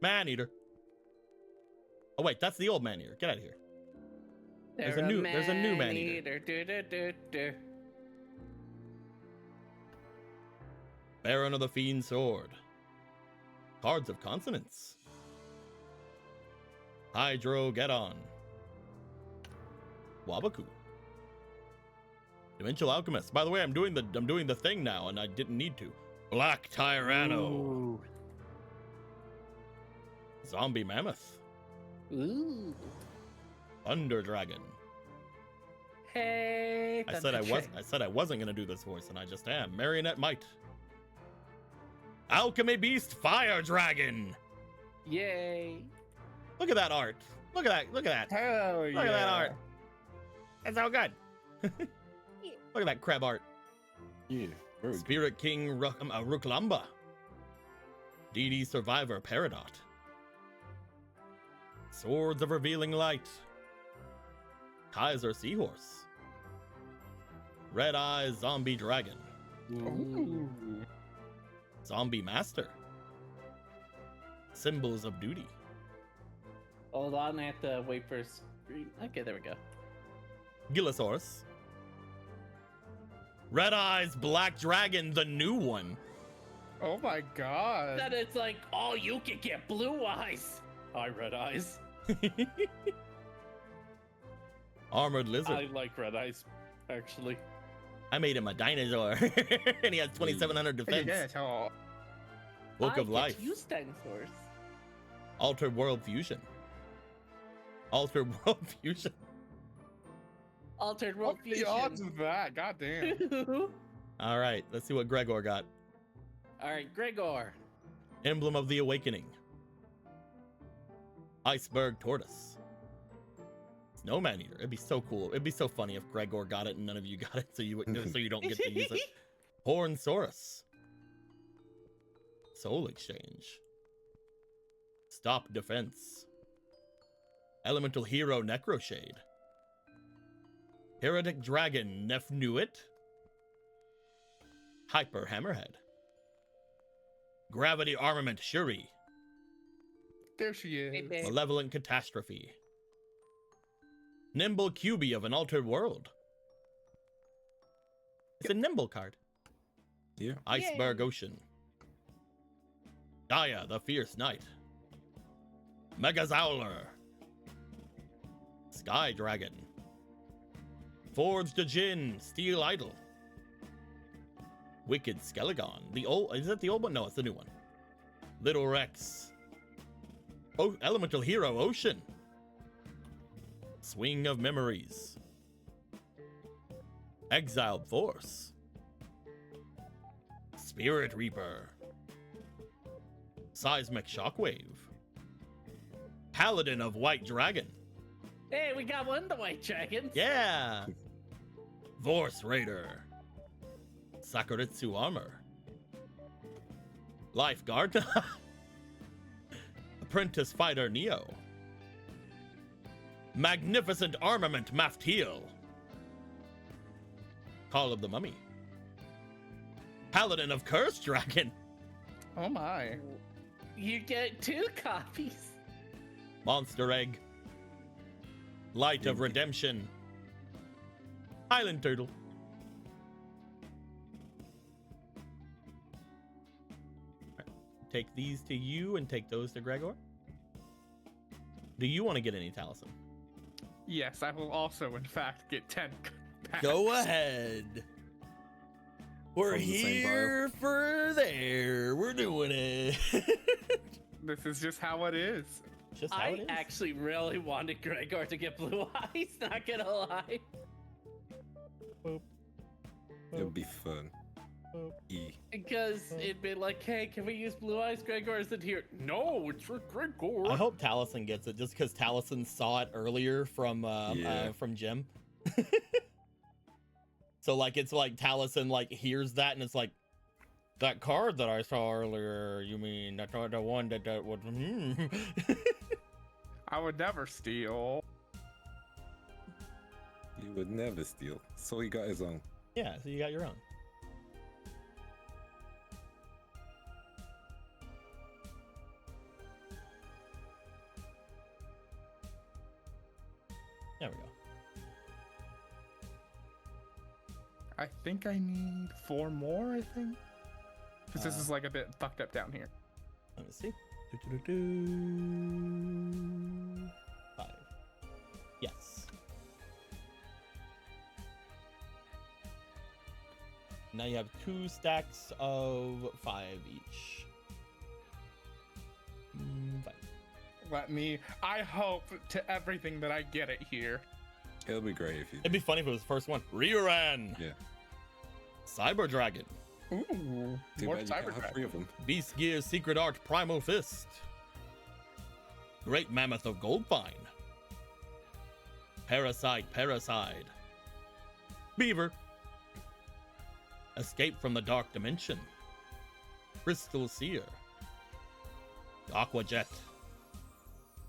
Man Eater. Oh wait, that's the old Man Eater. Get out of here. There's a new Man Eater. Baron of the Fiend Sword. Cards of Consonance. Hydrogeddon. Wabaku. Dimensional Alchemist. By the way, I'm doing the thing now, and I didn't need to. Black Tyranno. Ooh. Zombie Mammoth. Ooh. Thunder Dragon. Hey. I said I wasn't gonna do this voice, and I just am. Marionette Might. Alchemy Beast Fire Dragon. Yay. Look at that art. Look at that. Look at that. Hell yeah. Look at that art. That's so good. Look at that crab art. Yeah, very good. Spirit King Ruklamba. DD Survivor Peridot. Swords of Revealing Light. Kaiser Seahorse. Red Eyes Zombie Dragon. Ooh. Zombie Master. Symbols of Duty. Hold on, I have to wait for a screen. Okay, there we go. Gillosaurus. Red Eyes Black Dragon, the new one. Oh my god. Then it's like, oh, you can get blue eyes. Hi, Red Eyes. Armored Lizard. I like Red Eyes, actually. I made him a dinosaur. And he has 2,700 defense. Yeah, tell. Book of Life. Use dinosaurs. Altered World Fusion. Altered World Fusion. Altered World What's the odds of that? God damn. Fusion. All right, let's see what Gregor got. All right, Gregor. Emblem of the Awakening. Iceberg Tortoise. Snowman Eater. It'd be so cool. It'd be so funny if Gregor got it and none of you got it, so you don't get to use it. Hornsaurus. Soul Exchange. Stop Defense. Elemental Hero Necroshade. Heretic Dragon Nefnuit. Hyper Hammerhead. Gravity Armament Shuri. There she is. Hey, babe. Malevolent Catastrophe. Nimble QB of an Altered World. It's a nimble card. Yeah. Iceberg Yay. Ocean. Gaia, the Fierce Knight. Megazowler. Sky Dragon. Forged Djinn, Steel Idol. Wicked Skelegon. The old, is that the old one? No, it's the new one. Little Rex. Oh, Elemental Hero Ocean. Swing of Memories. Exiled Force. Spirit Reaper. Seismic Shockwave. Paladin of White Dragon. Hey, we got one of the white dragons. Yeah. Vorse Raider. Sakuretsu Armor. Lifeguard. Apprentice Fighter Neo. Magnificent Armament Maftil. Call of the Mummy. Paladin of Cursed Dragon. Oh my. You get 2 copies. Monster Egg. Light of Redemption. Island Turtle. Take these to you and take those to Gregor. Do you want to get any Taliesin? Yes, I will also, in fact, get 10 packs. Go ahead. We're From the same here for there. We're doing it. This is just how it is. Just how I it is. actually really wanted Gregor to get blue eyes, not gonna lie. It would be fun. E. Because it'd be like, hey, can we use blue eyes? Gregor isn't here. No, it's for Gregor. I hope Taliesin gets it just because Taliesin saw it earlier from Jim. So like it's like Taliesin like hears that and it's like that card that I saw earlier. You mean that the one that was? I would never steal. You would never steal. So he got his own. Yeah, so you got your own. There we go. I think I need 4 more, I think. Because this is like a bit fucked up down here. Let me see. Do. 5. Yes. Now you have 2 stacks of 5 each. 5. I hope to everything that I get it here. It'll be great if you. It'd be funny if it was the first one. Rioran. Yeah. Cyber Dragon. Ooh, Too more bad you can't cyber have 3 of them. Beast Gear Secret Art Primal Fist. Great Mammoth of Goldfine. Parasite. Beaver. Escape from the Dark Dimension. Crystal Seer. Aquajet.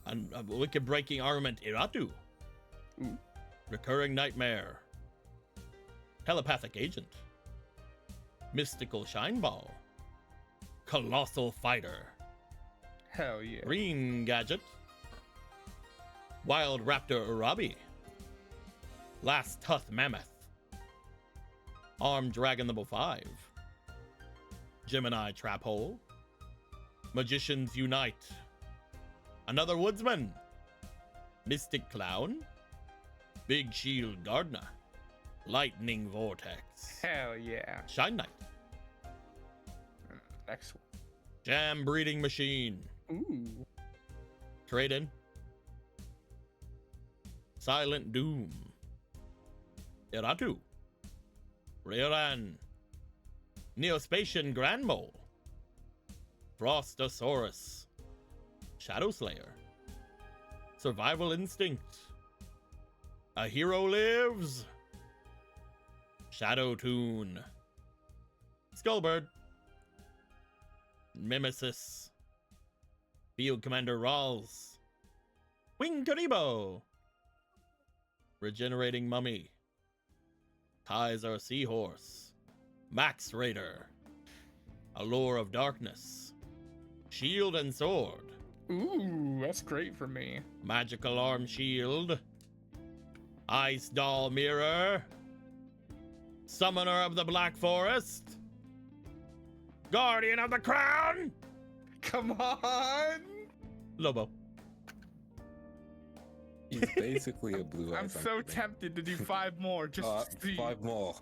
And a Wicked Breaking Armament Iratu. Ooh. Recurring Nightmare. Telepathic Agent. Mystical Shineball. Colossal Fighter. Hell yeah. Green Gadget. Wild Raptor Urabi. Last Tuth Mammoth. Armed Dragon level 5. Gemini Trap Hole. Magicians Unite. Another Woodsman. Mystic Clown. Big Shield Gardener. Lightning Vortex. Hell yeah. Shine Knight. Next Jam Breeding Machine. one. Ooh. Trade in. Silent Doom. Iratu. Rioran. Neospatian Grand Mole. Frostosaurus. Shadow Slayer. Survival Instinct. A Hero Lives. Shadow Tune. Skullbird. Mimesis. Field Commander Rawls. Wing Karibo. Regenerating Mummy. Kaiser Seahorse. Max Raider. Allure of Darkness. Shield and Sword. Ooh, that's great for me. Magical Arm Shield. Ice Doll Mirror. Summoner of the Black Forest, Guardian of the Crown, Come on! Lobo. He's basically a blue I'm eyes. so tempted to do 5 more just to see. 5 more.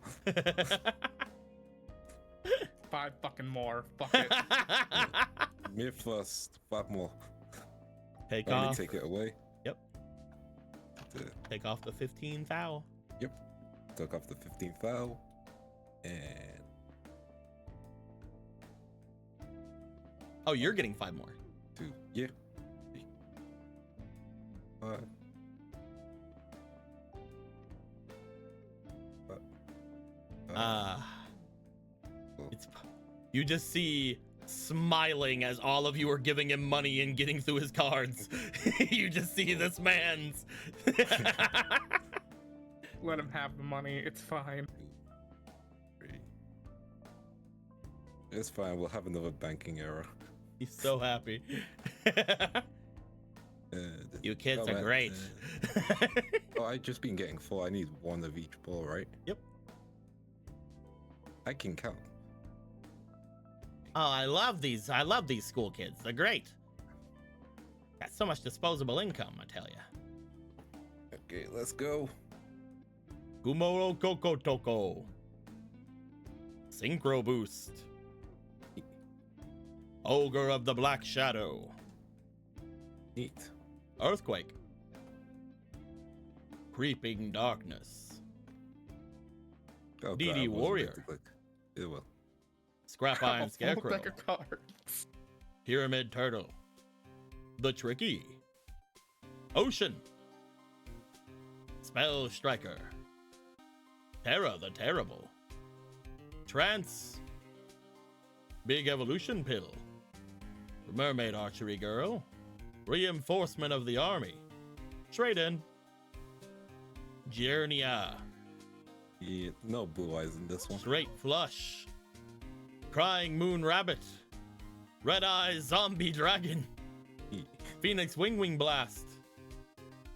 5 fucking more. Fuck it. Me first. 5 more. Take Let me off. take it away. Yep. Take off the 15 foul. Yep. Took off the 15th foul. And Oh, you're getting 5 more. 2. Yeah. 3. 5. It's you just see smiling as all of you are giving him money and getting through his cards. You just see this man's. Let him have the money. It's fine. 3. It's fine. We'll have another banking error. He's so happy. You kids oh, are man, great. Oh, I've just been getting 4. I need 1 of each ball, right? Yep. I can count. Oh, I love these school kids. They're great. Got so much disposable income, I tell ya. Okay, let's go. Gumoro Koko Toko. Synchro Boost. Ogre of the Black Shadow. Neat. Earthquake. Creeping Darkness. Oh, DD God, I wasn't Warrior. meant to click. It will. Scrap A Iron full Scarecrow. deck of cards. Pyramid Turtle. The Tricky. Ocean. Spell Striker. Terra the Terrible. Trance. Big Evolution Pill. Mermaid Archery Girl. Reinforcement of the Army. Trade in. Journeya. Yeah, no blue eyes in this one. Straight Flush. Crying Moon Rabbit. Red Eyes Zombie Dragon. Yeah. Phoenix Wing Blast.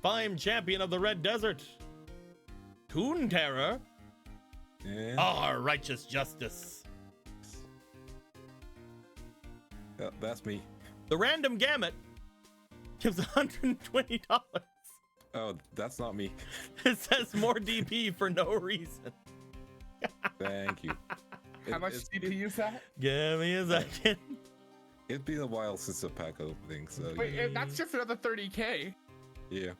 Fime Champion of the Red Desert. Toon Terror. And Our Righteous Justice. yeah, that's me. The Random Gamut gives $120. Oh, that's not me. It says more DP for no reason. Thank you. How much DP is that? Give me a second. It's been a while since the pack opening, so Wait, that's just another 30k. yeah.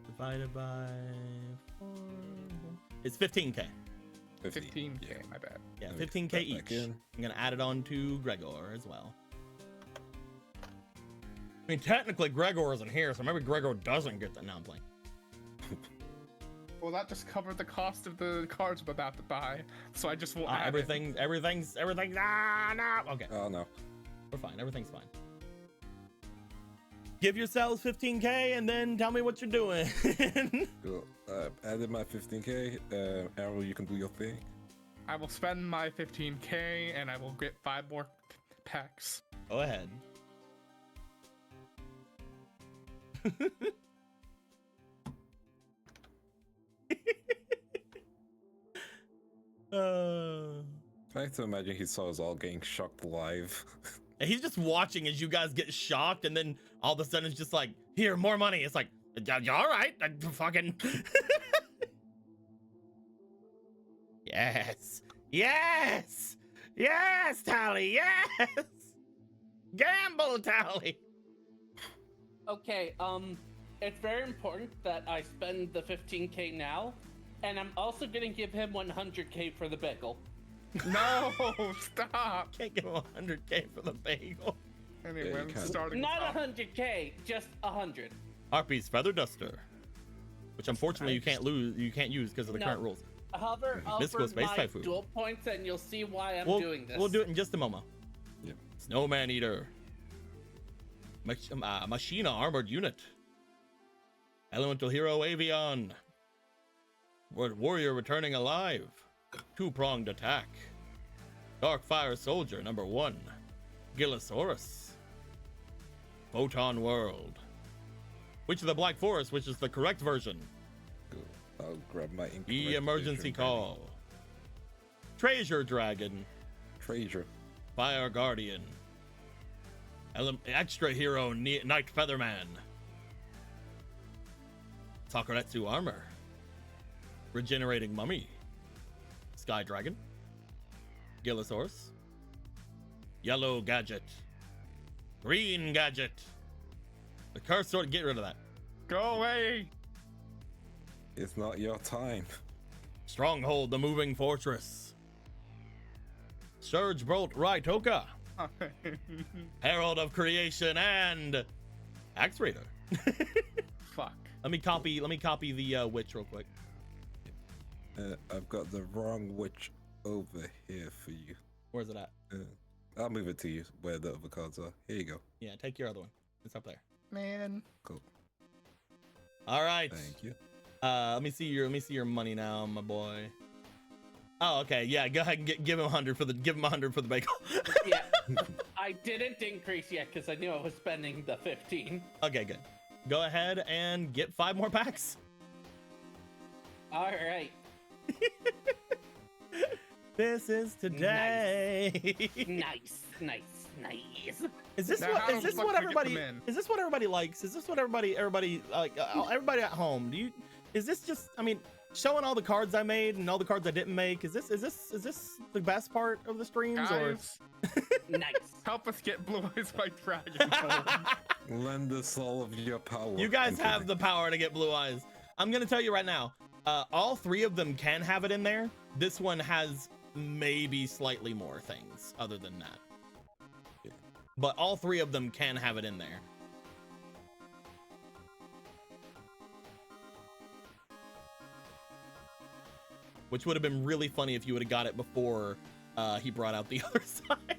Divided by 4. It's 15k. 15k, Yeah. my bad. Yeah, Let me 15k put that back each. in. I'm gonna add it on to Gregor as well. I mean, technically Gregor isn't here, so maybe Gregor doesn't get that. Now I'm playing. Well, that just covered the cost of the cards I'm about to buy, so I just won't add Everything's. Ah, no. Okay, Oh no. we're fine. Everything's fine. Give yourselves 15k and then tell me what you're doing. Cool. Added my 15k. Arrow, you can do your thing. I will spend my 15k and I will get 5 more packs. Go ahead. I like to imagine he saw us all getting shocked live. And he's just watching as you guys get shocked, and then all of a sudden it's just like, here, more money. It's like, all right, fucking. Yes, yes, yes, Tally, yes. Gamble, Tally. Okay, it's very important that I spend the 15k now, and I'm also gonna give him 100k for the bagel. No, stop. Can't give him 100k for the bagel. Anyway, you I'm can't. starting. Not off. 100k, just 100. Harpy's Feather Duster, which unfortunately you can't use because of the No. current rules. Hover Mystical over Space my Typhoon. dual points, and you'll see why I'm We'll doing this. We'll do it in just a moment. Yeah. Snowman Eater. Machina Armored Unit. Elemental Hero Avion. Warrior Returning Alive. Two-pronged attack. Dark Fire Soldier number 1. Gillosaurus. Photon World. Witch of the Black Forest, which is the correct version. Cool. I'll grab my ink. The emergency call. Treasure Dragon. Treasure. Fire Guardian. Extra Hero Night Featherman. Takuretsu Armor. Regenerating Mummy. Sky Dragon. Gillosaurus. Yellow Gadget. Green Gadget. The curse sword, get rid of that. Go away. It's not your time. Stronghold, the Moving Fortress. Surge Bolt Raitoka. Herald of Creation and Axe Raider. Fuck. Let me copy the witch real quick. I've got the wrong witch over here for you. Where's it at? I'll move it to you where the other cards are. Here you go. Yeah, take your other one. It's up there. Man. Cool. All right. Thank you. Let me see your money now, my boy. Oh, okay. Yeah, go ahead and give him 100 for the bagel. Yeah. I didn't increase yet because I knew I was spending the 15. Okay, good. Go ahead and get 5 more packs. All right. This is today. Nice. Is this Now, what everybody in? is this what everybody likes? Is this what everybody like everybody at home? Is this just, I mean, showing all the cards I made and all the cards I didn't make? Is this the best part of the streams? Guys, Nice. help us get Blue Eyes White Dragon home. Lend us all of your power. You guys have the power to get blue eyes. I'm gonna tell you right now, all 3 of them can have it in there. This one has maybe slightly more things other than that. But all 3 of them can have it in there. Which would have been really funny if you would have got it before he brought out the other side.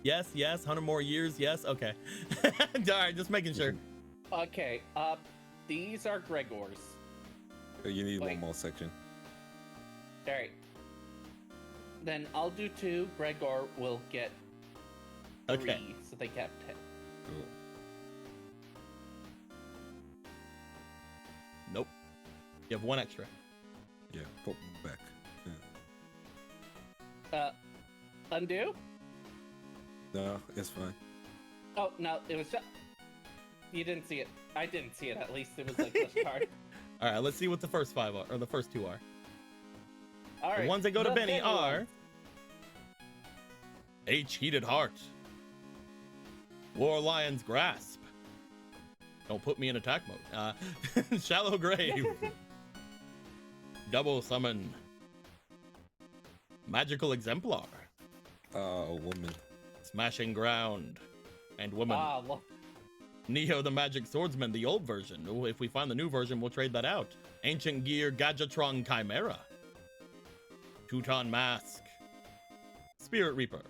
Yes, 100 more years, yes, okay. All right, just making sure. Okay, these are Gregor's. You need Wait. one more section. All right. Then I'll do 2. Gregor will get 3, Okay. so they kept 10. Cool. Nope. You have 1 extra. Yeah, put them back. Yeah. Undo? No, it's fine. Oh, no, it was just... You didn't see it. I didn't see it, at least. It was like this card. All right, let's see what the first 5 are, or the first 2 are. All right. The ones that go to the Benny Benny are ones. H Heated Heart, War Lion's Grasp. Don't put me in attack mode. Shallow Grave, Double Summon, Magical Exemplar, Oh, woman. Smashing Ground, and Woman. Ah, well, Neo the Magic Swordsman, the old version. Oh, if we find the new version, we'll trade that out. Ancient Gear, Gadgetron Chimera, Teuton Mask, Spirit Reaper.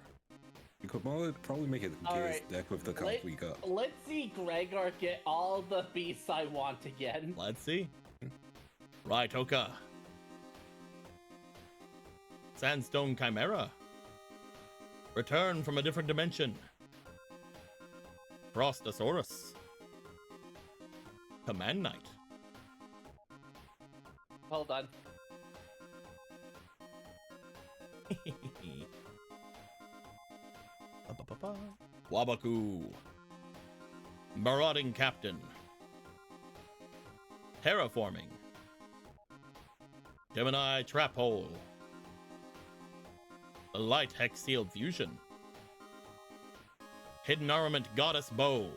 You could probably make it All Gears right. deck with the cards we got. let's see Gregor get all the beasts I want again. Let's see. Raitoka, Sandstone Chimera, Return from a Different Dimension, Frostosaurus, Command Knight, Hold on. Wabaku, Marauding Captain, Terraforming, Gemini Trap Hole, the Light Hex Sealed Fusion, Hidden Armament Goddess Bow,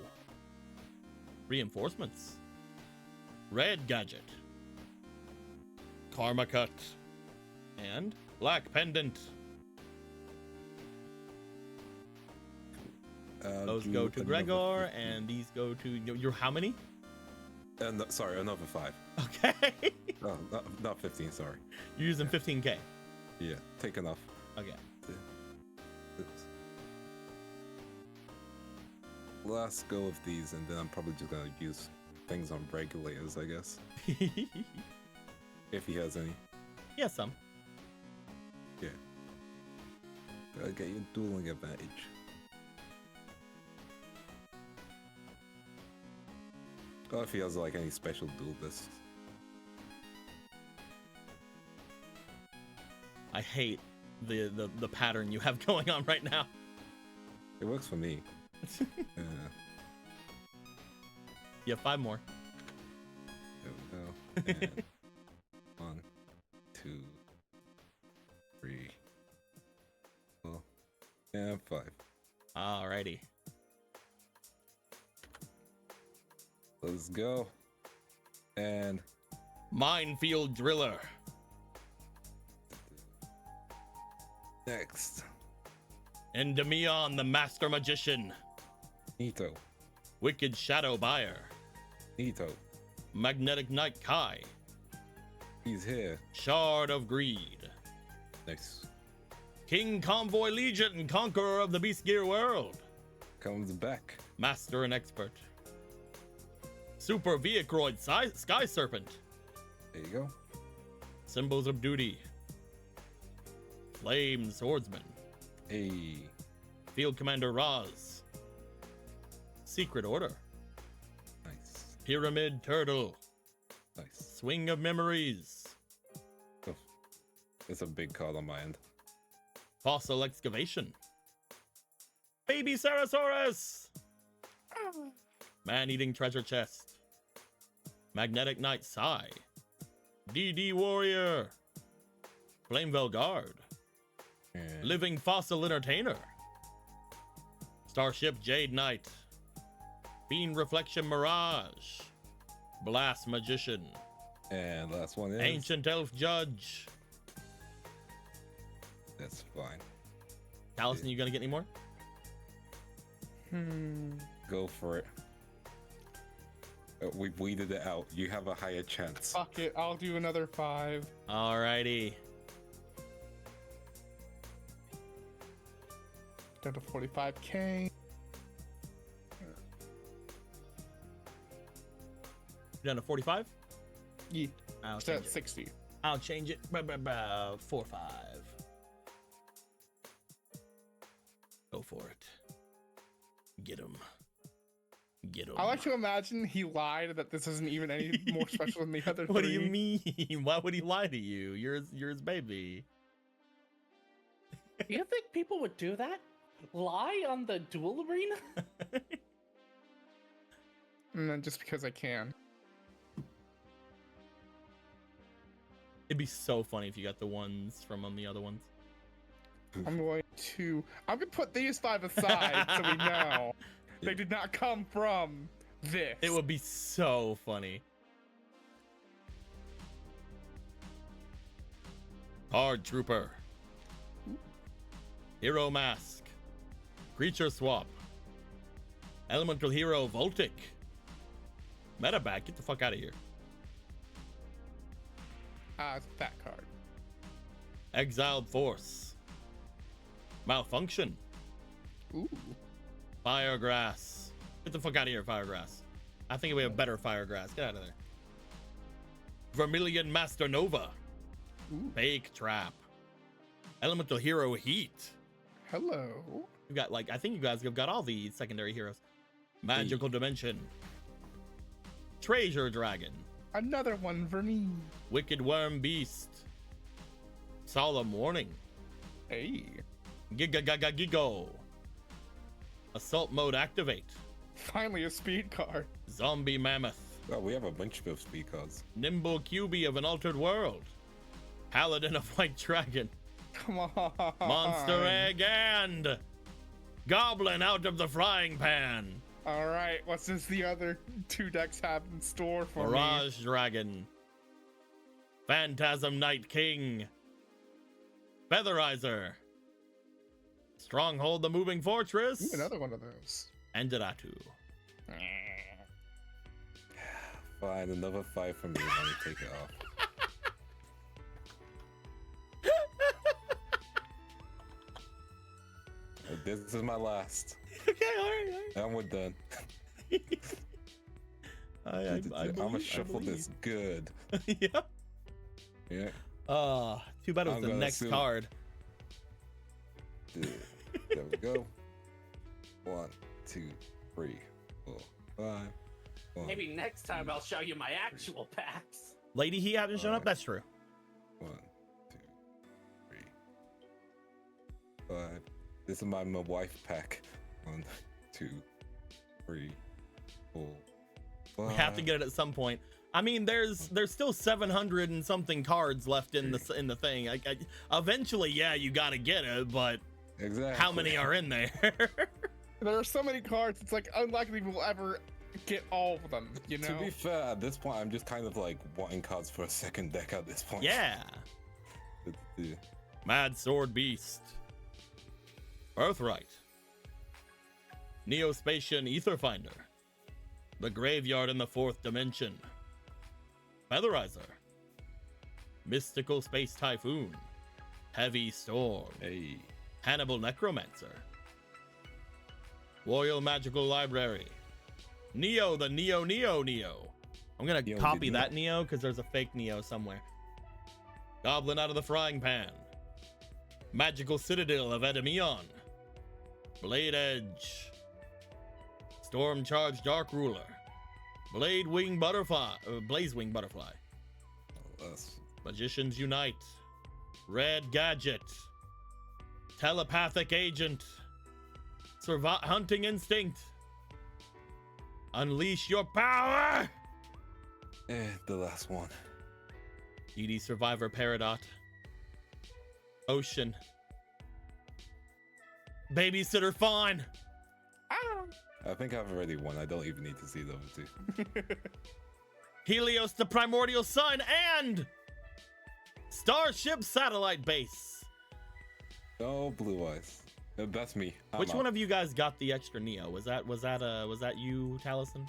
Reinforcements, Red Gadget, Karma Cut, and Black Pendant. Those go to Gregor, and these go to your how many? Sorry, another 5. Okay. No, not 15, sorry. You're using 15k. Yeah, take enough. Okay. Oops. Last go of these, and then I'm probably just gonna use things on regulators, I guess. If he has any. Yeah, some. Yeah. Gotta get your dueling advantage. Or if he has like any special duelists. I hate the pattern you have going on right now. It works for me. You have 5 more. There we go. And 1, 2, 3, 4, and 5. Alrighty. Let's go. And Minefield Driller. next, Endymion the Master Magician. Nito. Wicked Shadow Buyer. Nito. Magnetic Knight Kai. He's here. Shard of Greed. Nice. King Convoy Legion, Conqueror of the Beast Gear World. Comes back. Master and Expert. Super Vehicroid Sky Serpent. There you go. Symbols of Duty. Flame Swordsman. Hey. Field Commander Raz. Secret Order. Nice. Pyramid Turtle. Nice. Swing of Memories. Oh, it's a big card on my end. Fossil Excavation. Baby Sarasaurus. Man-Eating Treasure Chest. Magnetic Knight Sai. DD Warrior. Flamevell Guard. And Living Fossil Entertainer. Starship Jade Knight. Fiend Reflection Mirage. Blast Magician. and last one is Ancient Elf Judge. That's fine. Allison, you gonna get any more? Go for it. We've weeded it out. You have a higher chance. Fuck it, I'll do another 5. Alrighty. Down to 45k. Down to 45? Yeah, I'll still change at it. 60. I'll change it. 4-5. Go for it. Get him. Get him. I like to imagine he lied that this isn't even any more special than the other What do 3. you mean? Why would he lie to you? You're his baby. You think people would do that? Lie on the duel arena? And then just because I can. It'd be so funny if you got the ones from on the other ones. I'm going to put these 5 aside so we know they did not come from this. It would be so funny. Hard Trooper. Hero Mask. Creature Swap. Elemental Hero Voltic. Metabag, get the fuck out of here. It's a fat card. Exiled Force. Malfunction. Ooh. Firegrass. Get the fuck out of here, Firegrass. I think we have better Firegrass. Get out of there. Vermilion Master Nova. Ooh. Fake Trap. Elemental Hero Heat. Hello. You've got, like, I think you guys have got all the secondary heroes. Magical Dimension. Treasure Dragon. Another one for me. Wicked Worm Beast. Solemn Warning. Hey. Giga. Assault Mode Activate. Finally a speed card. Zombie Mammoth. Oh, we have a bunch of speed cards. Nimble QB of an Altered World. Paladin of White Dragon. Come on. Monster Egg and Goblin out of the Frying Pan. All right. What does the other 2 decks have in store for Mirage Dragon. Phantasm Night King. Featherizer. Stronghold the Moving Fortress. me? Ooh, another one of those. And Deratu. Fine, another 5 from me. Let me take it off. This is my last. Okay, alright. And we're done. I'm gonna shuffle this good. Yeah. Yeah. Too bad it was I'm the gonna next assume- card. There we go. 1, 2, 3, 4, 5, Maybe next time I'll show you my actual packs. Lady, he hasn't shown up. That's true. 1, 2, 3, 5. This is my wife pack. 1, 2, 3, 4. 5. We have to get it at some point. I mean, there's still 700 and something cards left in the thing. Eventually, yeah, you gotta get it, but Exactly. how many are in there? There are so many cards, it's like unlikely we'll ever get all of them, you know? To be fair, at this point, I'm just kind of like wanting cards for a second deck at this point. Yeah. Mad Sword Beast. Birthright. Neospatian Etherfinder. The Graveyard in the Fourth Dimension. Featherizer. Mystical Space Typhoon. Heavy Storm. Hey. Hannibal Necromancer. Royal Magical Library. Neo, the Neo. I'm gonna Neo, copy the that Neo because there's a fake Neo somewhere. Goblin out of the Frying Pan. Magical Citadel of Edemion. Blade Edge. Storm Charge Dark Ruler. Blaze Wing Butterfly. That's Magicians Unite. Red Gadget. Telepathic Agent. Hunting Instinct. Unleash your power. the last one. ED Survivor Peridot. Ocean. Babysitter Fawn. I think I've already won. I don't even need to see the other two. Helios the Primordial Sun and Starship Satellite Base. Oh, Blue Eyes. That's me. Which one of you guys got the extra Neo? Was that you, Taliesin?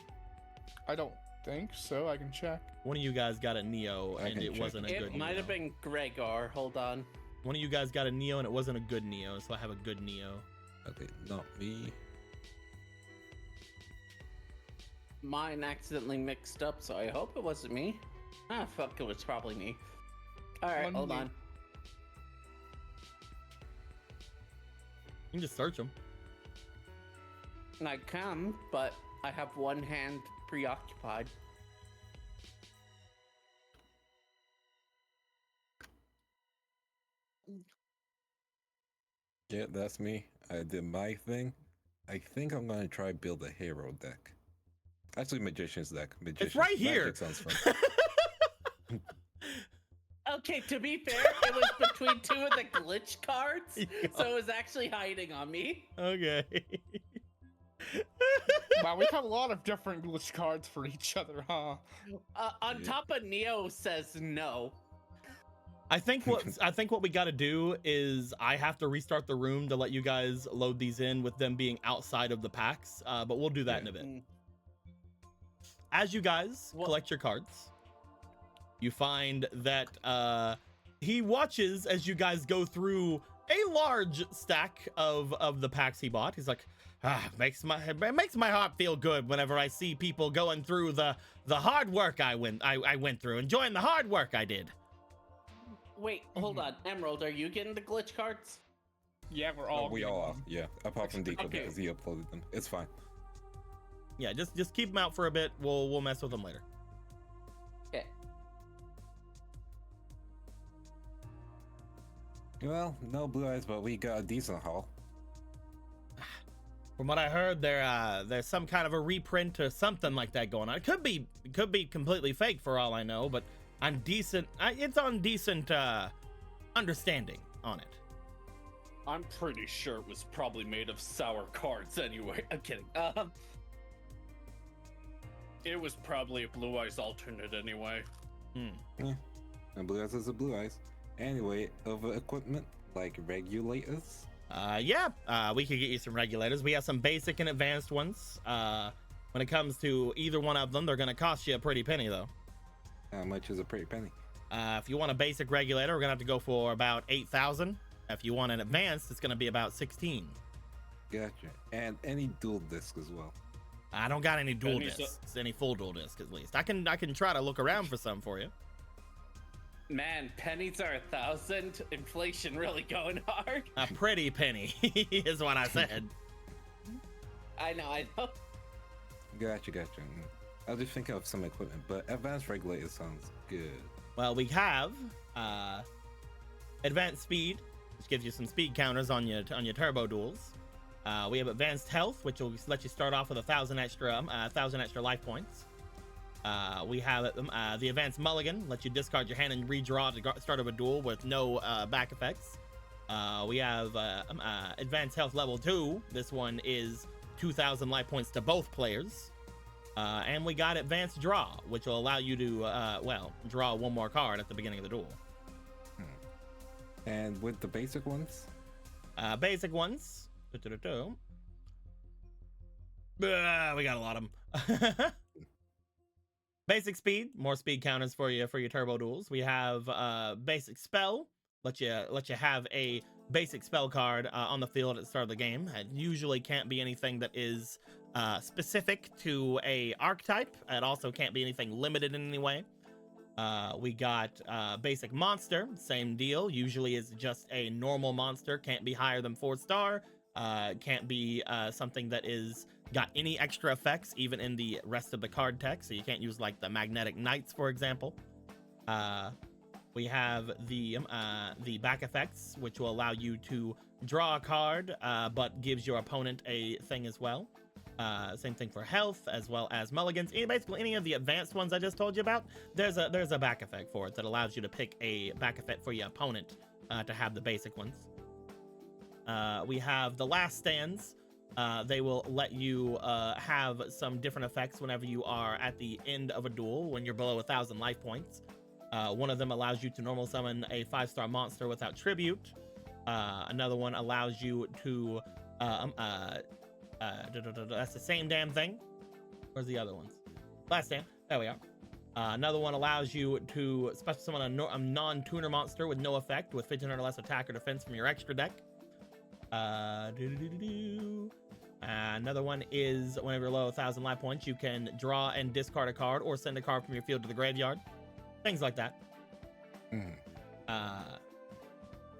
I don't think so. I can check. One of you guys got a Neo I and can it check. wasn't a good It might Neo. have been Gregor. Hold on. One of you guys got a Neo and it wasn't a good Neo, so I have a good Neo. Okay, not me. Mine accidentally mixed up, so I hope it wasn't me. Ah, fuck, it was probably me. Alright, One hold me. on. You can just search them. And I can, but I have one hand preoccupied. Yeah, that's me. I did my thing. I think I'm gonna try build a hero deck. Actually, magician's deck. Magician's right here. Magic sounds fun. Okay, to be fair, it was between two of the glitch cards, so it was actually hiding on me. Okay. Wow, we have a lot of different glitch cards for each other, huh? On Yeah. top of Neo says no. I think what we got to do is I have to restart the room to let you guys load these in with them being outside of the packs, but we'll do that in a bit. Mm. As you guys Well- collect your cards, you find that he watches as you guys go through a large stack of the packs he bought. He's like, it makes my heart feel good whenever I see people going through the hard work I went through, enjoying the hard work I did. Wait, hold on. Emerald, are you getting the glitch cards? Yeah, we're all. We getting all are. them. Yeah, apart from Deco Okay. because he uploaded them. It's fine. Yeah, just keep them out for a bit. We'll mess with them later. Okay. Well, no Blue Eyes, but we got a decent haul. From what I heard, there's some kind of a reprint or something like that going on. It could be completely fake for all I know, but it's on decent understanding on it. I'm pretty sure it was probably made of sour cards anyway. I'm kidding. It was probably a Blue Eyes alternate anyway. And Blue Eyes is a Blue Eyes. Anyway, other equipment like regulators. We could get you some regulators. We have some basic and advanced ones. When it comes to either one of them, they're gonna cost you a pretty penny though. How much is a pretty penny? If you want a basic regulator, we're gonna have to go for about 8,000. If you want an advanced, it's gonna be about 16. Gotcha. And any dual disc as well. I don't got any dual Pennies, discs, any full dual disc at least. I can try to look around for some for you. Man, pennies are 1,000. Inflation really going hard. A pretty penny is what I said. I know. Gotcha. I was just thinking of some equipment, but advanced regulator sounds good. Well, we have advanced speed, which gives you some speed counters on your turbo duels. We have advanced health, which will let you start off with 1,000 extra life points. We have the advanced mulligan, lets you discard your hand and redraw to start of a duel with no back effects. We have advanced health level 2. This one is 2,000 life points to both players. And we got advanced draw, which will allow you to draw one more card at the beginning of the duel. And with the basic ones? Basic ones. We got a lot of them. Basic speed, more speed counters for your turbo duels. We have basic spell, let you have a basic spell card on the field at the start of the game. It usually can't be anything that is specific to a archetype. It also can't be anything limited in any way. We got basic monster, same deal. Usually is just a normal monster, can't be higher than 4-star. Can't be something that is got any extra effects even in the rest of the card text, so you can't use like the magnetic knights, for example. We have the back effects, which will allow you to draw a card, but gives your opponent a thing as well. Same thing for health, as well as mulligans. Basically any of the advanced ones I just told you about, there's a back effect for it that allows you to pick a back effect for your opponent to have the basic ones. We have the last stands. They will let you have some different effects whenever you are at the end of a duel, when you're below 1,000 life points. One of them allows you to normal summon a 5-star monster without tribute. Another one allows you to that's the same damn thing. Where's the other ones? Last stand. There we are. Another one allows you to special summon a non-tuner monster with no effect with 1,500 or less attack or defense from your extra deck. Another one is whenever you're below 1,000 life points, you can draw and discard a card or send a card from your field to the graveyard. Things like that.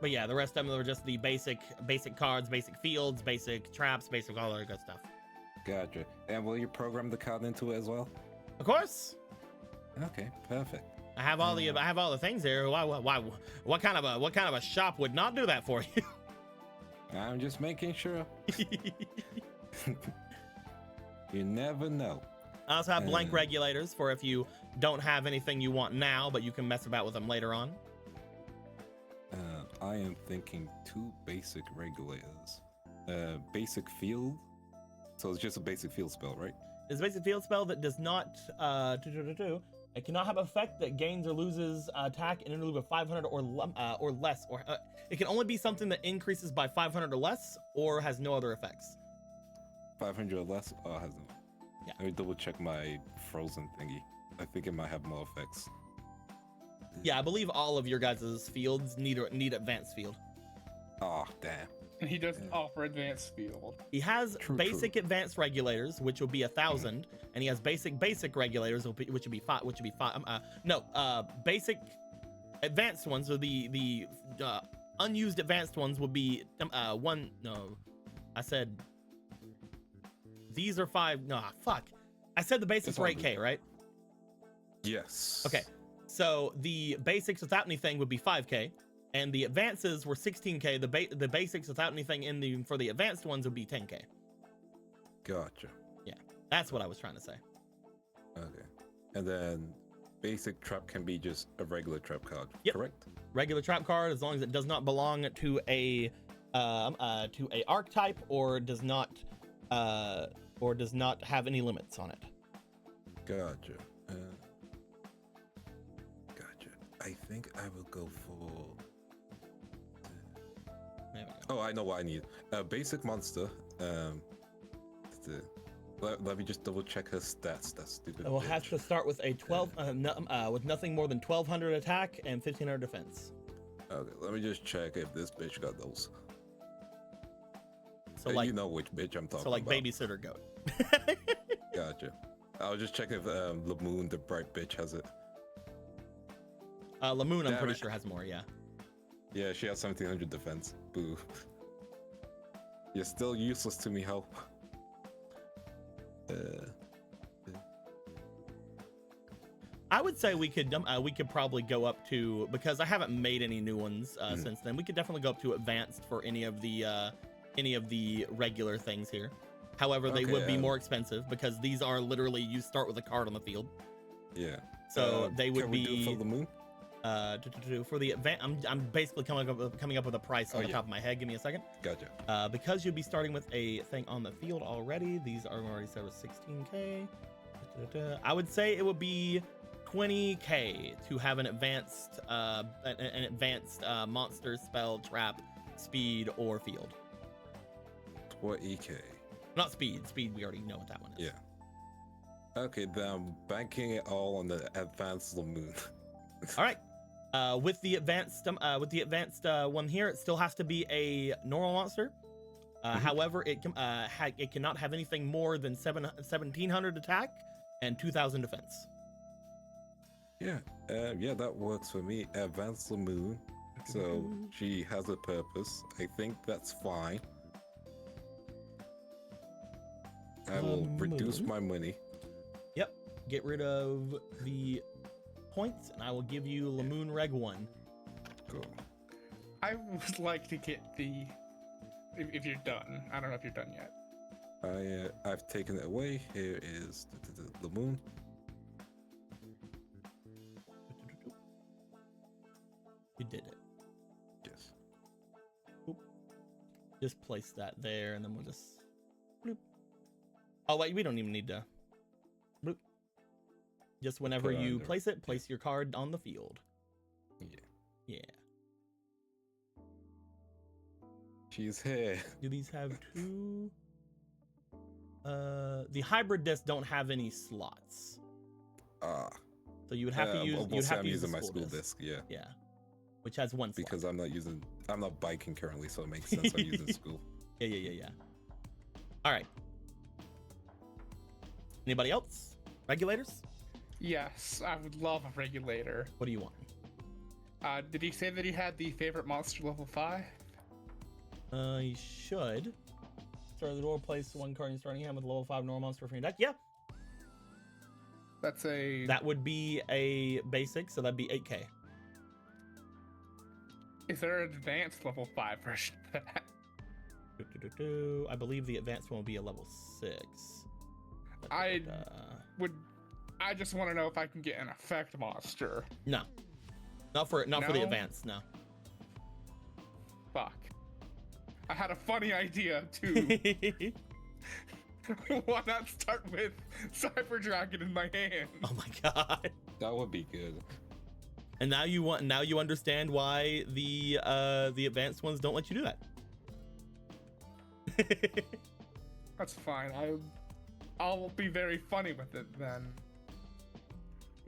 But yeah, the rest of them are just the basic cards, basic fields, basic traps, basic all that good stuff. Gotcha. And will you program the card into it as well? Of course. Okay, perfect. I have all the things here. Why? What kind of a shop would not do that for you? I'm just making sure. You never know. I also have blank regulators for if you don't have anything you want now, but you can mess about with them later on. I am thinking 2 basic regulators. Basic field. So it's just a basic field spell, right? It's a basic field spell that does not it cannot have effect that gains or loses attack in an interlude of 500 or less, or it can only be something that increases by 500 or less, or has no other effects. 500 or less? Oh, it has no. Yeah. Let me double check my frozen thingy. I think it might have more effects. Yeah, I believe all of your guys' fields need advanced field. Oh, damn. He doesn't offer advanced field. He has basic advanced regulators, which will be 1,000, and he has basic regulators, which would be five. Basic advanced ones, or the unused advanced ones would be one. No, I said these are 5. No, fuck. I said the basics were 8K, right? Yes. Okay, so the basics without anything would be 5K. And the advances were 16K. The basics without anything for the advanced ones would be 10K. Gotcha. Yeah, that's what I was trying to say. Okay. And then basic trap can be just a regular trap card, correct? Regular trap card, as long as it does not belong to a archetype or does not have any limits on it. Gotcha. Gotcha. I think I will go for. Oh, I know what I need. Basic monster. Let me just double check her stats. That's stupid. We'll have to start with a 12, with nothing more than 1,200 attack and 1,500 defense. Okay, let me just check if this bitch got those. So like, you know which bitch I'm talking about. So like babysitter goat. Gotcha. I'll just check if Lamoon, the bright bitch, has it. Lamoon, I'm pretty sure has more. Yeah. Yeah, she has 1,700 defense. Boo. You're still useless to me, Ho. I would say we could probably go up to, because I haven't made any new ones since then. We could definitely go up to advanced for any of the regular things here. However, they would be more expensive because these are literally you start with a card on the field. Yeah. So they would can we be do for the moon. For the advance. I'm basically coming up with a price on the top of my head. Give me a second. Gotcha. Because you'll be starting with a thing on the field already. These are already set with 16K. I would say it would be 20K to have an advanced monster, spell, trap, speed, or field. 20K. Not speed. Speed, we already know what that one is. Yeah. Okay, then I'm banking it all on the advanced Lamoon. All right. With the advanced one here, it still has to be a normal monster. However, it cannot have anything more than 1700 attack and 2000 defense. Yeah, that works for me. Advanced Lamoon. So she has a purpose. I think that's fine. I will reduce my money. Yep. Get rid of the points, and I will give you Lamoon Reg 1. Cool. I would like to get the... If you're done. I don't know if you're done yet. I've taken it away. Here is the Lamoon. You did it. Yes. Oop. Just place that there, and then we'll just... Bloop. Oh, wait, we don't even need to... Bloop. Just whenever you place it, place your card on the field. Yeah. She's here. Do these have two? The hybrid discs don't have any slots. So you would have to use. You'd have to use my school disc. Yeah. Yeah. Which has one slot. Because I'm not biking currently, so it makes sense. I'm using school. Yeah. All right. Anybody else? Regulators? Yes, I would love a regulator. What do you want? Did he say that he had the favorite monster level 5? He should. Start the door, place one card in your starting hand with level 5 normal monster from your deck. Yeah. That would be a basic, so that'd be 8K. Is there an advanced level 5 version of that? I believe the advanced one will be a level 6. I just want to know if I can get an effect monster. No. Not for the advanced, no. Fuck. I had a funny idea too. Why not start with Cyber Dragon in my hand? Oh my god. That would be good. And now you understand why the advanced ones don't let you do that. That's fine. I'll be very funny with it then.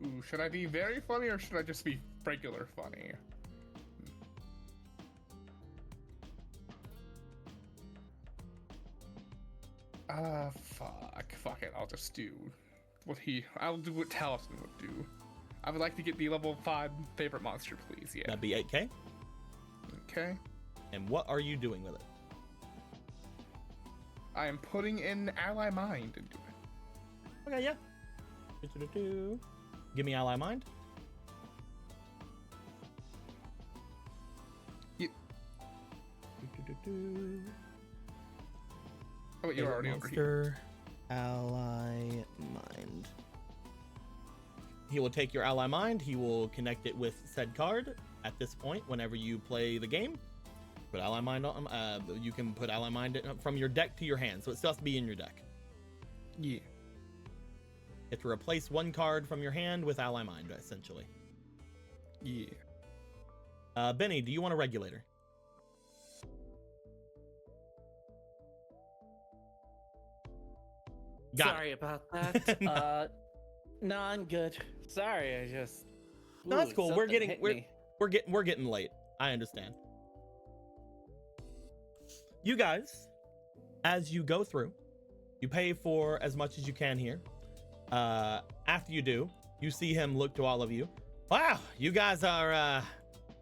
Ooh, should I be very funny or should I just be regular funny? Fuck it. I'll just do I'll do what Talisman would do. I would like to get the level 5 favorite monster, please. Yeah. That'd be 8K. Okay. And what are you doing with it? I am putting in Ally Mind into it. Okay, yeah. Give me Ally Mind. Yeah. Oh, you're already over here. Ally Mind. He will take your Ally Mind. He will connect it with said card. At this point, whenever you play the game, put Ally Mind on. You can put Ally Mind from your deck to your hand, so it still has to be in your deck. Yeah. You have to replace one card from your hand with Ally Mind, essentially. Yeah. Benny, do you want a regulator? Sorry about that. No, I'm good. Sorry, I just. No, that's cool. We're something getting late. I understand. You guys, as you go through, you pay for as much as you can here. After you do, you see him look to all of you. Wow, you guys are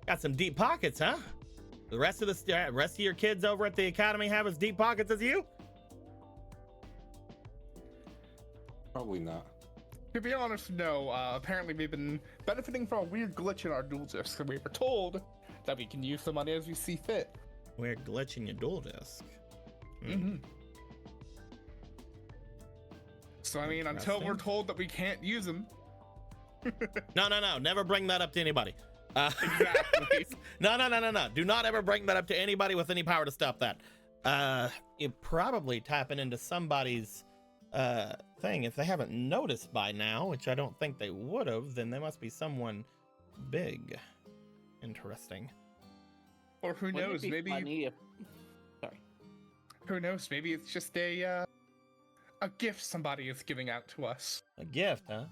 got some deep pockets, huh? The rest of your kids over at the academy have as deep pockets as you? Probably not. To be honest, no. Apparently, we've been benefiting from a weird glitch in our dual discs, and we were told that we can use the money as we see fit. We're glitching your dual disc. Mm-hmm. So, I mean, until we're told that we can't use them. No. Never bring that up to anybody. Exactly. No. Do not ever bring that up to anybody with any power to stop that. You're probably tapping into somebody's thing. If they haven't noticed by now, which I don't think they would have, then they must be someone big. Interesting. Or who Wouldn't it knows? be Maybe. funny if... Sorry. Who knows? Maybe it's just a gift somebody is giving out to us. A gift, huh?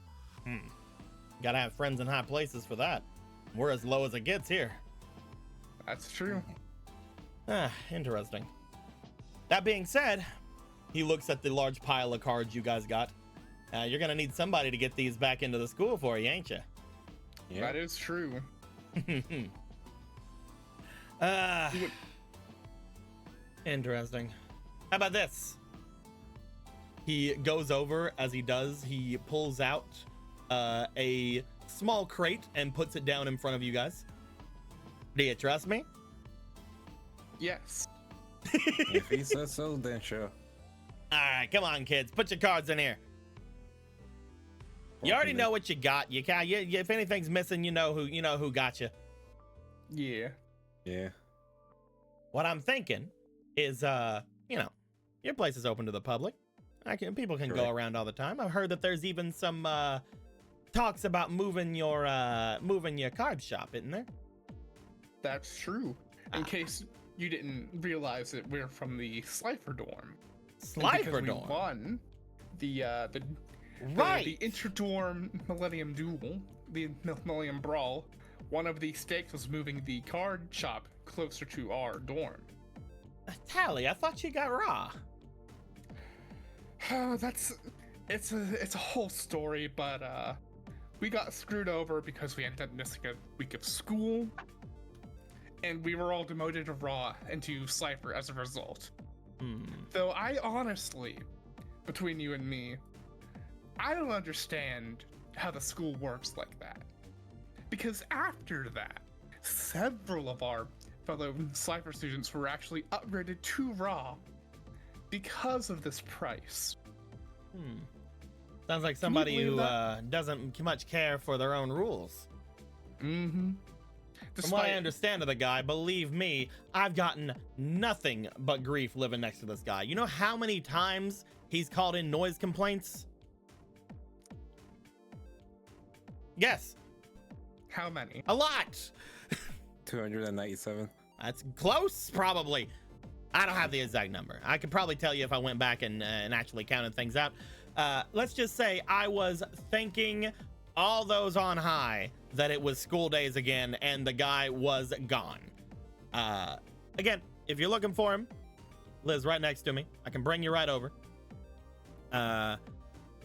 Gotta have friends in high places for that. We're as low as it gets here. That's true. Interesting. That being said, he looks at the large pile of cards you guys got. You're gonna need somebody to get these back into the school for you, ain't you? Yeah. That is true. Interesting. How about this? He goes over. As he does, he pulls out a small crate and puts it down in front of you guys. Do you trust me? Yes. If he says so, then sure. All right, come on, kids. Put your cards in here. You already know what you got. If anything's missing, you know who got you. Yeah. Yeah. What I'm thinking is, your place is open to the public. People can go around all the time. I've heard that there's even some talks about moving your card shop, isn't there? That's true. In case you didn't realize it, we're from the Slifer dorm. Slifer We dorm. won the Right. the interdorm Millennium Duel, the Millennium Brawl. One of the stakes was moving the card shop closer to our dorm. Tally, I thought you got raw. It's a whole story, but we got screwed over because we ended up missing a week of school, and we were all demoted to Raw into Slifer as a result. Though I honestly, between you and me, I don't understand how the school works like that. Because after that, several of our fellow Slifer students were actually upgraded to Raw because of this price. Sounds like somebody who believe doesn't much care for their own rules. Mm-hmm. From what I understand of the guy, believe me, I've gotten nothing but grief living next to this guy. You know how many times he's called in noise complaints? Yes. How many? A lot. 297. That's close, probably. I don't have the exact number. I could probably tell you if I went back and actually counted things out. Let's just say I was thanking all those on high that it was school days again and the guy was gone. Again, if you're looking for him, Liz right next to me. I can bring you right over.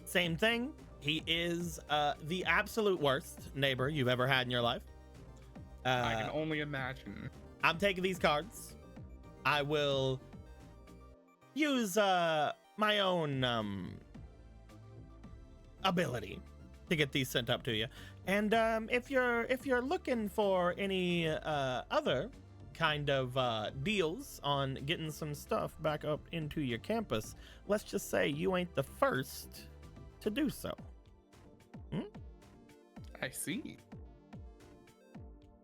Same thing. He is the absolute worst neighbor you've ever had in your life. I can only imagine. I'm taking these cards. I will use my own ability to get these sent up to you. And if you're looking for any other kind of deals on getting some stuff back up into your campus, let's just say you ain't the first to do so. I see.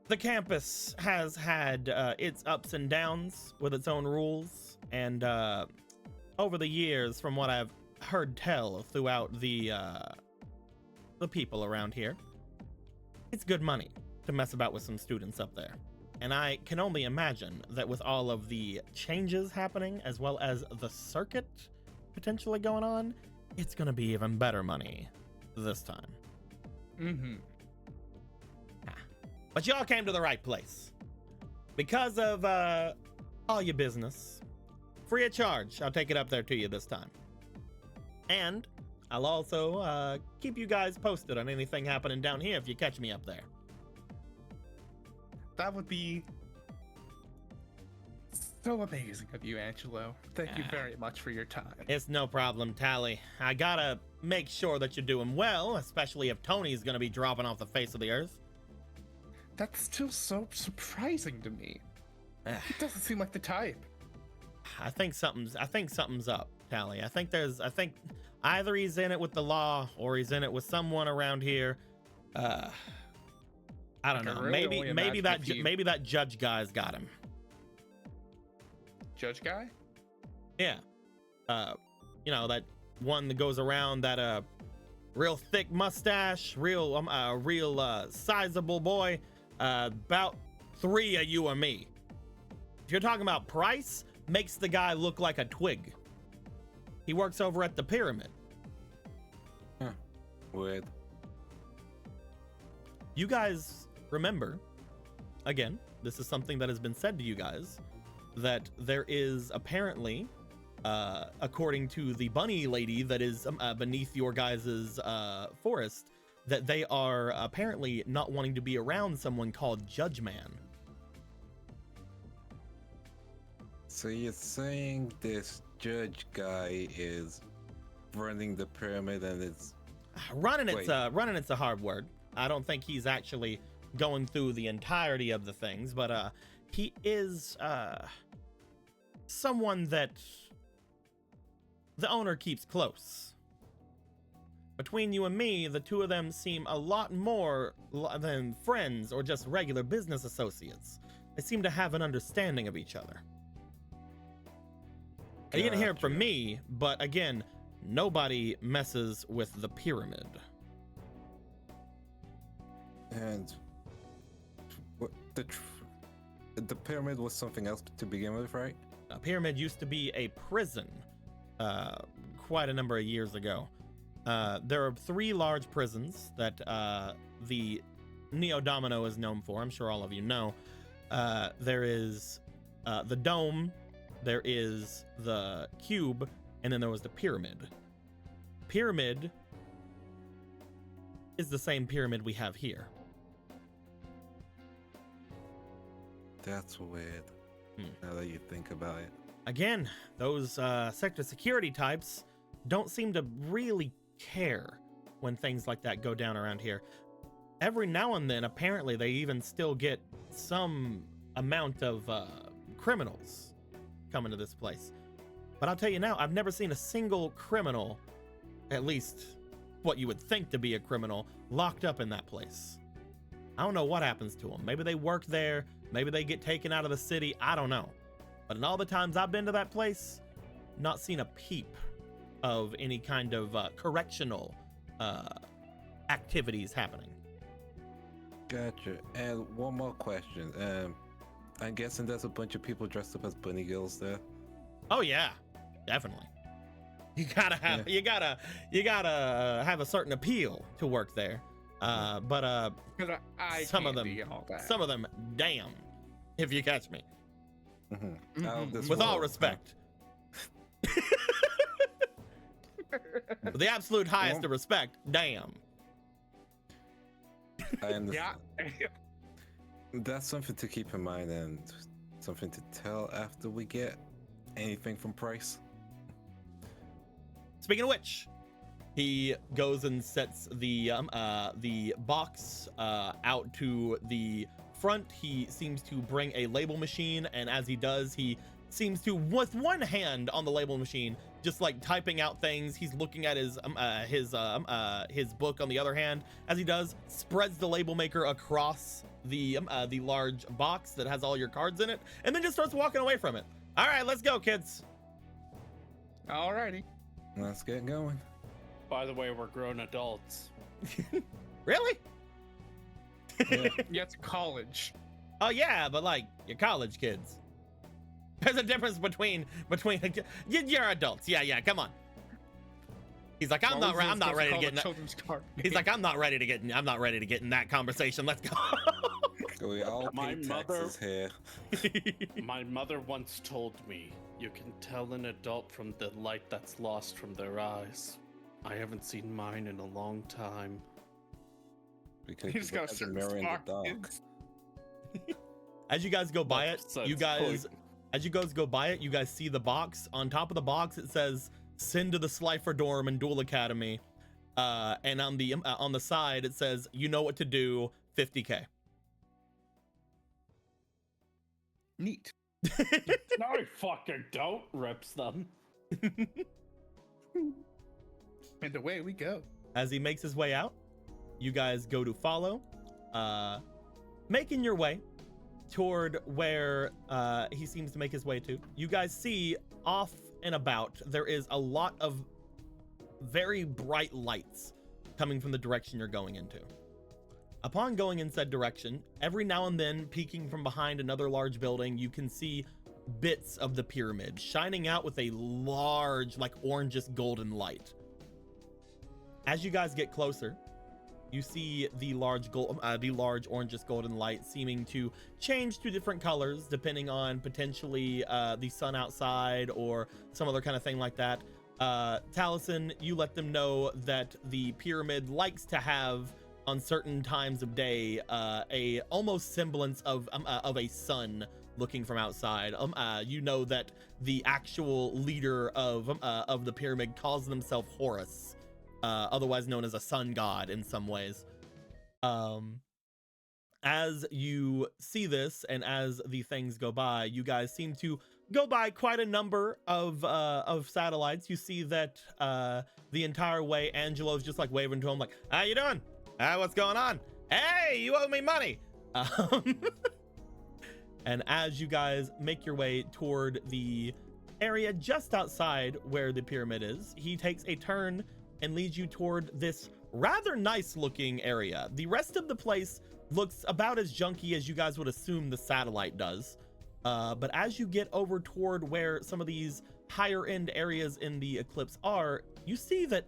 The campus has had its ups and downs with its own rules, and over the years, from what I've heard tell throughout the people around here, it's good money to mess about with some students up there. And I can only imagine that with all of the changes happening, as well as the circuit potentially going on, it's going to be even better money this time. Mm-hmm. But y'all came to the right place. Because of all your business, free of charge, I'll take it up there to you this time. And I'll also keep you guys posted on anything happening down here if you catch me up there. That would be so amazing of you, Angelo. Thank you very much for your time. It's no problem, Tally. I gotta make sure that you're doing well, especially if Tony's gonna be dropping off the face of the earth. That's still so surprising to me. Eh. It doesn't seem like the type. I think something's up, Tally. I think either he's in it with the law or he's in it with someone around here. I don't know. Really Maybe that judge guy's got him. Judge guy? Yeah. You know, that one that goes around, that real thick mustache, real sizable boy, about 3 of you or me. If you're talking about price, makes the guy look like a twig. He works over at the pyramid. Huh. Weird. You guys remember, again, this is something that has been said to you guys, that there is apparently, according to the bunny lady that is beneath your guys' forest, that they are apparently not wanting to be around someone called Judge Man. So you're saying this judge guy is running the pyramid and it's Running it's a hard word. I don't think he's actually going through the entirety of the things, but he is someone that the owner keeps close. Between you and me, the two of them seem a lot more than friends or just regular business associates. They seem to have an understanding of each other. You didn't hear it from me, but again, nobody messes with the pyramid. And what the pyramid was something else to begin with, right? A pyramid used to be a prison quite a number of years ago. There are 3 large prisons that the Neo Domino is known for. I'm sure all of you know. There is the Dome, there is the Cube, and then there was the Pyramid. Pyramid is the same pyramid we have here. That's weird. Now that you think about it. Again, those sector security types don't seem to really care when things like that go down around here. Every now and then, apparently, they even still get some amount of criminals coming to this place. But I'll tell you now, I've never seen a single criminal, at least what you would think to be a criminal, locked up in that place. I don't know what happens to them. Maybe they work there. Maybe they get taken out of the city. I don't know. But in all the times I've been to that place, not seen a peep of any kind of correctional activities happening. Gotcha. And one more question. I'm guessing there's a bunch of people dressed up as bunny girls there. Oh yeah, definitely. You gotta have a certain appeal to work there. But I some of can't them, be all that. some of them, damn, if you catch me. Mm-hmm. Out of this With all world. respect. With the absolute highest of respect, damn. I understand. Yeah. That's something to keep in mind and something to tell after we get anything from Price. Speaking of which, he goes and sets the box out to the front. He seems to bring a label machine, and as he does, he seems to, with one hand on the label machine, just like typing out things. He's looking at his book on the other hand. As he does, spreads the label maker across the large box that has all your cards in it, and then just starts walking away from it. All right, let's go, kids. Alrighty. Let's get going. By the way, we're grown adults. Really? Yeah, it's college. Oh yeah, but like you're college kids. There's a difference between you're adults. Yeah, come on. He's like, I'm not ready to get in that. Children's card. He's like, I'm not ready to get in that conversation. Let's go. We all My pay mother- taxes here. My mother once told me, you can tell an adult from the light that's lost from their eyes. I haven't seen mine in a long time. Because He's you got a have a certain mirror in the spark. dark. As you guys go by it, That's you guys point. as you guys go by it, you guys see the box. On top of the box, it says, "Send to the Slifer Dorm and Duel Academy." And on the side it says, "You know what to do, 50K." Neat. No, I fucking don't. Rips them. And away we go. As he makes his way out, you guys go to follow, making your way toward where he seems to make his way to. You guys see off and about, there is a lot of very bright lights coming from the direction you're going into. Upon going in said direction, every now and then, peeking from behind another large building, you can see bits of the pyramid shining out with a large, like orangish golden light. As you guys get closer, you see the large orangish golden light seeming to change to different colors depending on potentially the sun outside or some other kind of thing like that. Taliesin, you let them know that the pyramid likes to have on certain times of day a almost semblance of a sun looking from outside. You know that the actual leader of the pyramid calls themselves Horus, otherwise known as a sun god in some ways. As you see this and as the things go by, you guys seem to go by quite a number of satellites. You see that the entire way Angelo's just like waving to him like, "How you doing? What's going on? Hey, you owe me money." And as you guys make your way toward the area just outside where the pyramid is, he takes a turn and leads you toward this rather nice looking area. The rest of the place looks about as junky as you guys would assume the satellite does. But as you get over toward where some of these higher end areas in the eclipse are, you see that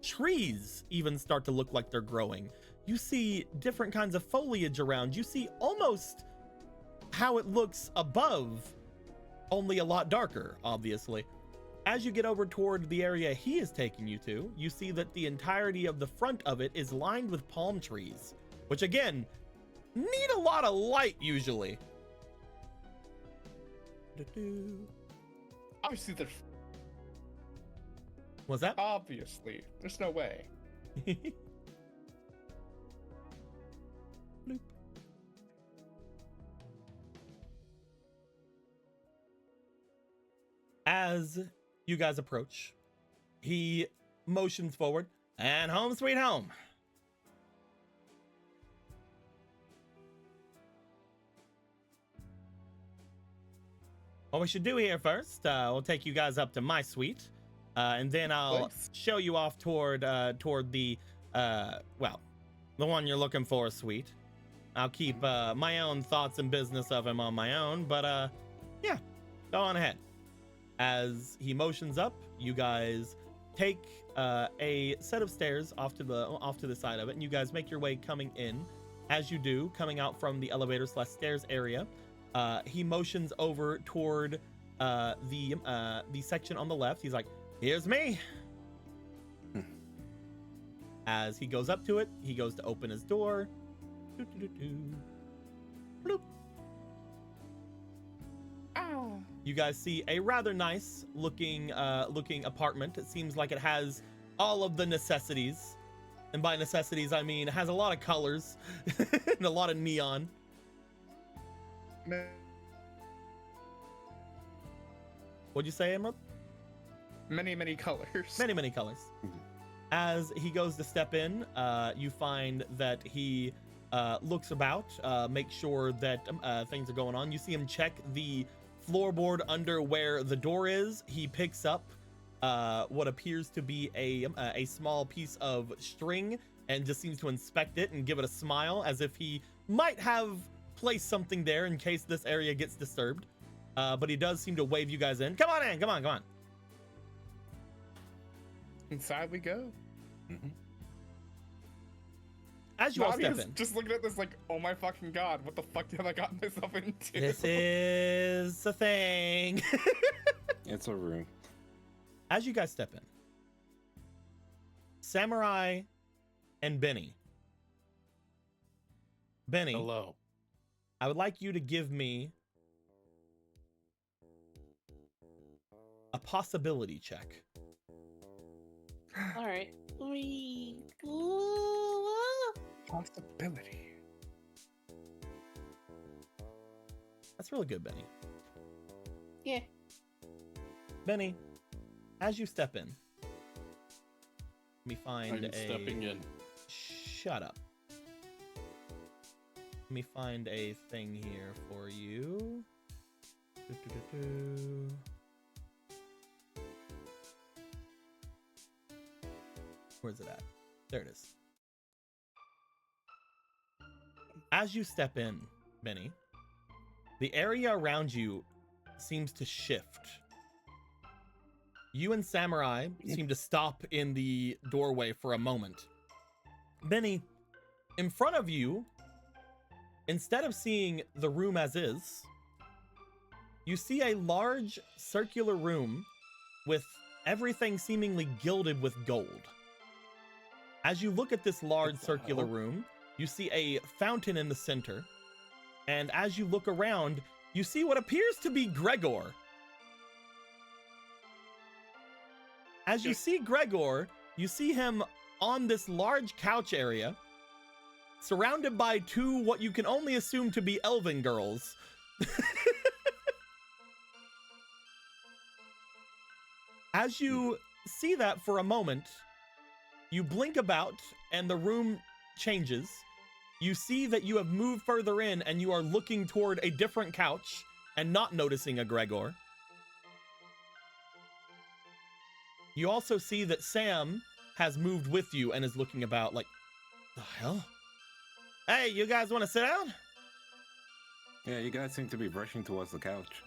trees even start to look like they're growing. You see different kinds of foliage around. You see almost how it looks above, only a lot darker, obviously. As you get over toward the area he is taking you to, you see that the entirety of the front of it is lined with palm trees, which again, need a lot of light usually. Obviously, What's that? obviously, there's no way. Bloop. As you guys approach, he motions forward, and home sweet home. What we should do here first, we'll take you guys up to my suite, and then I'll Nice. show you off toward the well, the one you're looking for suite. I'll keep my own thoughts and business of him on my own, but yeah, go on ahead. As he motions up, you guys take a set of stairs off to the side of it, and you guys make your way coming in. As you do, coming out from the elevator/stairs area, he motions over toward the section on the left. He's like, "Here's me." As he goes up to it, he goes to open his door. Bloop. Ow. You guys see a rather nice looking apartment. It seems like it has all of the necessities. And by necessities, I mean it has a lot of colors and a lot of neon. What'd you say, Emerald? Many colors. Many colors. As he goes to step in, you find that he looks about, make sure that things are going on. You see him check the floorboard under where the door is. He picks up what appears to be a small piece of string and just seems to inspect it and give it a smile as if he might have placed something there in case this area gets disturbed. But he does seem to wave you guys in. Come on in, come on. Inside we go. Mm-hmm. As you all step Nadia's in. just looking at this like, oh my fucking god, what the fuck have I gotten myself into? This is a thing. It's a room. As you guys step in, Samurai and Benny. Benny, Hello. I would like you to give me a possibility check. All right. sweet. Ooh. Possibility. That's really good, Benny. Yeah. Benny, as you step in, let me find I'm stepping in. Shut up. Let me find a thing here for you. Do-do-do-do. Where's it at? There it is. As you step in, Benny, the area around you seems to shift. You and Samurai seem to stop in the doorway for a moment. Benny, in front of you, instead of seeing the room as is, you see a large circular room with everything seemingly gilded with gold. As you look at this large circular room, you see a fountain in the center. And as you look around, you see what appears to be Gregor. As you see Gregor, you see him on this large couch area, surrounded by two what you can only assume to be elven girls. As you see that for a moment, you blink about and the room changes. You see that you have moved further in and you are looking toward a different couch and not noticing a Gregor. You also see that Sam has moved with you and is looking about like, the hell? Hey, you guys want to sit down? Yeah, you guys seem to be rushing towards the couch.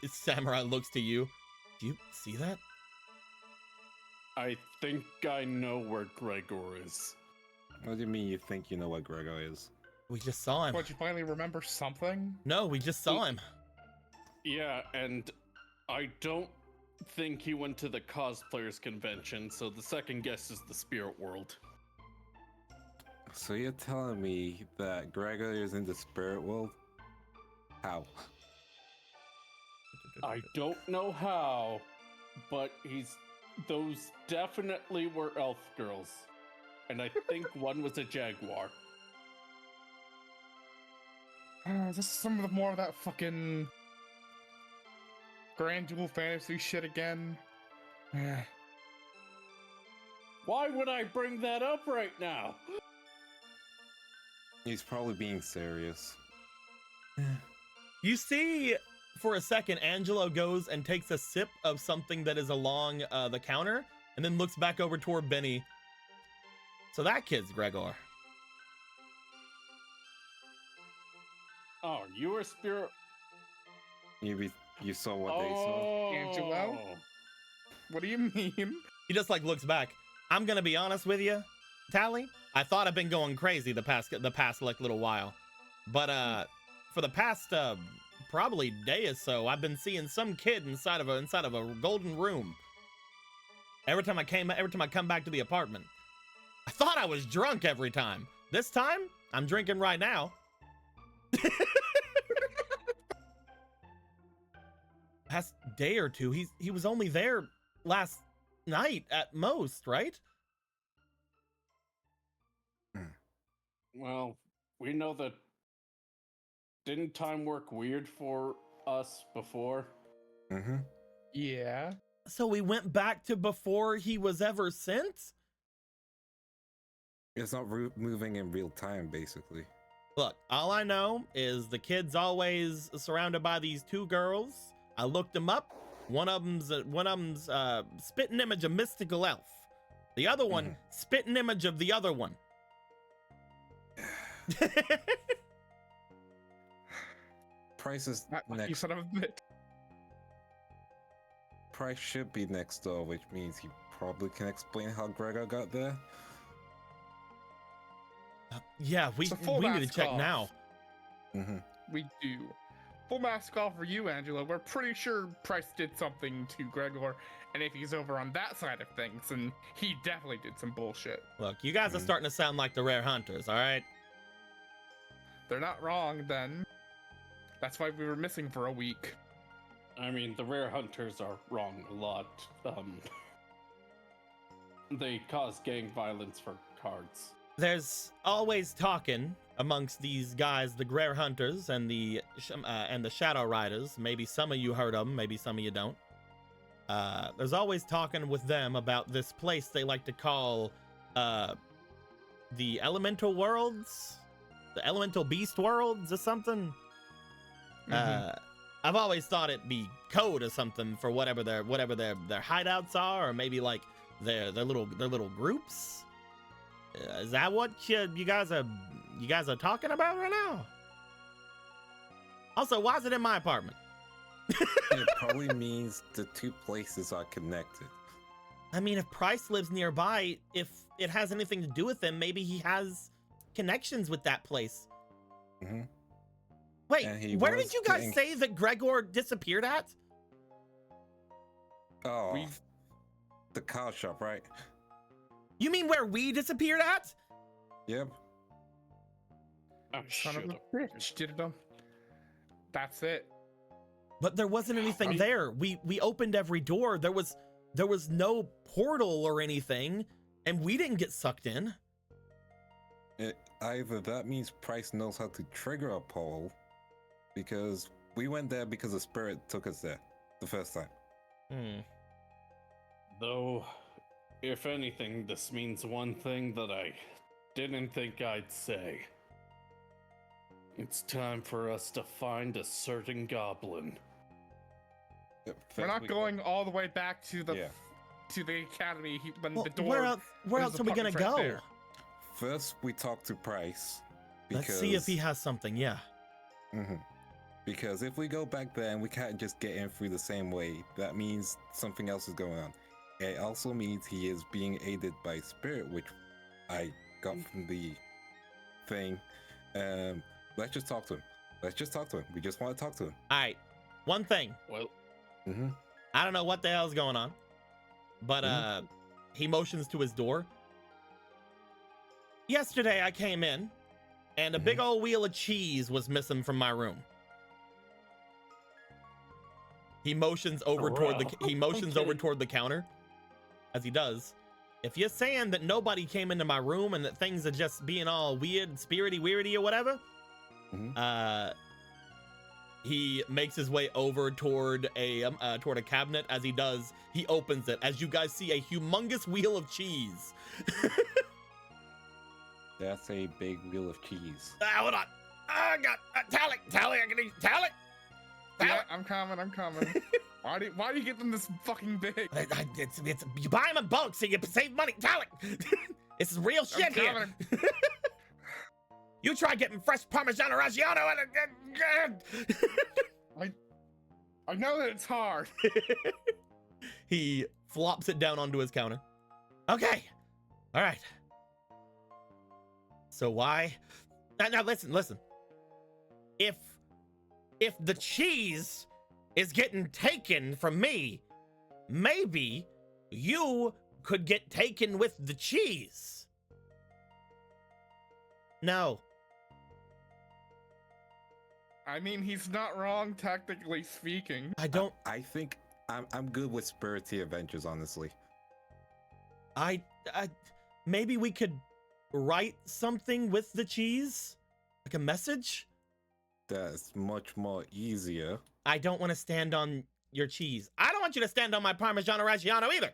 Samurai looks to you. Do you see that? I think I know where Gregor is. What do you mean you think you know what Gregor is? We just saw him. What, you finally remember something? No, we just saw him. Yeah, and I don't think he went to the cosplayers convention, so the second guess is the spirit world. So you're telling me that Gregor is in the spirit world? How? I don't know how, but those definitely were elf girls. And I think one was a jaguar. This is some of the more of that fucking Grand Duel fantasy shit again. Why would I bring that up right now? He's probably being serious. You see, for a second, Angelo goes and takes a sip of something that is along the counter and then looks back over toward Benny. So that kid's Gregor. Oh, you were spirit. You saw what they saw? Angelo? What do you mean? He just like looks back. I'm gonna be honest with you, Tally. I thought I've been going crazy the past like little while, but for the past probably day or so, I've been seeing some kid inside of a golden room. Every time I come back to the apartment, I thought I was drunk every time. This time, I'm drinking right now. Past day or two, he was only there last night at most, right? Well, we know that. Didn't time work weird for us before? Mm-hmm. Yeah. So we went back to before he was ever sent? It's not moving in real time, basically. Look, all I know is the kid's always surrounded by these two girls. I looked them up. One of them's spitting image of mystical elf. The other one, spitting image of the other one. Price is You next. son of a bitch. Price should be next door, which means he probably can explain how Gregor got there. Yeah, we So full need to mask check off. now. Mm-hmm. We do. Full mask off for you, Angela. We're pretty sure Price did something to Gregor, and if he's over on that side of things, then he definitely did some bullshit. Look, you guys are starting to sound like the rare hunters, all right? They're not wrong, then. That's why we were missing for a week. I mean, the rare hunters are wrong a lot. They cause gang violence for cards. There's always talking amongst these guys, the Rare Hunters and the Shadow Riders. Maybe some of you heard of them, maybe some of you don't. There's always talking with them about this place they like to call the Elemental Worlds, the Elemental Beast Worlds or something. I've always thought it'd be code or something for whatever their hideouts are, or maybe like their little groups. Is that what you guys are talking about right now? Also, why is it in my apartment? It probably means the two places are connected. I mean, if Price lives nearby, if it has anything to do with him, maybe he has connections with that place. Wait, where did you guys say that Gregor disappeared at? Oh, the car shop, right? You mean where we disappeared at? Yep. Oh, Son of shit. a bitch, did it. That's it. But there wasn't anything there. We opened every door. There was no portal or anything, and we didn't get sucked in. Either that means Price knows how to trigger a portal, because we went there because the spirit took us there the first time. Though, if anything, this means one thing that I didn't think I'd say. It's time for us to find a certain goblin. We're not going all the way back to the academy when the door. Where else are we gonna go? There. First, we talk to Price. Let's see if he has something. Yeah. Because if we go back there and we can't just get in through the same way, that means something else is going on. It also means he is being aided by spirit, which I got from the thing. Let's just talk to him. We just want to talk to him. All right. One thing. Well, I don't know what the hell's going on, but he motions to his door. Yesterday I came in, and a big old wheel of cheese was missing from my room. He motions over toward the counter. As he does, if you're saying that nobody came into my room and that things are just being all weird, spirity, weirdy, or whatever, he makes his way over toward a cabinet. As he does, he opens it. As you guys see, a humongous wheel of cheese. That's a big wheel of cheese. Hold on. I got Tally. I can Tally. Yeah, I'm coming. Why do you get them this fucking big? It's you buy them in bulk so you save money. Tally. This is real shit here. You try getting fresh Parmigiano Reggiano and I know that it's hard. He flops it down onto his counter. Okay. All right. So why? Now listen. If the cheese is getting taken from me, maybe you could get taken with the cheese. No. I mean, he's not wrong, technically speaking. I think I'm good with spirity adventures, honestly. I maybe we could write something with the cheese, like a message. That's much more easier. I don't want to stand on your cheese. I don't want you to stand on my Parmigiano Reggiano either.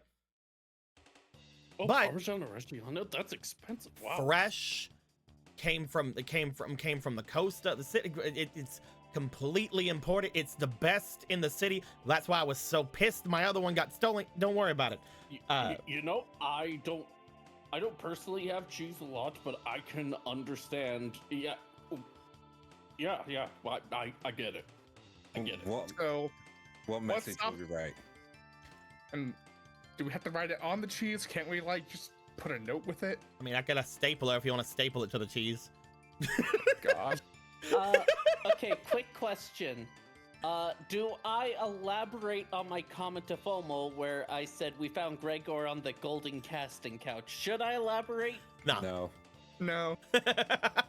Oh, but Parmigiano Reggiano, that's expensive. Wow. Fresh, came from the coast of the city. It's completely imported. It's the best in the city. That's why I was so pissed my other one got stolen. Don't worry about it. You know, I don't personally have cheese a lot, but I can understand. Yeah. Well, I get it. I get it. What message would we write? And do we have to write it on the cheese? Can't we just put a note with it? I mean, I got a stapler if you want to staple it to the cheese. God. Okay, quick question. Do I elaborate on my comment to FOMO where I said we found Gregor on the golden casting couch? Should I elaborate? No.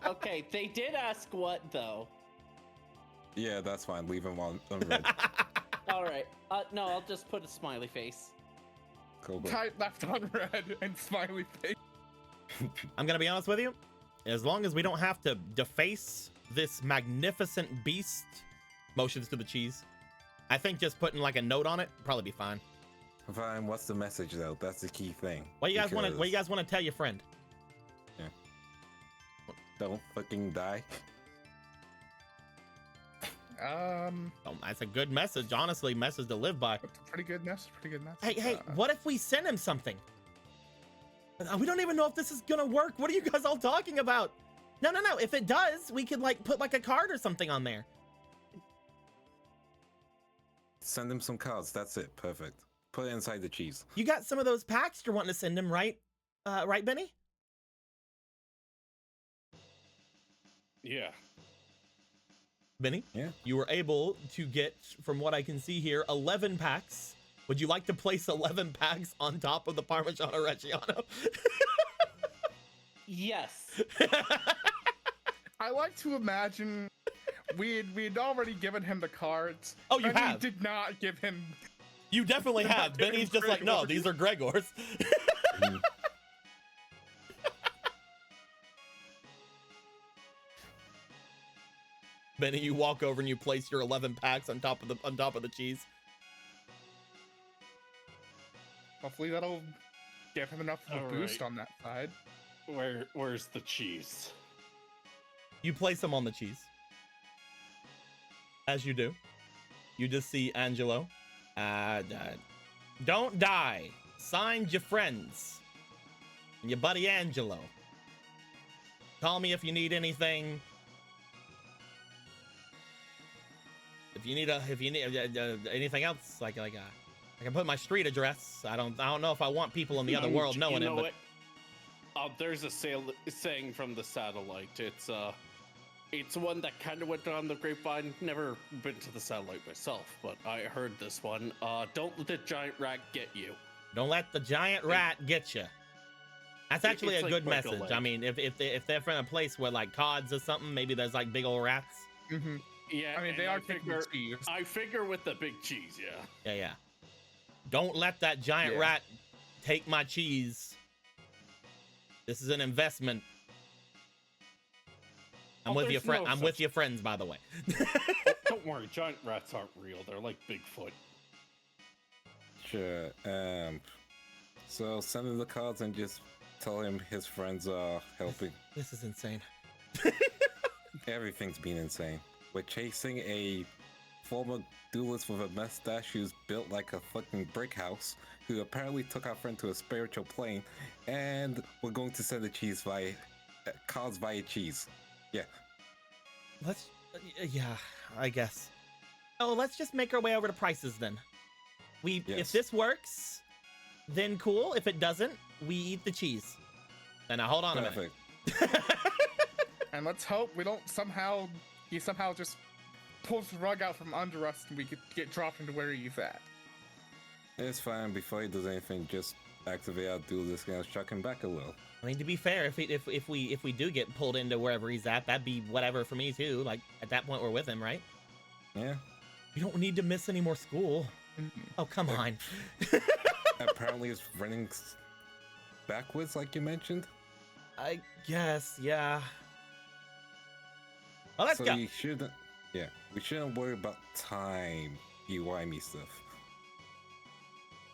Okay, they did ask what though. Yeah, that's fine. Leave him on unread. All right. No, I'll just put a smiley face. Cool, bro. Type left on red and smiley face. I'm gonna be honest with you. As long as we don't have to deface this magnificent beast, motions to the cheese, I think just putting like a note on it would probably be fine. Fine. What's the message though? That's the key thing. What you guys want to? What you Because guys want to tell your friend? Don't fucking die. Oh, that's a good message. Honestly, message to live by. That's a pretty good message. Pretty good Hey, message. hey, what if we send him something? We don't even know if this is gonna work. What are you guys all talking about? No. If it does, we could like put like a card or something on there. Send him some cards. That's it. Perfect. Put it inside the cheese. You got some of those packs you're wanting to send him, right? Right, Benny? Yeah. Benny? Yeah. You were able to get, from what I can see here, 11 packs. Would you like to place 11 packs on top of the Parmigiano Reggiano? Yes. I like to imagine we'd already given him the cards. Oh, you and have? We did not give him. You definitely have. Benny's just like, no, these are Gregor's. Benny, you walk over and you place your 11 packs on top of the cheese. Hopefully that'll give him enough of a All boost right. on that side. Where's the cheese? You place them on the cheese. As you do, you just see Angelo. Don't die. Signed, your friends. And your buddy Angelo. Call me if you need anything. If you need anything else, like I can put my street address. I don't know if I want people in the other world knowing you know it, but what? There's a saying from the satellite. It's one that kind of went on the grapevine. Never been to the satellite myself, but I heard this one. Don't let the giant rat get you. don't let the giant rat get you. That's actually It's a like good break a message. leg. I mean, if they're from a place where like cods or something, maybe there's like big old rats. Mm-hmm. Yeah, I mean, they and are taking the cheese. I figure with the big cheese, yeah. Yeah. Don't let that giant Yeah. rat take my cheese. This is an investment. I'm Oh, with your there's friend. no I'm such- with your friends, by the way. Don't worry, giant rats aren't real. They're like Bigfoot. Sure. So send him the cards and just tell him his friends are helping. This is insane. Everything's been insane. We're chasing a former duelist with a mustache who's built like a fucking brick house, who apparently took our friend to a spiritual plane, and we're going to send the cheese via cards via cheese. Yeah. Let's. Yeah, I guess. Oh, let's just make our way over to prices then. If Yes. this works, then cool. If it doesn't, we eat the cheese. And now hold on a minute. Perfect. And let's hope he somehow just pulls the rug out from under us and we could get dropped into where he's at. It's fine. Before he does anything, just activate our duelist and chuck him back a little. I mean, to be fair, if we do get pulled into wherever he's at, that'd be whatever for me too. Like at that point, we're with him, right? Yeah. You don't need to miss any more school. Mhm. Oh, come on. Apparently it's running backwards, like you mentioned. I guess, yeah. Well, let's So go. we shouldn't worry about time, me stuff.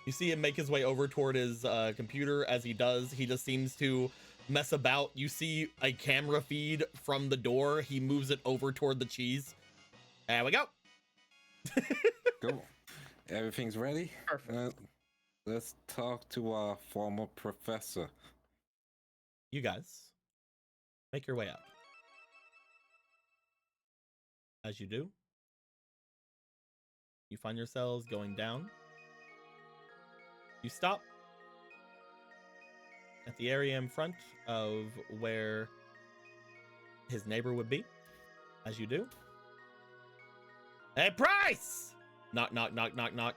You see him make his way over toward his computer. As he does, he just seems to mess about. You see a camera feed from the door. He moves it over toward the cheese. There we go. Cool. Everything's ready? Perfect. Let's talk to our former professor. You guys make your way up. As you do, you find yourselves going down. You stop at the area in front of where his neighbor would be. As you do. Hey, Price! Knock, knock, knock, knock, knock.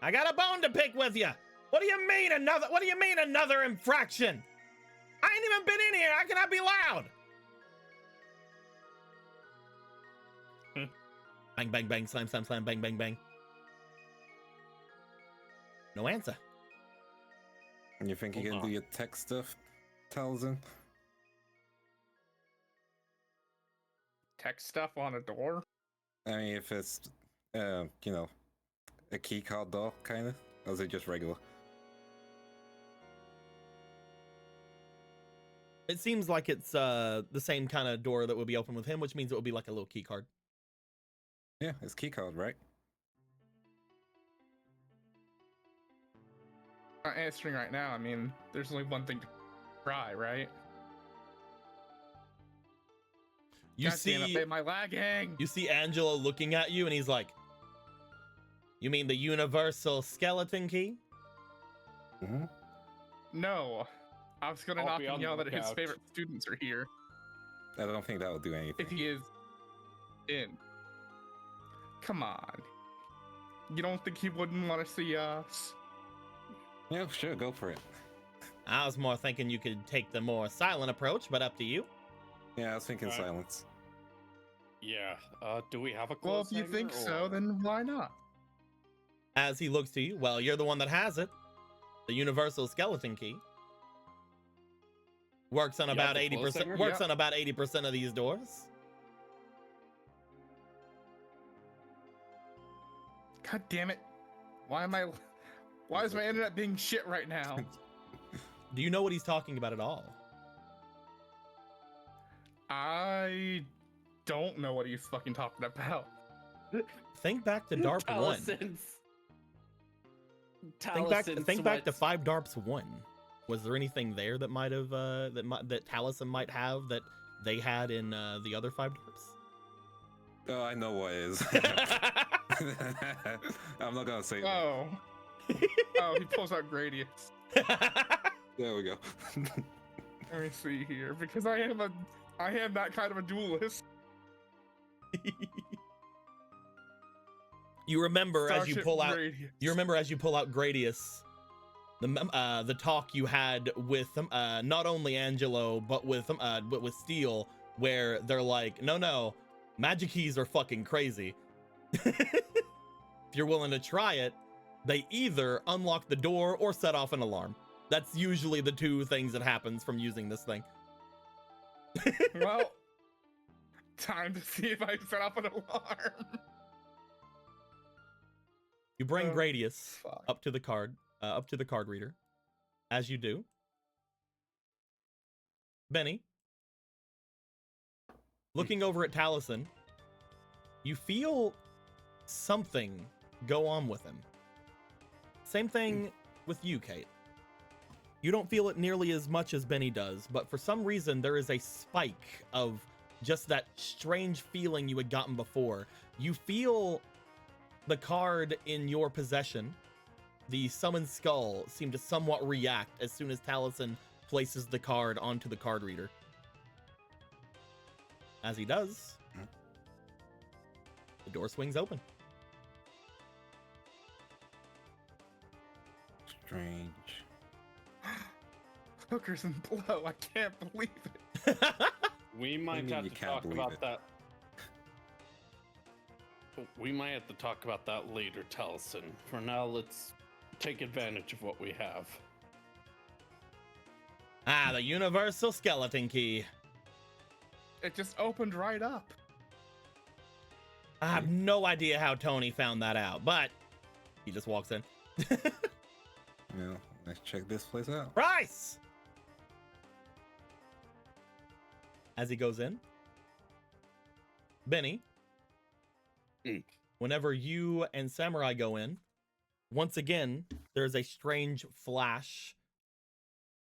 I got a bone to pick with you. What do you mean another infraction? I ain't even been in here. How can I be loud? Bang, bang, bang, slam, slam, slam, bang, bang, bang. No answer. You think you Hold can do on. your tech stuff, Talzin? Tech stuff on a door? I mean, if it's, you know, a keycard door, kind of? Or is it just regular? It seems like it's the same kind of door that would be open with him, which means it would be like a little key card. Yeah, it's keycard, right? Not answering right now. I mean, there's only one thing to try, right? You God damn it, see, babe, my lagging. you see Angelo looking at you, and he's like, "You mean the universal skeleton key?" Mm-hmm. No, I was gonna I'll knock be and on yell the that his lookout. favorite students are here I don't think that would do anything. if he is in. Come on. You don't think he wouldn't want to see us? Yeah, sure, go for it. I was more thinking you could take the more silent approach, but up to you. Yeah, I was thinking Alright. silence. Yeah. Do we have a Well, close if you think neighbor, so, or- then why not? As he looks to you, well, you're the one that has it. The universal skeleton key works on You about have the close 80%. neighbor? Works Yeah. on about 80% of these doors. God damn it. Why is my internet being shit right now? Do you know what he's talking about at all? I don't know what he's fucking talking about. Think back to DARP 1. Think back to Taliesin's 5DARPS 1. Was there anything there that might have that Taliesin might have that they had in the other 5DARPs? Oh, I know what it is. I'm not gonna say that. Oh. Oh, he pulls out Gradius. There we go. Let me see here, because I am that kind of a duelist. You remember as you Starship pull out Gradius. You remember as you pull out Gradius, the talk you had with not only Angelo but with Steel, where they're like, no, magic keys are fucking crazy. If you're willing to try it, they either unlock the door or set off an alarm. That's usually the two things that happens from using this thing. Well, time to see if I can set off an alarm. You bring Oh, Gradius fuck. up to the card reader. As you do, Benny, looking over at Taliesin, you feel something go on with him. Same thing with you, Kate. You don't feel it nearly as much as Benny does, but for some reason there is a spike of just that strange feeling you had gotten before. You feel the card in your possession, the summoned skull, seem to somewhat react as soon as Taliesin places the card onto the card reader. As he does, the door swings open. Strange. Hookers and blow. I can't believe it. We might mean have you to can't talk believe about it? that. We might have to talk about that later, Taliesin. For now, let's take advantage of what we have. The universal skeleton key. It just opened right up. I have no idea how Tony found that out, but he just walks in. Well, let's check this place out. Bryce! As he goes in, Benny, whenever you and Samurai go in, once again, there's a strange flash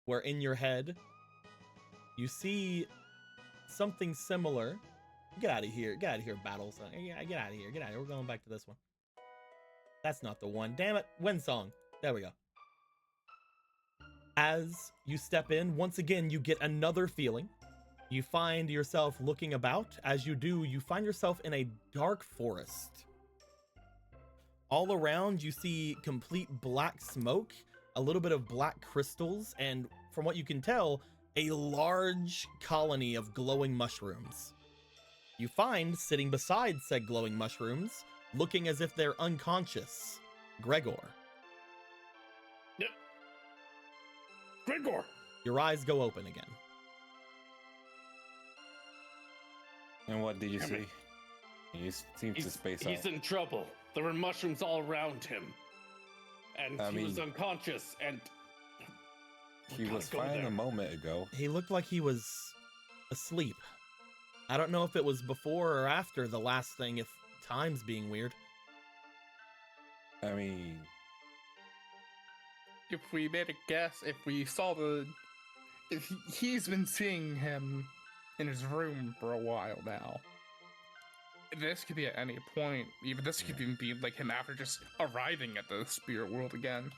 where in your head, you see something similar. Get out of here, Battles. Get out of here, We're going back to this one. That's not the one. Damn it, Wind Song. There we go. As you step in, once again, you get another feeling. You find yourself looking about. As you do, you find yourself in a dark forest. All around, you see complete black smoke, a little bit of black crystals, and from what you can tell, a large colony of glowing mushrooms. You find, sitting beside said glowing mushrooms, looking as if they're unconscious, Gregor. Gregor! Your eyes go open again. And what did you Damn see? it. You seem to space out. He's in trouble. There were mushrooms all around him. And he was unconscious, and... He was fine a moment ago. He looked like he was asleep. I don't know if it was before or after the last thing, if time's being weird. I mean, If we made a guess, if we saw he's been seeing him in his room for a while now. This could be at any point. Even this could even be like him after just arriving at the spirit world again.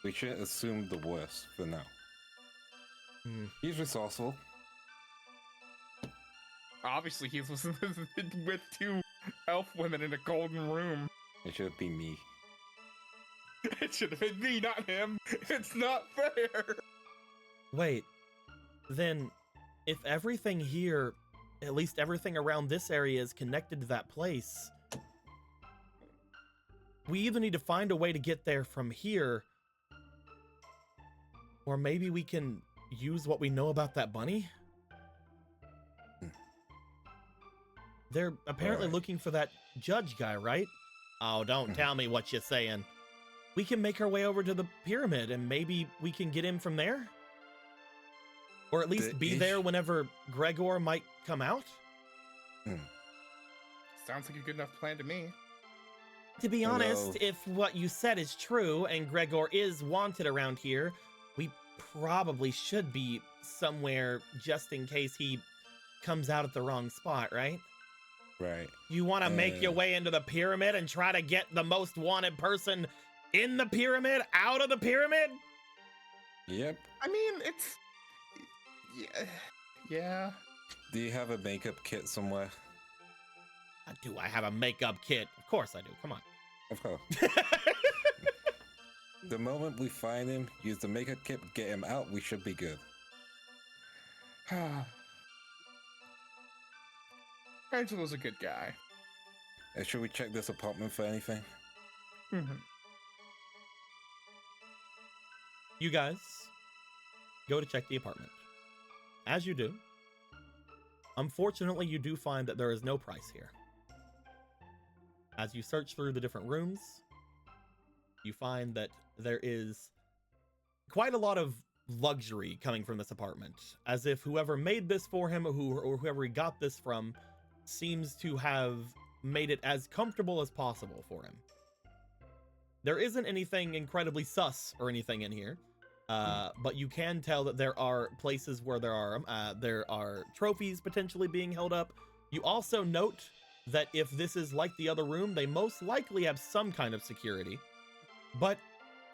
we should assume the worst for now. Hmm. He's resourceful. Obviously, he's with two elf women in a golden room. It should be me. It should have been me, not him. It's not fair. Wait, then if everything here, at least everything around this area is connected to that place, we either need to find a way to get there from here, or maybe we can use what we know about that bunny? They're apparently Alright. looking for that judge guy, right? Oh, don't tell me what you're saying. We can make our way over to the pyramid and maybe we can get him from there? Or at least The be there whenever Gregor might come out? Sounds like a good enough plan to me. To be honest, Hello. if what you said is true and Gregor is wanted around here, we probably should be somewhere just in case he comes out at the wrong spot, right? Right. You want to make your Uh. way into the pyramid and try to get the most wanted person in the pyramid out of the pyramid? Yep. I mean, it's... Yeah. Do you have a makeup kit somewhere? Do I have a makeup kit? Of course I do. Come on. Of course. The moment we find him, use the makeup kit, get him out, we should be good. Angelo's a good guy. Should we check this apartment for anything? Mm-hmm. You guys go to check the apartment. As you do, unfortunately, you do find that there is no price here. As you search through the different rooms, you find that there is quite a lot of luxury coming from this apartment, as if whoever made this for him or whoever he got this from seems to have made it as comfortable as possible for him. There isn't anything incredibly sus or anything in here, but you can tell that there are places where there are trophies potentially being held up. You also note that if this is like the other room, they most likely have some kind of security. But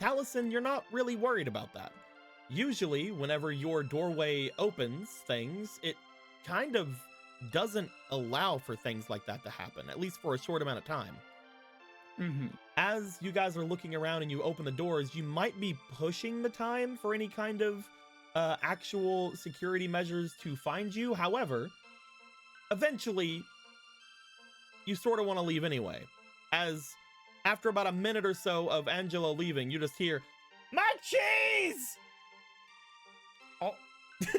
Taliesin, you're not really worried about that. Usually, whenever your doorway opens things, it kind of doesn't allow for things like that to happen, at least for a short amount of time. Mm-hmm. As you guys are looking around and you open the doors, you might be pushing the time for any kind of actual security measures to find you. However, eventually, you sort of want to leave anyway. As after about a minute or so of Angelo leaving, you just hear, "My cheese!" Oh,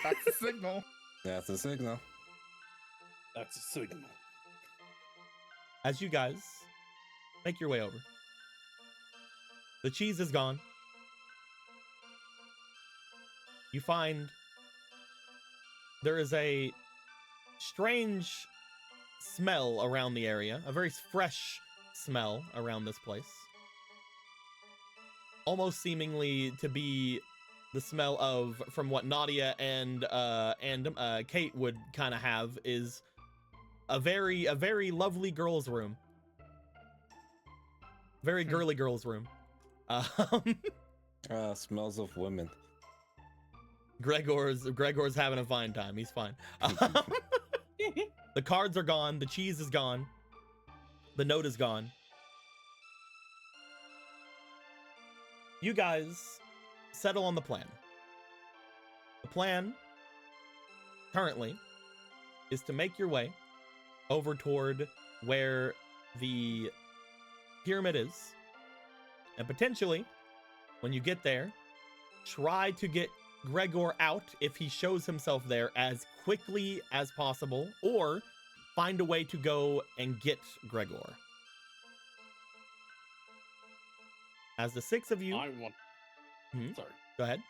that's the signal. That's a signal. That's a signal. As you guys make your way over, the cheese is gone. You find there is a strange smell around the area, a very fresh smell around this place. Almost seemingly to be the smell of, from what Nadia and Kate would kind of have, is a very lovely girl's room. Very girly girl's room. Smells of women. Gregor's having a fine time. He's fine. The cards are gone. The cheese is gone. The note is gone. You guys settle on the plan. The plan currently is to make your way over toward where the pyramid is, and potentially when you get there, try to get Gregor out if he shows himself there as quickly as possible, or find a way to go and get Gregor. As the 6 of you, I want. Mhm. Sorry. go ahead.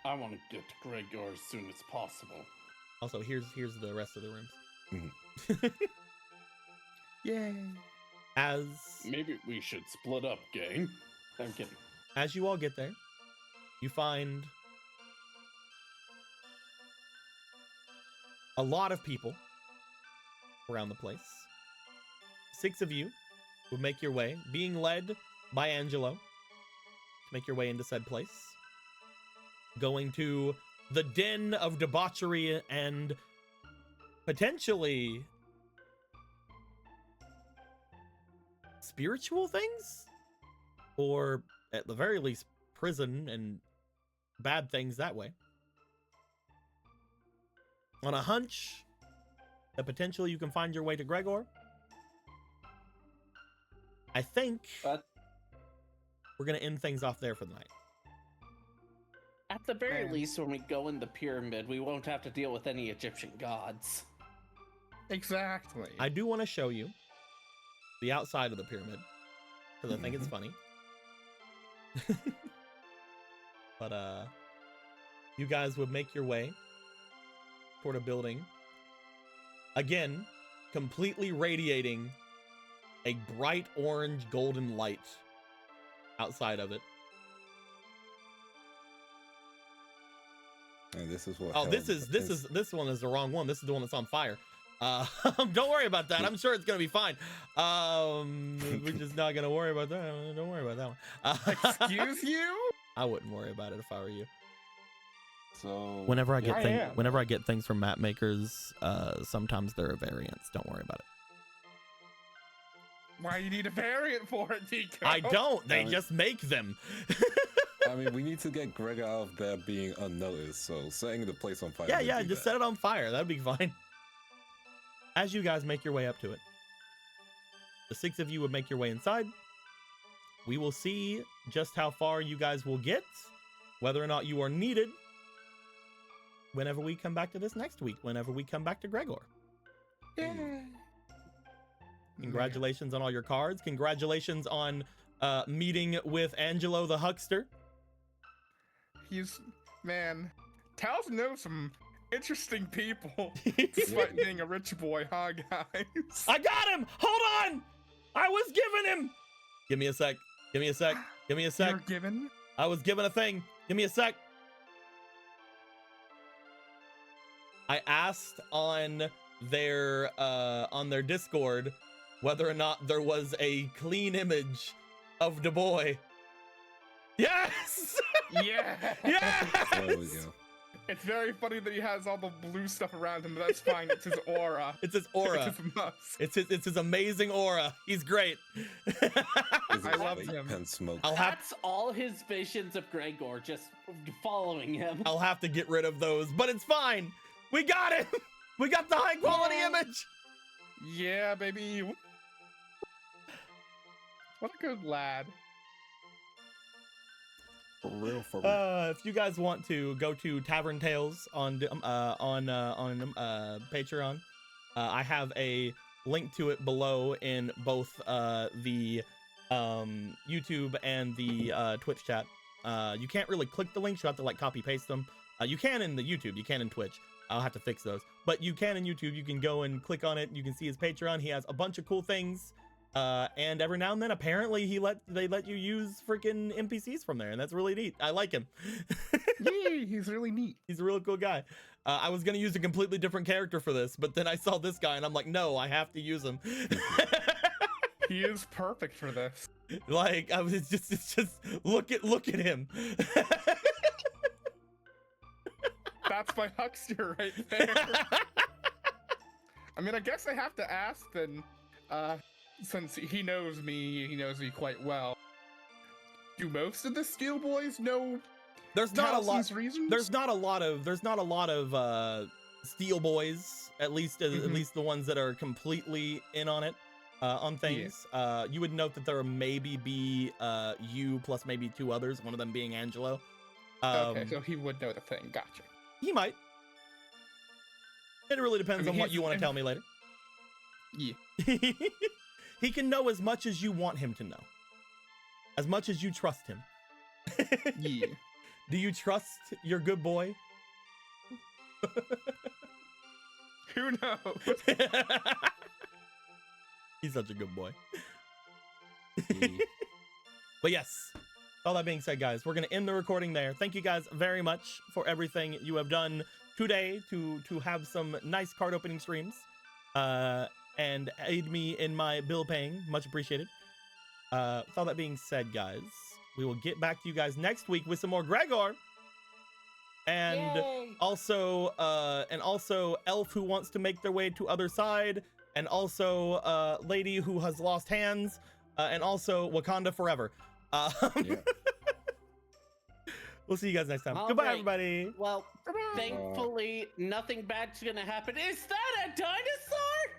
I want to get to Gregor as soon as possible. Also, here's the rest of the rooms. Yay. As Maybe we should split up, gang. I'm kidding. as you all get there, you find a lot of people around the place. 6 of you will make your way, being led by Angelo, to make your way into said place. Going to the den of debauchery and potentially spiritual things, or at the very least prison and bad things that way, on a hunch that potentially you can find your way to Gregor. I think But we're gonna end things off there for the night. at the very Man. least, when we go in the pyramid, we won't have to deal with any Egyptian gods. Exactly. I do want to show you the outside of the pyramid because I think it's funny. But you guys would make your way toward a building, again, completely radiating a bright orange golden light outside of it. And this is what. Oh, hell this one is the wrong one. This is the one that's on fire. Don't worry about that. I'm sure it's gonna be fine. We're just not gonna worry about that. Don't worry about that one. Excuse you? I wouldn't worry about it if I were you. So Whenever I Yeah, get I things, am. whenever I get things from map makers, sometimes there are variants. Don't worry about it. Why you need a variant for it, Tico? I don't. They Damn it. just make them. I mean, we need to get Gregor out of there being unnoticed. So setting the place on fire. Yeah, would yeah. do Just that. set it on fire. That'd be fine. As you guys make your way up to it, the 6 of you would make your way inside. We will see just how far you guys will get, whether or not you are needed, whenever we come back to this next week, whenever we come back to Gregor. Yeah. Congratulations on all your cards. Congratulations on meeting with Angelo the Huckster. Man, Taos knows some interesting people, despite being a rich boy, huh, guys? I got him! Hold on! I was giving him! Give me a sec. Give me a sec. Give me a sec. You're given? I was given a thing. Give me a sec. I asked on their Discord whether or not there was a clean image of the boy. Yes! Yeah. Yes! There we go. It's very funny that he has all the blue stuff around him, but that's fine. It's his aura. It's his aura. It's his musk. It's his amazing aura. He's great. Is I it love vape him. pen smoke? I'll have That's all his visions of Gregor, just following him. I'll have to get rid of those, but it's fine. We got it. We got the high quality Yay. image. Yeah, baby. What a good lad. For real, for real. If you guys want to go to Tavern Tales on Patreon, I have a link to it below in both the YouTube and the Twitch chat. You can't really click the links; you have to like copy paste them. You can in the YouTube, you can in Twitch. I'll have to fix those, but you can in YouTube. You can go and click on it. You can see his Patreon. He has a bunch of cool things. And every now and then, apparently, they let you use freaking NPCs from there, and that's really neat. I like him. Yay, he's really neat. He's a really cool guy. I was gonna use a completely different character for this, but then I saw this guy, and I'm like, no, I have to use him. He is perfect for this. Like, it's just look at him. That's my huckster right there. I mean, I guess I have to ask then, since he knows me quite well. Do most of the Steel Boys know There's not a lot. Towson's reasons? There's not a lot of Steel Boys, at least the ones that are completely in on it, on things. You would note that there maybe be you plus maybe 2 others, one of them being Angelo. Okay, so he would know the thing. Gotcha. He might. It really depends I mean, on what he's- you want to tell me later. Yeah. He can know as much as you want him to know. As much as you trust him. Yeah. Do you trust your good boy? Who knows? He's such a good boy. Yeah. But yes, all that being said, guys, we're going to end the recording there. Thank you guys very much for everything you have done today to have some nice card opening streams and aid me in my bill paying. Much appreciated. With all that being said, guys, we will get back to you guys next week with some more Gregor. And Yay! also Elf who wants to make their way to other side, and also Lady who has lost hands, and also Wakanda forever. Yeah. We'll see you guys next time. All Goodbye, right. everybody. Well, thankfully, nothing bad's gonna happen. Is that a dinosaur?